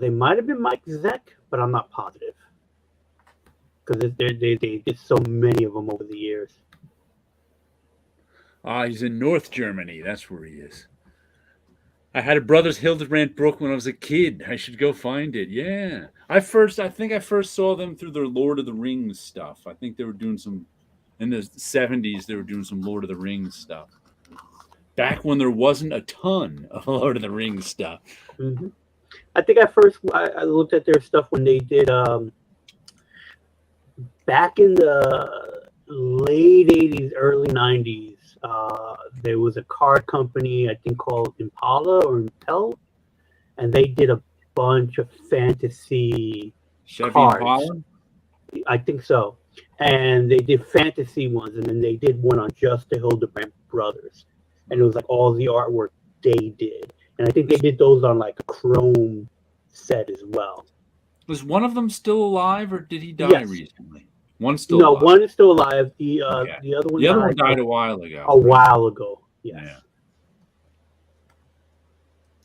They might have been Mike Zeck, but I'm not positive because they did so many of them over the years. He's in North Germany. That's where he is. I had a Brothers Hildebrandt book when I was a kid. I should go find it. Yeah. I think I first saw them through their Lord of the Rings stuff. I think they were doing some, in the 70s, they were doing some Lord of the Rings stuff. Back when there wasn't a ton of Lord of the Rings stuff. Mm-hmm. I think I looked at their stuff when they did, back in the late 80s, early 90s. There was a car company, I think called Impala or Impel, and they did bunch of fantasy Chevy cards. Impala? I think so. And they did fantasy ones, and then they did one on just the Hildebrandt brothers. And it was like all the artwork they did. And I think they did those on like a chrome set as well. Was one of them still alive, or did he die recently? One's still no, alive. one is still alive. The Okay. the other one The other one died a while ago. A while ago, yes. Yeah.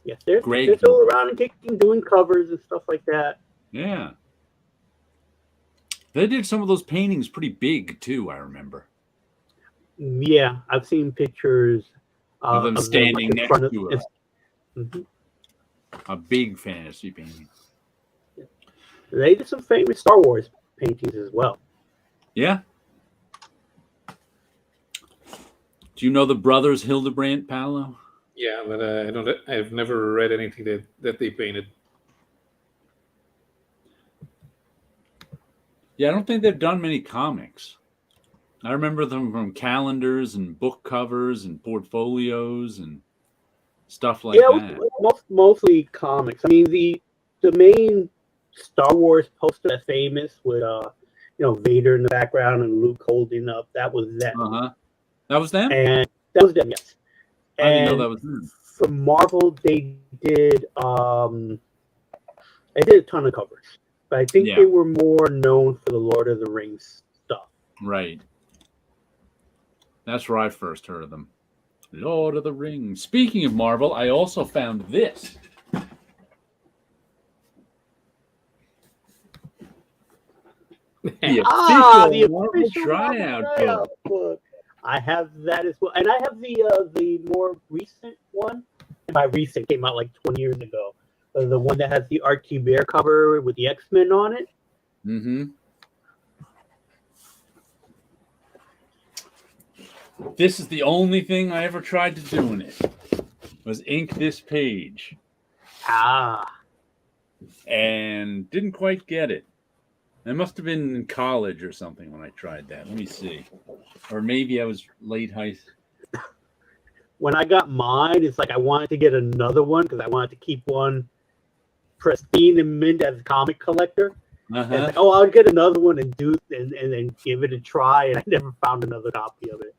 Yes, they're still around and kicking, doing covers and stuff like that. Yeah. They did some of those paintings pretty big, too, I remember. Yeah, I've seen pictures of them standing next to mm-hmm. a big fantasy painting. They did some famous Star Wars paintings as well. Yeah. Do you know the brothers Hildebrandt, Paulo? Yeah, but I've never read anything that they painted. Yeah, I don't think they've done many comics. I remember them from calendars and book covers and portfolios and stuff like that. Mostly comics. I mean, the main Star Wars poster that's famous with Vader in the background and Luke holding up, that was them. That was them? And that was them, yes. I didn't know that was them. For Marvel, they did a ton of covers. But I think they were more known for the Lord of the Rings stuff. Right. That's where I first heard of them. Lord of the Rings. Speaking of Marvel, I also found this. The official Marvel tryout book. I have that as well, and I have the more recent one. By recent, came out like 20 years ago. The one that has the Archie Bear cover with the X-Men on it. Mm-hmm. This is the only thing I ever tried to do in it. Was ink this page. And didn't quite get it. I must have been in college or something when I tried that. Let me see. Or maybe I was late high school. When I got mine, it's like I wanted to get another one because I wanted to keep one pristine and mint as a comic collector. And like, I'll get another one and then give it a try. And I never found another copy of it.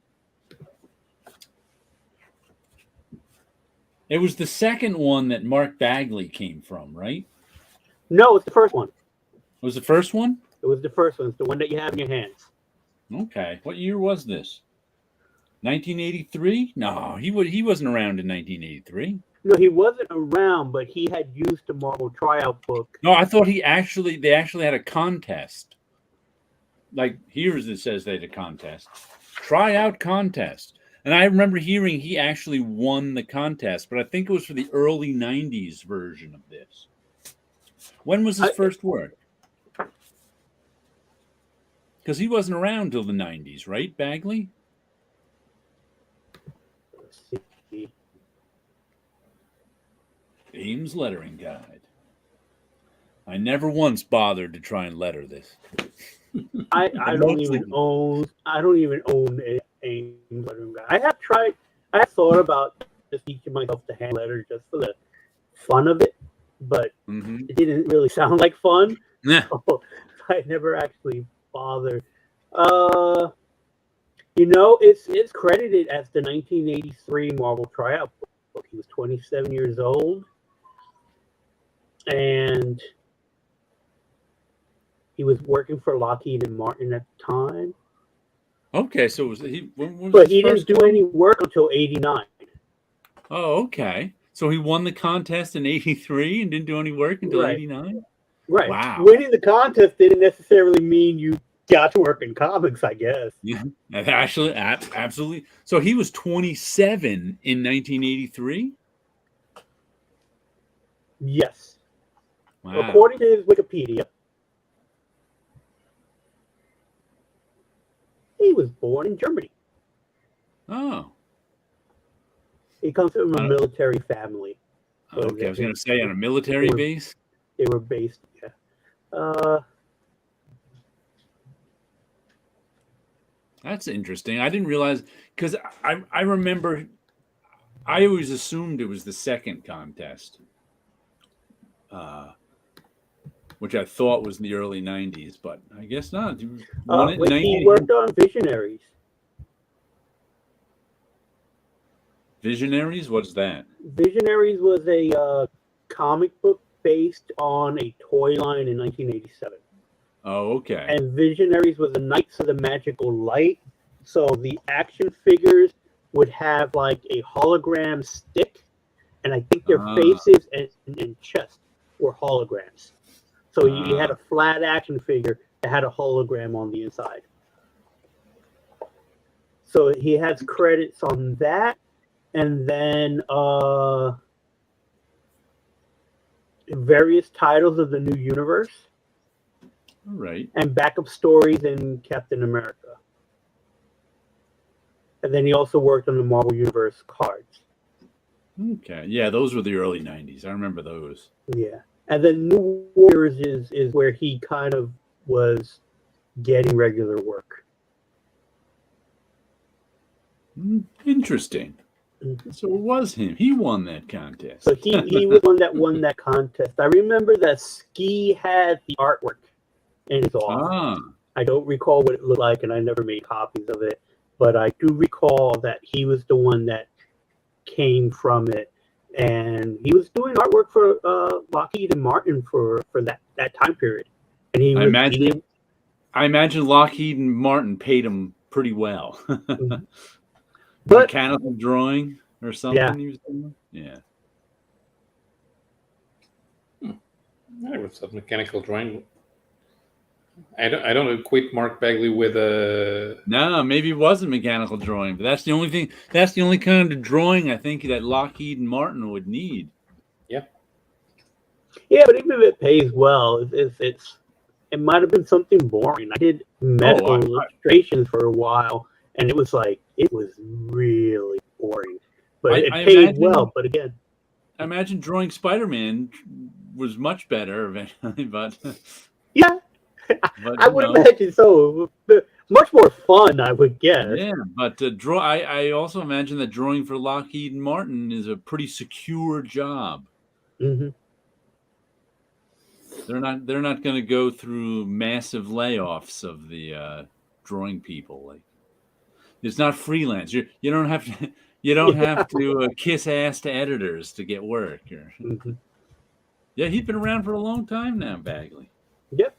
It was the second one that Mark Bagley came from, right? No, it's the first one. Was the first one? It was the first one. It's the one that you have in your hands. Okay. What year was this? 1983? No, he wasn't around in 1983. No, he wasn't around, but he had used the Marvel tryout book. No, I thought they actually had a contest. Like here's it says they had a contest. Tryout contest. And I remember hearing he actually won the contest, but I think it was for the early 90s version of this. When was his first work? Because he wasn't around till the 90s, right, Bagley? Let's see. Ames Lettering Guide. I never once bothered to try and letter this. I don't even own a Ames Lettering Guide. I have thought about just teaching myself to hand letter just for the fun of it, but it didn't really sound like fun. Yeah. So I never actually bothered. It's credited as the 1983 Marvel tryout book. He was 27 years old, and he was working for Lockheed and Martin at the time. Okay, so was he? But he didn't do any work until '89. Oh, okay. So he won the contest in '83 and didn't do any work until '89. Right. Wow. Winning the contest didn't necessarily mean you got to work in comics, I guess. Yeah, actually, absolutely. So he was 27 in 1983? Yes. Wow. According to his Wikipedia, he was born in Germany. Oh. He comes from a military family. So okay, I was going to say on a military base? They were based, yeah. That's interesting. I didn't realize, because I remember, I always assumed it was the second contest. which I thought was in the early 90s, but I guess not. He won it in He worked on Visionaries. Visionaries? What's that? Visionaries was a comic book based on a toy line in 1987. Oh, okay. And Visionaries was the Knights of the Magical Light. So the action figures would have like a hologram stick, and I think their faces and chest were holograms. So you had a flat action figure that had a hologram on the inside. So he has credits on that, and then various titles of the New Universe. All right. And backup stories in Captain America. And then he also worked on the Marvel Universe cards. Okay. Yeah, those were the early 90s. I remember those. Yeah. And then New Warriors is where he kind of was getting regular work. Interesting. Mm-hmm. So it was him. He won that contest. So he was one that won that contest. I remember that Ski had the artwork in his office. I don't recall what it looked like, and I never made copies of it. But I do recall that he was the one that came from it. And he was doing artwork for Lockheed and Martin for that time period. And I imagine Lockheed and Martin paid him pretty well. Mm-hmm. But mechanical drawing or something. Yeah. He was doing? Yeah. I was a mechanical drawing. I don't equate Mark Bagley with a. No, maybe it wasn't mechanical drawing, but that's the only thing. That's the only kind of drawing I think that Lockheed and Martin would need. Yeah. Yeah, but even if it pays well, it might have been something boring. I did medical illustrations for a while, and it was really boring. But it paid well. But again, I imagine drawing Spider-Man was much better eventually, but yeah. But, I would imagine so. Much more fun, I would guess. Yeah, but I also imagine that drawing for Lockheed and Martin is a pretty secure job. Mm-hmm. They're not going to go through massive layoffs of the drawing people. Like, it's not freelance. You don't have to kiss ass to editors to get work. Mm-hmm. Yeah, he's been around for a long time now, Bagley. Yep.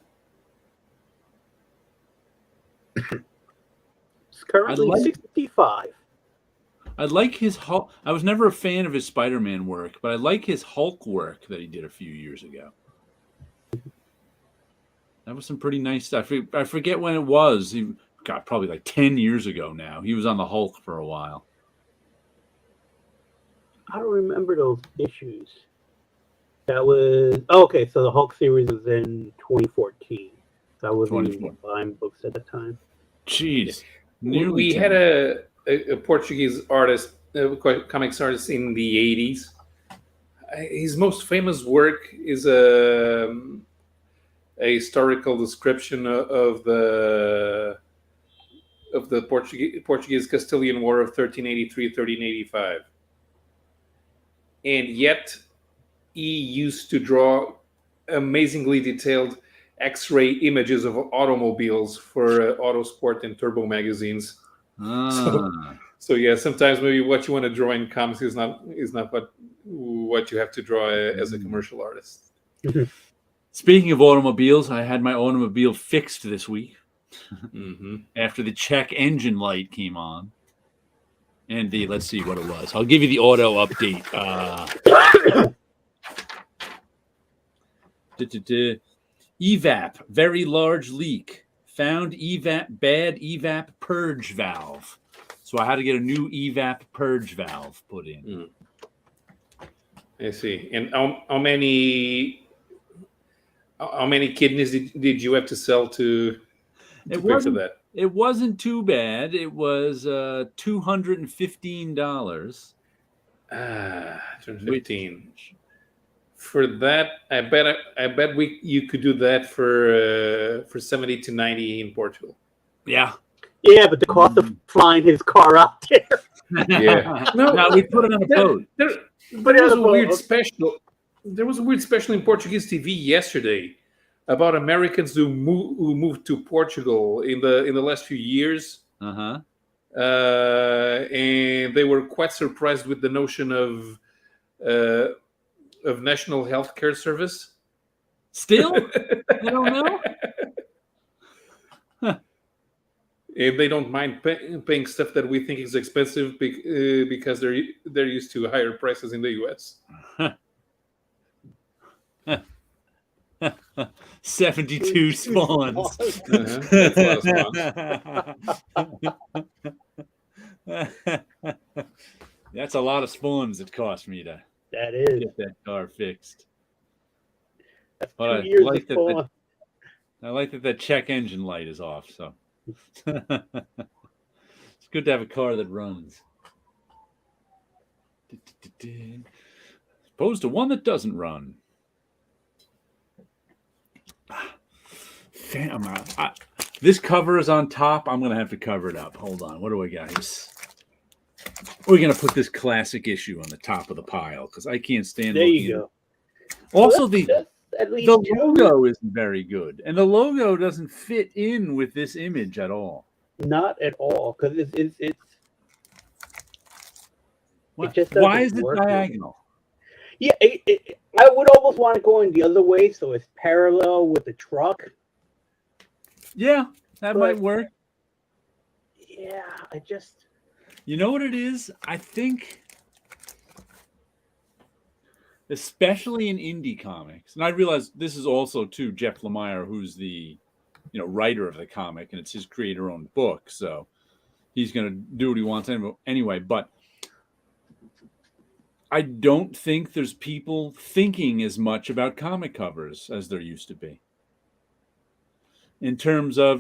It's currently 65. I like his Hulk. I was never a fan of his Spider-Man work, but I like his Hulk work that he did a few years ago. That was some pretty nice stuff. I forget when it was. Probably like 10 years ago now. He was on the Hulk for a while. I don't remember those issues. That was okay. So the Hulk series was in 2014. I wasn't even buying books at the time. Jeez, we had a Portuguese artist, comics artist in the 80s. His most famous work is a historical description of the Portuguese Castilian War of 1383-1385, and yet he used to draw amazingly detailed X-ray images of automobiles for Autosport and Turbo magazines. So yeah, sometimes maybe what you want to draw in comics is not what you have to draw as a commercial artist. Speaking of automobiles, I had my automobile fixed this week after the check engine light came on. And let's see what it was. I'll give you the auto update. EVAP, very large leak. Found bad EVAP purge valve. So I had to get a new EVAP purge valve put in. I see. And how many kidneys did you have to sell to pay for that? It wasn't too bad. It was $215. $215. For that, I bet you could do that for 70 to 90 in Portugal. Yeah. Yeah, but the cost of flying his car out there. Yeah. No, we put it on a boat. But it was a weird special. There was a weird special in Portuguese TV yesterday about Americans who moved to Portugal in the last few years. Uh-huh. And they were quite surprised with the notion of national health care service. Still? They don't know? Huh. And they don't mind paying stuff that we think is expensive because they're used to higher prices in the U.S. 72 spawns. That's a lot of spawns. That's a lot of spawns it cost me to get that car fixed. That's but 2 years of spawn. I like that the check engine light is off, so it's good to have a car that runs. Opposed to one that doesn't run. This cover is on top. I'm going to have to cover it up. Hold on. What do I got here? We're going to put this classic issue on the top of the pile because I can't stand there looking you go. Also, at least the logo isn't very good. And the logo doesn't fit in with this image at all. Not at all. Because it's why is it diagonal? Yeah, I would almost want to go in the other way so it's parallel with the truck. Yeah, that might work. Yeah, I just... You know what it is? I think, especially in indie comics, and I realize this is also, too, Jeff Lemire, who's the writer of the comic, and it's his creator-owned book, so he's going to do what he wants anyway, but I don't think there's people thinking as much about comic covers as there used to be. In terms of,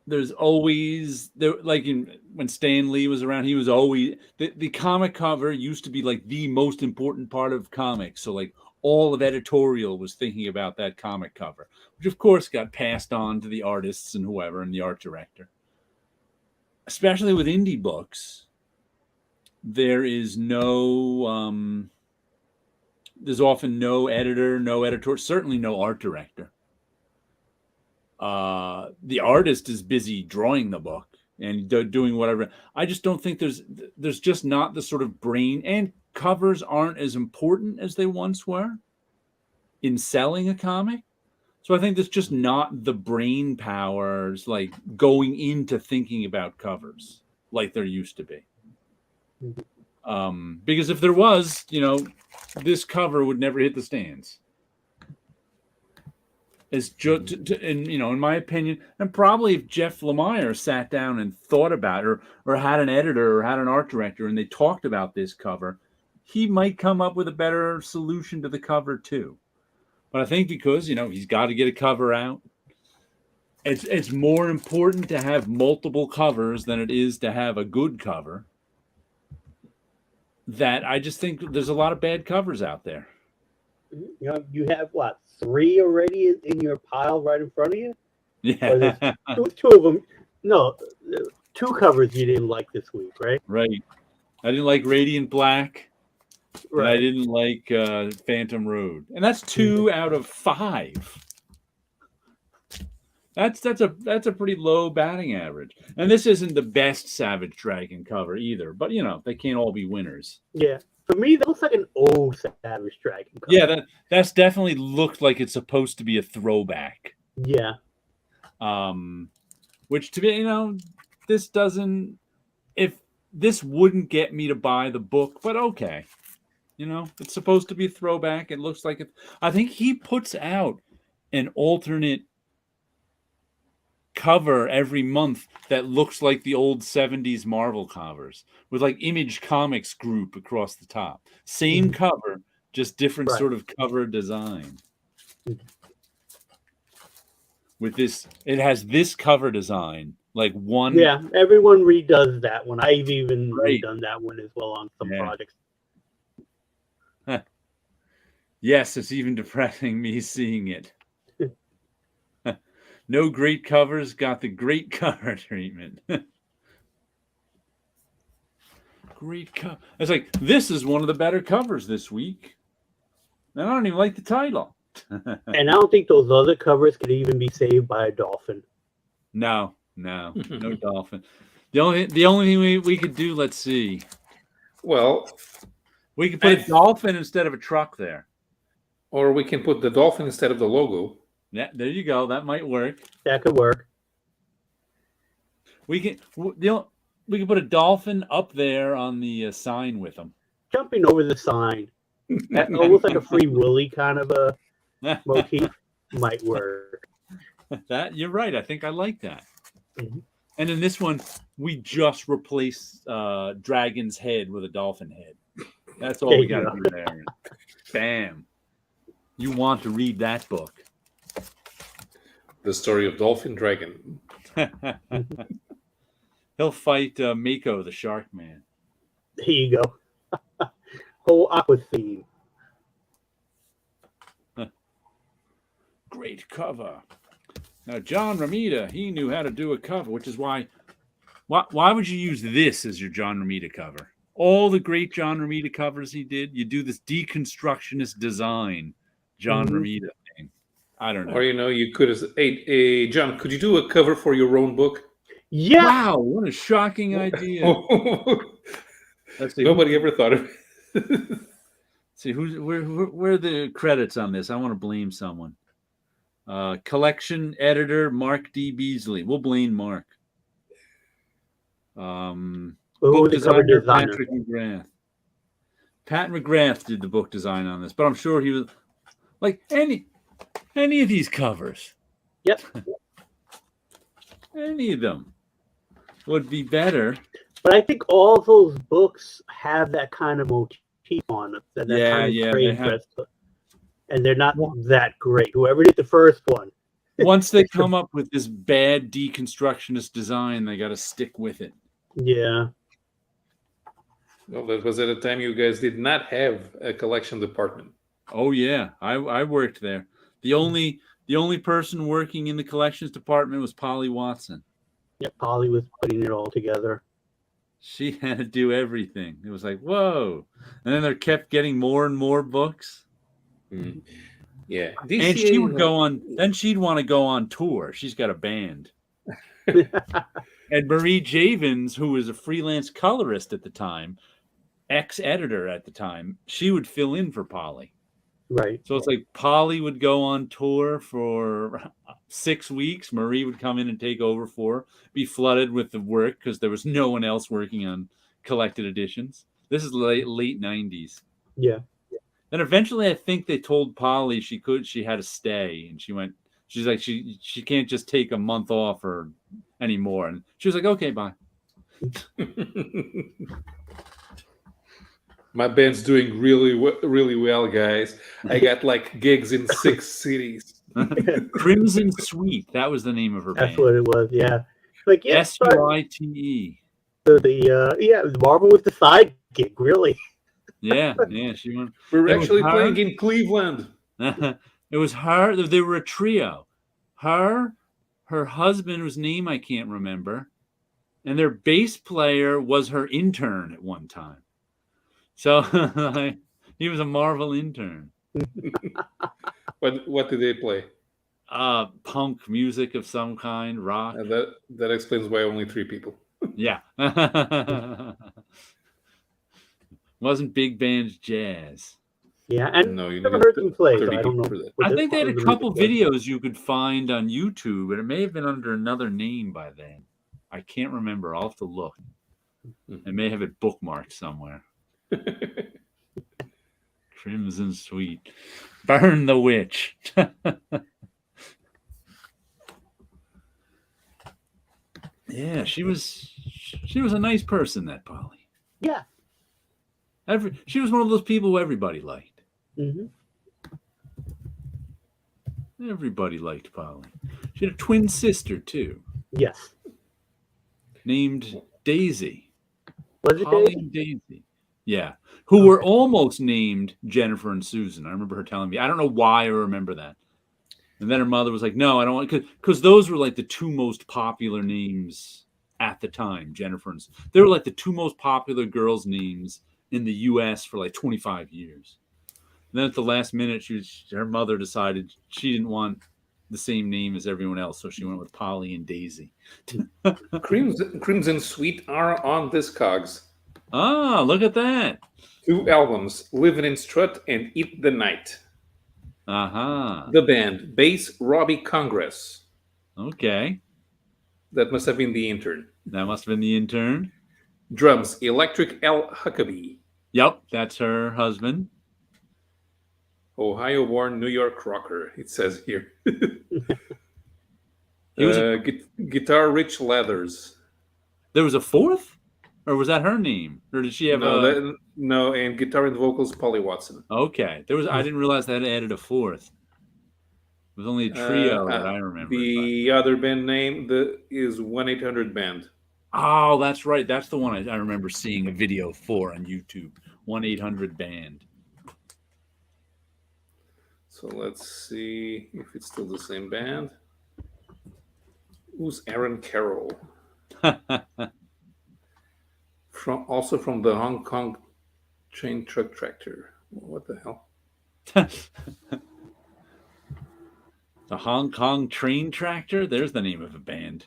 there's always, when Stan Lee was around, he was always, the comic cover used to be like the most important part of comics. So like all of editorial was thinking about that comic cover, which of course got passed on to the artists and whoever and the art director. Especially with indie books. There is there's often no editor, no editor, certainly no art director. The artist is busy drawing the book and doing whatever. I just don't think there's just not the sort of brain, and covers aren't as important as they once were in selling a comic. So I think there's just not the brain powers like going into thinking about covers like there used to be. Because if there was, this cover would never hit the stands. It's just, and in my opinion, and probably if Jeff Lemire sat down and thought about it, or had an editor or had an art director, and they talked about this cover, he might come up with a better solution to the cover too. But I think because he's got to get a cover out. It's more important to have multiple covers than it is to have a good cover. That I just think there's a lot of bad covers out there. You have what, 3 already in your pile right in front of you? Yeah, two of them. No, 2 covers you didn't like this week, right? Right. I didn't like Radiant Black. Right. And I didn't like Phantom Road, and that's 2 out of 5. That's a pretty low batting average. And this isn't the best Savage Dragon cover either, but they can't all be winners. Yeah. For me, that looks like an old Savage Dragon cover. Yeah, that's definitely looked like it's supposed to be a throwback. Yeah. Which to me, this doesn't, if this wouldn't get me to buy the book, but okay. It's supposed to be a throwback. It looks like it. I think he puts out an alternate cover every month that looks like the old 70s Marvel covers with like Image Comics Group across the top. Same cover, just different sort of cover design. With this, it has this cover design, like one. Yeah, everyone redoes that one. I've even redone that one as well on some projects. Huh. Yes, it's even depressing me seeing it. No great covers got the great cover treatment. great cover. It's like, this is one of the better covers this week. And I don't even like the title. And I don't think those other covers could even be saved by a dolphin. No dolphin. The only thing we could do, let's see. Well, we could put a dolphin instead of a truck there. Or we can put the dolphin instead of the logo. Yeah, there you go. That might work. That could work. We can put a dolphin up there on the sign with them. Jumping over the sign. That almost like a Free Willy kind of a motif might work. That you're right. I think I like that. Mm-hmm. And in this one, we just replace Dragon's head with a dolphin head. That's all we got to do there. Bam. You want to read that book. The story of Dolphin Dragon. He'll fight Mako, the Shark Man. There you go. Whole aqua theme. Great cover. Now, John Romita, he knew how to do a cover, which is why would you use this as your John Romita cover? All the great John Romita covers he did, you do this deconstructionist design John Romita thing. I don't know. Or, you could have, hey, John, could you do a cover for your own book? Yeah. Wow, what a shocking idea. Nobody ever thought of it. See, where are the credits on this? I want to blame someone. Collection editor Mark D. Beasley. We'll blame Mark. Book designer Patrick McGrath. Pat McGrath did the book design on this, but I'm sure he was like any of these covers. Yep. Any of them would be better. But I think all those books have that kind of motif on them. That kind of and they're not that great. Whoever did the first one. Once they come up with this bad deconstructionist design, they got to stick with it. Yeah. Well, that was at a time you guys did not have a collection department. Oh yeah, I worked there. The only person working in the collections department was Polly Watson. Yeah, Polly was putting it all together. She had to do everything. It was like, whoa. And then they kept getting more and more books. Mm. Yeah. And she would go on, then she'd want to go on tour. She's got a band. And Marie Javins, who was a freelance colorist at the time, ex-editor at the time, she would fill in for Polly. Right. So it's like Polly would go on tour for 6 weeks. Marie would come in and take over for her, be flooded with the work because there was no one else working on collected editions. This is late 90s. Yeah. Then eventually I think they told Polly she had to stay. And she's like, she can't just take a month off or anymore. And she was like, okay, bye. My band's doing really well, guys. I got like gigs in 6 cities. Crimson Suite. That was the name of her band. That's what it was. Yeah. Like SUITE. The Marvel with the sidekick. Really. Yeah. She went. We're actually playing in Cleveland. It was her. They were a trio. Her husband, whose name I can't remember, and their bass player was her intern at one time. So he was a Marvel intern. What did they play? Punk music of some kind, rock. That explains why only 3 people. Yeah. Wasn't big band jazz. Yeah, and no, you never heard them play. So I don't know. I think they had a couple videos you could find on YouTube, and it may have been under another name by then. I can't remember. I'll have to look. I may have it bookmarked somewhere. Crimson Suite. Burn the witch. Yeah, she was a nice person, that Polly. Yeah. She was one of those people who everybody liked. Mm-hmm. Everybody liked Polly. She had a twin sister too. Yes. Named Daisy. Was it Polly and Daisy? Yeah. Who were almost named Jennifer and Susan. I remember her telling me. I don't know why I remember that. And then her mother was like, no, I don't want, because those were like the 2 most popular names at the time. Jennifer and they were like the two most popular girls' names in the U.S. for like 25 years. And then at the last minute, her mother decided she didn't want the same name as everyone else, so she went with Polly and Daisy. Crimson Sweet are on Discogs. Ah, look at that. 2 albums, Living in Strut and Eat the Night. Uh-huh. The band, bass Robbie Congress. Okay. That must have been the intern. That must have been the intern. Drums, Electric L. Huckabee. Yep, that's her husband. Ohio-born New York rocker, it says here. Guitar Rich Leathers. There was a fourth? Or was that her name? Or did she have No, and guitar and vocals, Polly Watson. Okay. I didn't realize that added a fourth. It was only a trio that I remember. The other band name is 1-800-BAND. Oh, that's right. That's the one I remember seeing a video for on YouTube. 1-800-BAND. So let's see if it's still the same band. Who's Aaron Carroll? Also from the Hong Kong Train Truck Tractor. What the hell? The Hong Kong Train Tractor? There's the name of a band.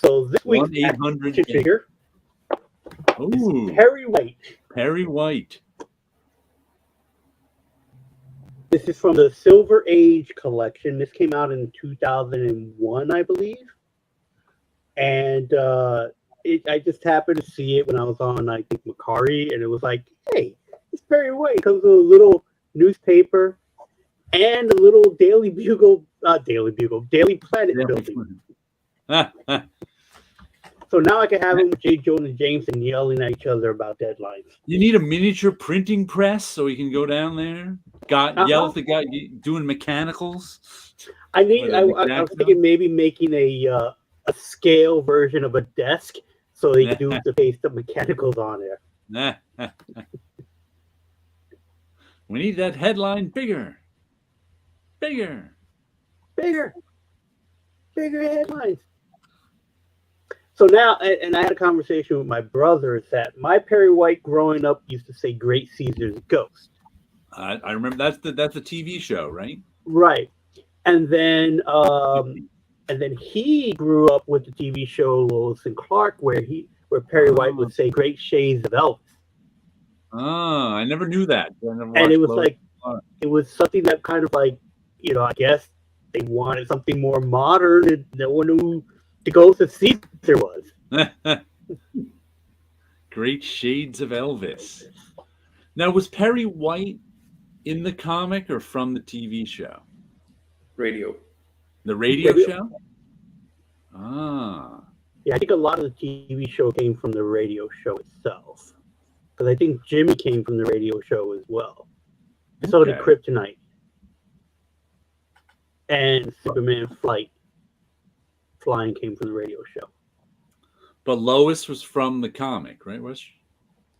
So this week's 1-800 figure is Perry White. Perry White. This is from the Silver Age collection. This came out in 2001, I believe. And I just happened to see it when I was on, I think, Macari, and it was like, hey, it's Perry White. It comes with a little newspaper and a little Daily Planet building. So now I can have them with J. Jonah Jameson yelling at each other about deadlines. You need a miniature printing press so we can go down there. Yell at the guy doing mechanicals. I was thinking maybe making a scale version of a desk so they do the paste of mechanicals on there. We need that headline bigger. Bigger headlines. So now, and I had a conversation with my brothers that my Perry White growing up used to say "Great Caesar's Ghost." I remember that's a TV show, right? Right, and then he grew up with the TV show Lois and Clark, where Perry White would say "Great Shades of Elvis." Oh, I never knew that. And it was it was something that kind of like, I guess they wanted something more modern, and no one knew who the Ghost of Caesar was. Great Shades of Elvis. Now, was Perry White in the comic or from the TV show? Radio. The radio show? Ah. Yeah, I think a lot of the TV show came from the radio show itself. Because I think Jimmy came from the radio show as well. Okay. So did Kryptonite. And Superman Flying came from the radio show. But Lois was from the comic, right?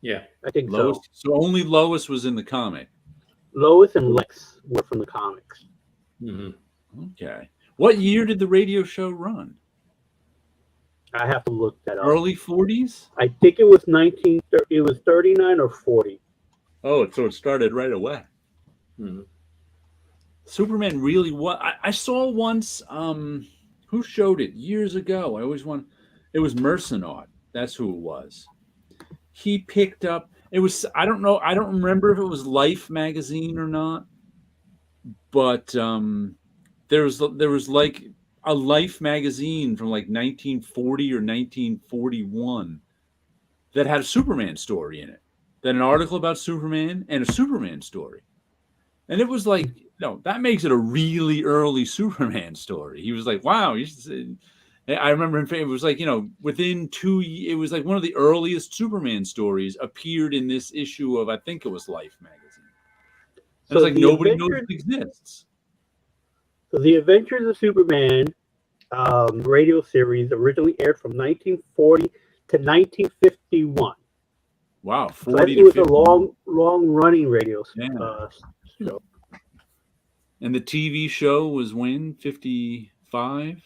Yeah. I think Lois, so. So only Lois was in the comic. Lois and Lex were from the comics. Mm-hmm. Okay. What year did the radio show run? I have to look that up. Early 40s? I think it was 39 or 40. Oh, so it started right away. Mm-hmm. Superman really was. I saw once. Who showed it years ago? It was Mercenaut. That's who it was. He picked up. It was. I don't know. I don't remember if it was Life magazine or not. But there was like a Life magazine from like 1940 or 1941 that had a Superman story in it. Then an article about Superman and a Superman story. And it was like, that makes it a really early Superman story. He was like, wow. I remember it was like, within it was like one of the earliest Superman stories appeared in this issue of, I think it was Life magazine. So it's like nobody knows it exists. So the Adventures of Superman radio series originally aired from 1940 to 1951. Wow, 40 so it was a long running radio show. And the TV show was when? 55?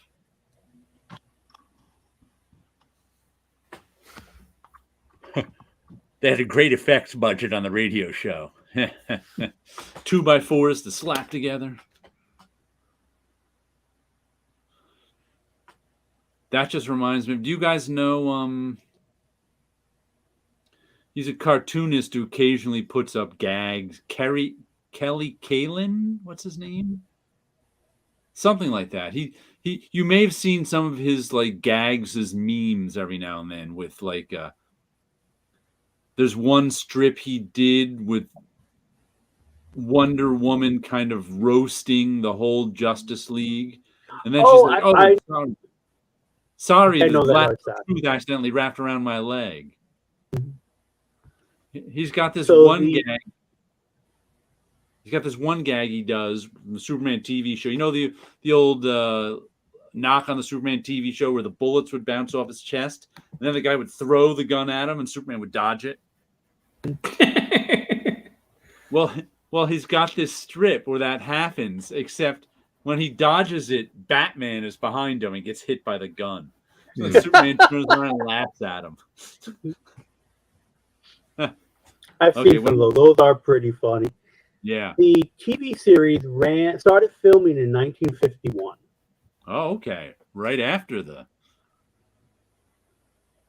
They had a great effects budget on the radio show. 2x4s to slap together. That just reminds me. Do you guys know? He's a cartoonist who occasionally puts up gags. Kelly Kalin, what's his name? Something like that. You may have seen some of his like gags as memes every now and then with like there's one strip he did with Wonder Woman kind of roasting the whole Justice League. And then she's like, sorry, the glass tooth accidentally wrapped around my leg. He's got this gag. He's got this one gag he does from the Superman TV show. You know the old knock on the Superman TV show where the bullets would bounce off his chest, and then the guy would throw the gun at him, and Superman would dodge it. Well, he's got this strip where that happens, except when he dodges it, Batman is behind him and gets hit by the gun. So Superman turns around and laughs at him. I've seen some of those. Those are pretty funny. Yeah. The TV series started filming in 1951. Oh, okay. Right after the.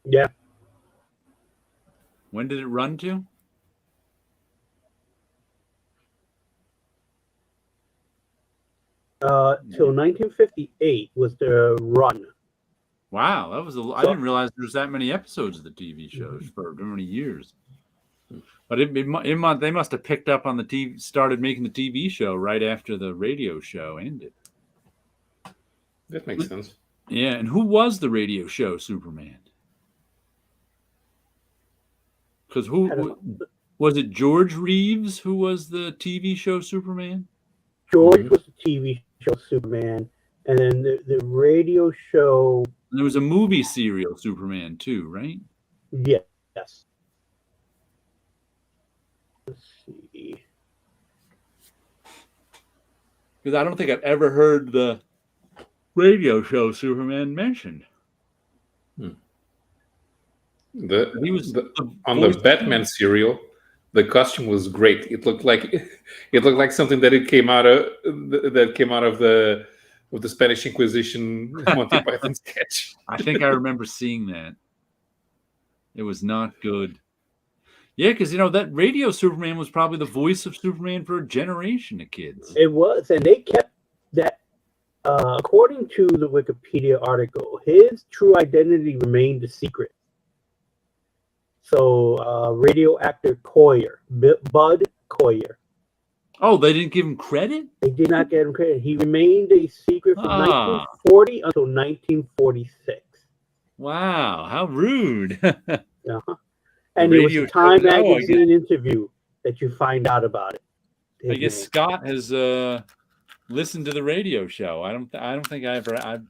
Yeah. When did it run to? Till 1958 was the run. Wow, that was I didn't realize there was that many episodes of the TV shows for many years. But they must have picked up on the TV, started making the TV show right after the radio show ended. That makes sense. Yeah, and who was the radio show Superman? Because who was it? George Reeves who was the TV show Superman? George was the TV show Superman, and then the radio show. And there was a movie serial Superman too, right? Yes. Let's see. Because I don't think I've ever heard the radio show Superman mentioned. On the Batman serial, the costume was great. It looked like something that came out of the Spanish Inquisition Monty Python sketch. I think I remember seeing that. It was not good. Yeah, because that radio Superman was probably the voice of Superman for a generation of kids. It was, and they kept that. According to the Wikipedia article, his true identity remained a secret. So, radio actor Bud Collyer. Oh, they didn't give him credit? They did not give him credit. He remained a secret from 1940 until 1946. Wow, how rude. Uh-huh. And it was a Time magazine interview that you find out about it. I guess Scott has listened to the radio show. I don't think I haven't.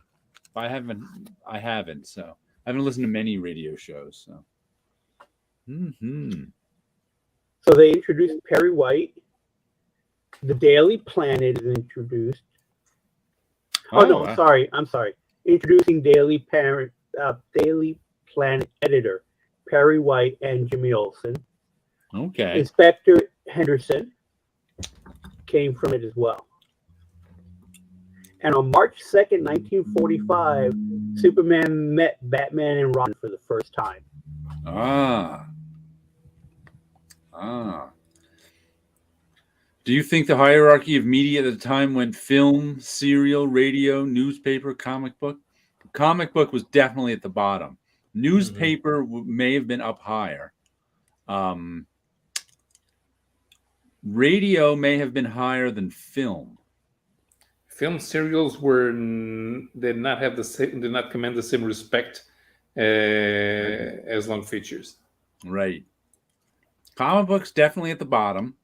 So I haven't listened to many radio shows. So. So they introduced Perry White. The Daily Planet is introduced. I'm sorry. Introducing Daily Planet editor Perry White and Jimmy Olsen. Okay. Inspector Henderson came from it as well. And on March 2nd, 1945, Superman met Batman and Robin for the first time. Do you think the hierarchy of media at the time went film, serial, radio, newspaper, comic book? Comic book was definitely at the bottom. Newspaper may have been up higher. Radio may have been higher than film. Film serials did not command the same respect as long features. Right. Comic books definitely at the bottom.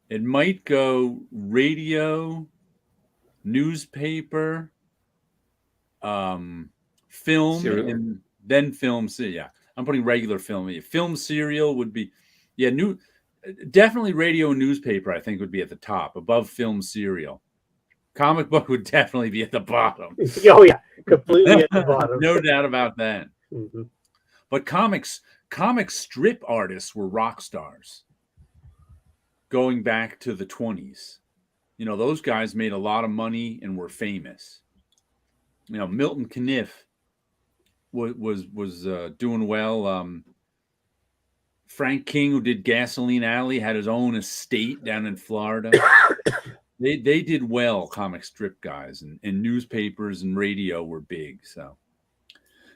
It might go radio, newspaper, film, serial. And then film. So yeah, I'm putting regular film. Film serial would be, definitely radio and newspaper. I think would be at the top, above film serial. Comic book would definitely be at the bottom. Oh yeah, completely at the bottom. No doubt about that. Mm-hmm. But comic strip artists were rock stars going back to the 20s. You know, those guys made a lot of money and were famous. You know, Milton Caniff was doing well. Frank King, who did Gasoline Alley, had his own estate down in Florida. They did well, comic strip guys, and newspapers and radio were big. So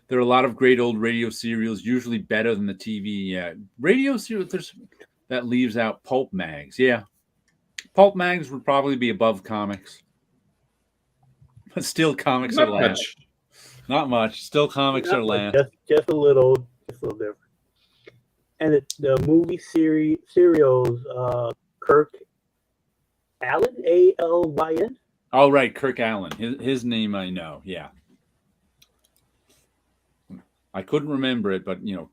there are a lot of great old radio serials, usually better than the TV. Yeah, radio serials. That leaves out pulp mags. Yeah, pulp mags would probably be above comics, but still comics Not are last. much. Not much. Still comics are last. Just a little different. And the movie serials, Kirk Alyn, Alyn. Oh, right, Kirk Alyn. His name I know. Yeah, I couldn't remember it, but you know,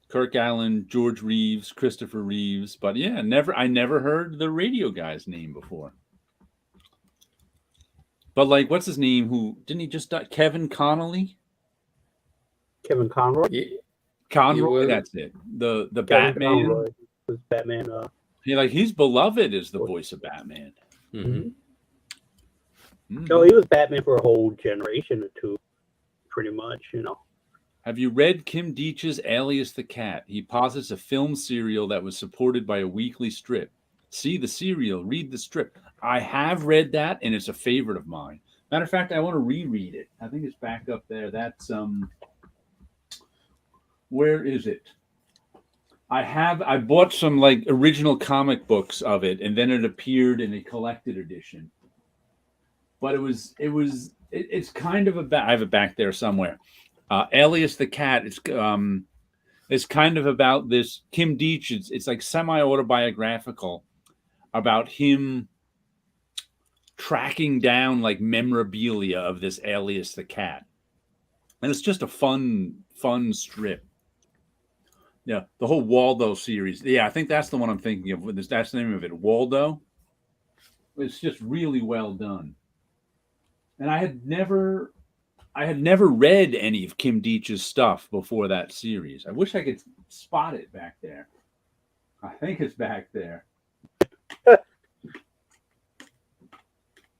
Kirk Alyn, George Reeves, Christopher Reeves. But yeah, I never heard the radio guy's name before. But like, what's his name? Who didn't he just die? Kevin Connolly. Kevin Conroy. Yeah. Conroy. That's it. The Kevin Batman. Conroy was Batman. He's beloved as the voice of Batman. Mm-hmm. Mm-hmm. So he was Batman for a whole generation or two, pretty much. You know. Have you read Kim Deitch's Alias the Cat? He posits a film serial that was supported by a weekly strip. See the serial, read the strip. I have read that, and it's a favorite of mine. Matter of fact, I want to reread it. I think it's back up there. That's where is it? I bought some like original comic books of it, and then it appeared in a collected edition. But it's kind of I have it back there somewhere. Alias the Cat. It's kind of about this Kim Deitch. It's like semi-autobiographical about him tracking down like memorabilia of this Alias the Cat, and it's just a fun strip. Yeah, the whole Waldo series. Yeah, I think that's the one I'm thinking of. That's the name of it, Waldo. It's just really well done, and I had never read any of Kim Deitch's stuff before that series. I wish I could spot it back there. I think it's back there.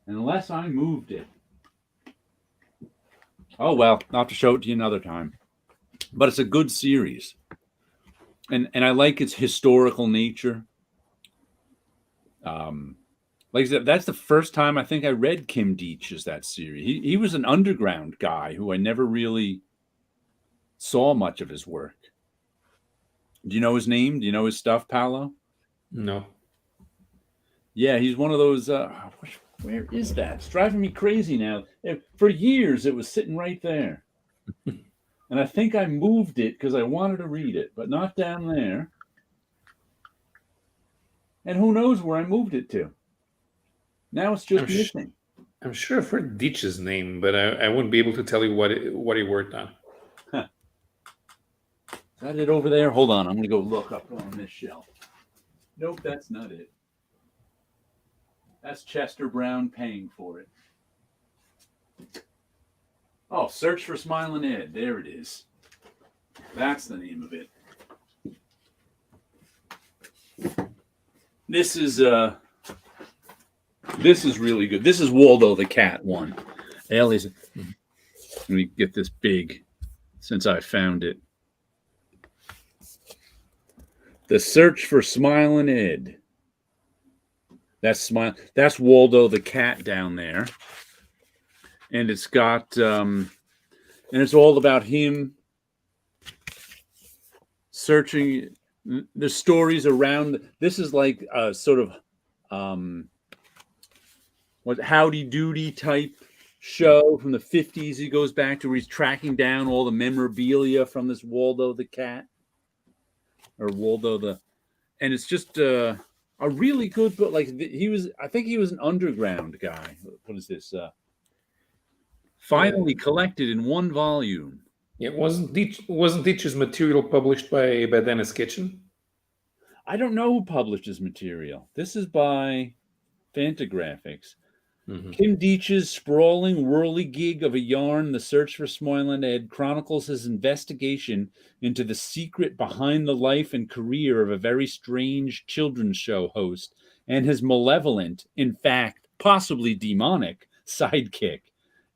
Unless I moved it. Oh, well, I'll have to show it to you another time. But it's a good series. And I like its historical nature. Like I said, that's the first time I think I read Kim Deitch's that series. He was an underground guy who I never really saw much of his work. Do you know his name? Do you know his stuff, Paulo? No. Yeah, he's one of those. Where is that? It's driving me crazy now. For years, it was sitting right there. And I think I moved it because I wanted to read it, but not down there. And who knows where I moved it to. Now it's just missing. I'm sure I've heard Deitch's name, but I wouldn't be able to tell you what he worked on. Huh. Is that it over there? Hold on. I'm going to go look up on this shelf. Nope, that's not it. That's Chester Brown paying for it. Oh, Search for Smiling Ed. There it is. That's the name of it. This is really good. This is Waldo the Cat one. Alias. Let me get this big since I found it. The Search for Smiling Ed. That's Waldo the Cat down there. And it's got and it's all about him searching the stories around. This is like a sort of what Howdy Doody type show from the 50s. He goes back to where he's tracking down all the memorabilia from this Waldo the Cat, or Waldo the, and it's just a really good book. Like I think he was an underground guy. What is this? Finally collected in one volume. Yeah, wasn't Deitch's material published by Dennis Kitchen? I don't know who published his material. This is by Fantagraphics. Kim Deitch's sprawling whirligig of a yarn, The Search for Smiling Ed, chronicles his investigation into the secret behind the life and career of a very strange children's show host and his malevolent, in fact, possibly demonic, sidekick.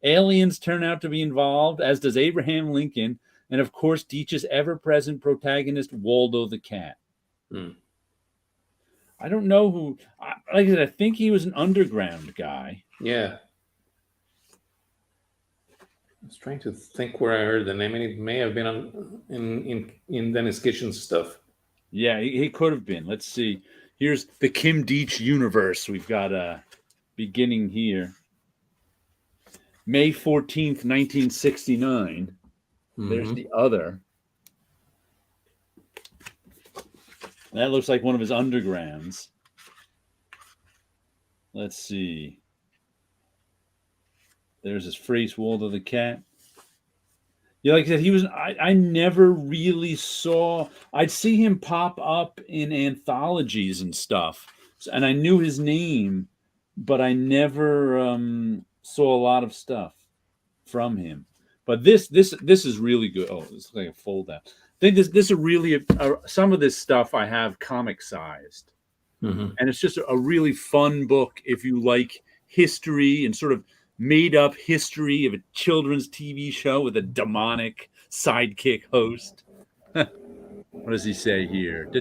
Aliens turn out to be involved, as does Abraham Lincoln, and of course, Deitch's ever-present protagonist, Waldo the cat. I don't know who. Like I said, I think he was an underground guy. Yeah. I was trying to think where I heard the name, and it may have been on in Dennis Kitchen's stuff. Yeah, he could have been. Let's see. Here's the Kim Deitch universe. We've got a beginning here. May 14th, 1969. There's the other. That looks like one of his undergrounds. Let's see. There's his phrase, Waldo the cat. Yeah, like I said, he was. I never really saw. I'd see him pop up in anthologies and stuff, and I knew his name, but I never saw a lot of stuff from him. But this is really good. Oh, it's like a fold out. I think this is really some of this stuff I have comic sized, and it's just a really fun book if you like history and sort of made up history of a children's TV show with a demonic sidekick host. What does he say here?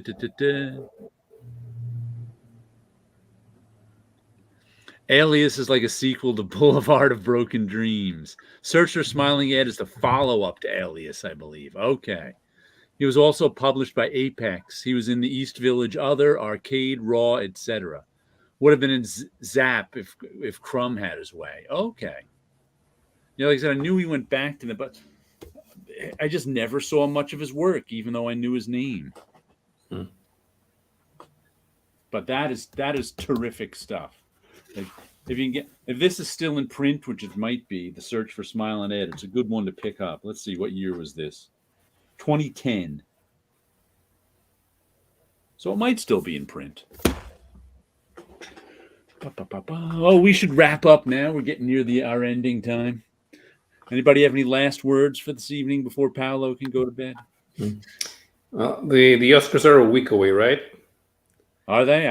Alias is like a sequel to Boulevard of Broken Dreams. Search for Smiling Ed is the follow-up to Alias, I believe. Okay. He was also published by Apex. He was in the East Village Other, Arcade, Raw, etc. Would have been in Zap if Crumb had his way. Okay. You know, like I said, I knew he went back to them, but I just never saw much of his work, even though I knew his name. But that is terrific stuff. Like, if this is still in print, which it might be, The Search for Smiling Ed, it's a good one to pick up. Let's see, what year was this? 2010. So it might still be in print. Oh, we should wrap up now. We're getting near our ending time. Anybody have any last words for this evening before Paulo can go to bed? Well, the Oscars are a week away, right? Are they?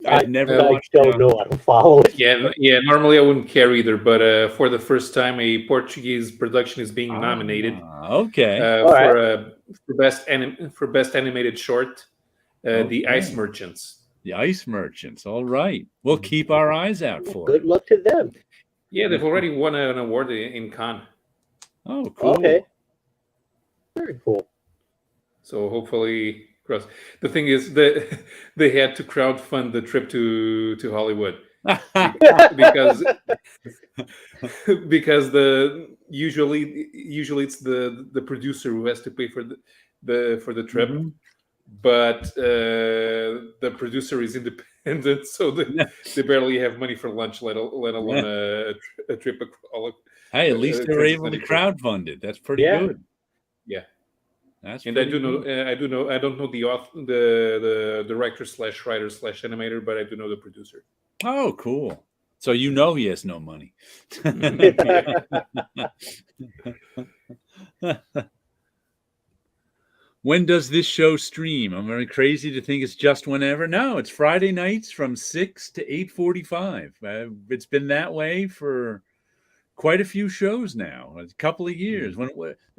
I've never watched. I don't know. I don't follow it. Yeah. Normally I wouldn't care either, but for the first time, a Portuguese production is being nominated. Okay. For best animated short, The Ice Merchants. The Ice Merchants. All right. We'll keep our eyes out for Good luck to them. Yeah, they've already won an award in Cannes. Oh, cool. Okay. Very cool. So hopefully, the thing is that they had to crowdfund the trip to Hollywood because usually it's the producer who has to pay for the trip, but the producer is independent, so they barely have money for lunch, let alone a trip. Hey, at least they were able to crowdfund it. That's pretty good. Yeah. And I don't know the director / writer / animator, but I do know the producer. Oh, cool. So you know he has no money. When does this show stream? I'm very crazy to think it's just whenever. No, it's Friday nights from 6 to 8:45. It's been that way for quite a few shows now, a couple of years.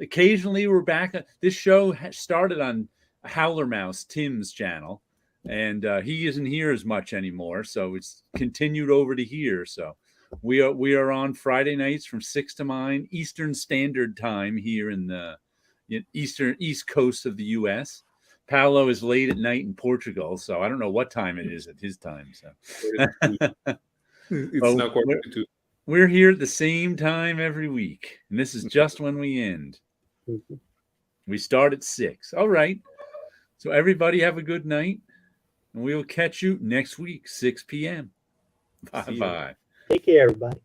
Occasionally we're back. This show started on Howler Mouse, Tim's channel, and he isn't here as much anymore, so it's continued over to here. So we are on Friday nights from 6 to 9 Eastern Standard Time here in the East Coast of the U.S. Paulo is late at night in Portugal, so I don't know what time it is at his time. So it's not quite 2. We're here at the same time every week, and this is just when we end. We start at 6. All right. So everybody have a good night, and we will catch you next week, 6 p.m. Bye-bye. Take care, everybody.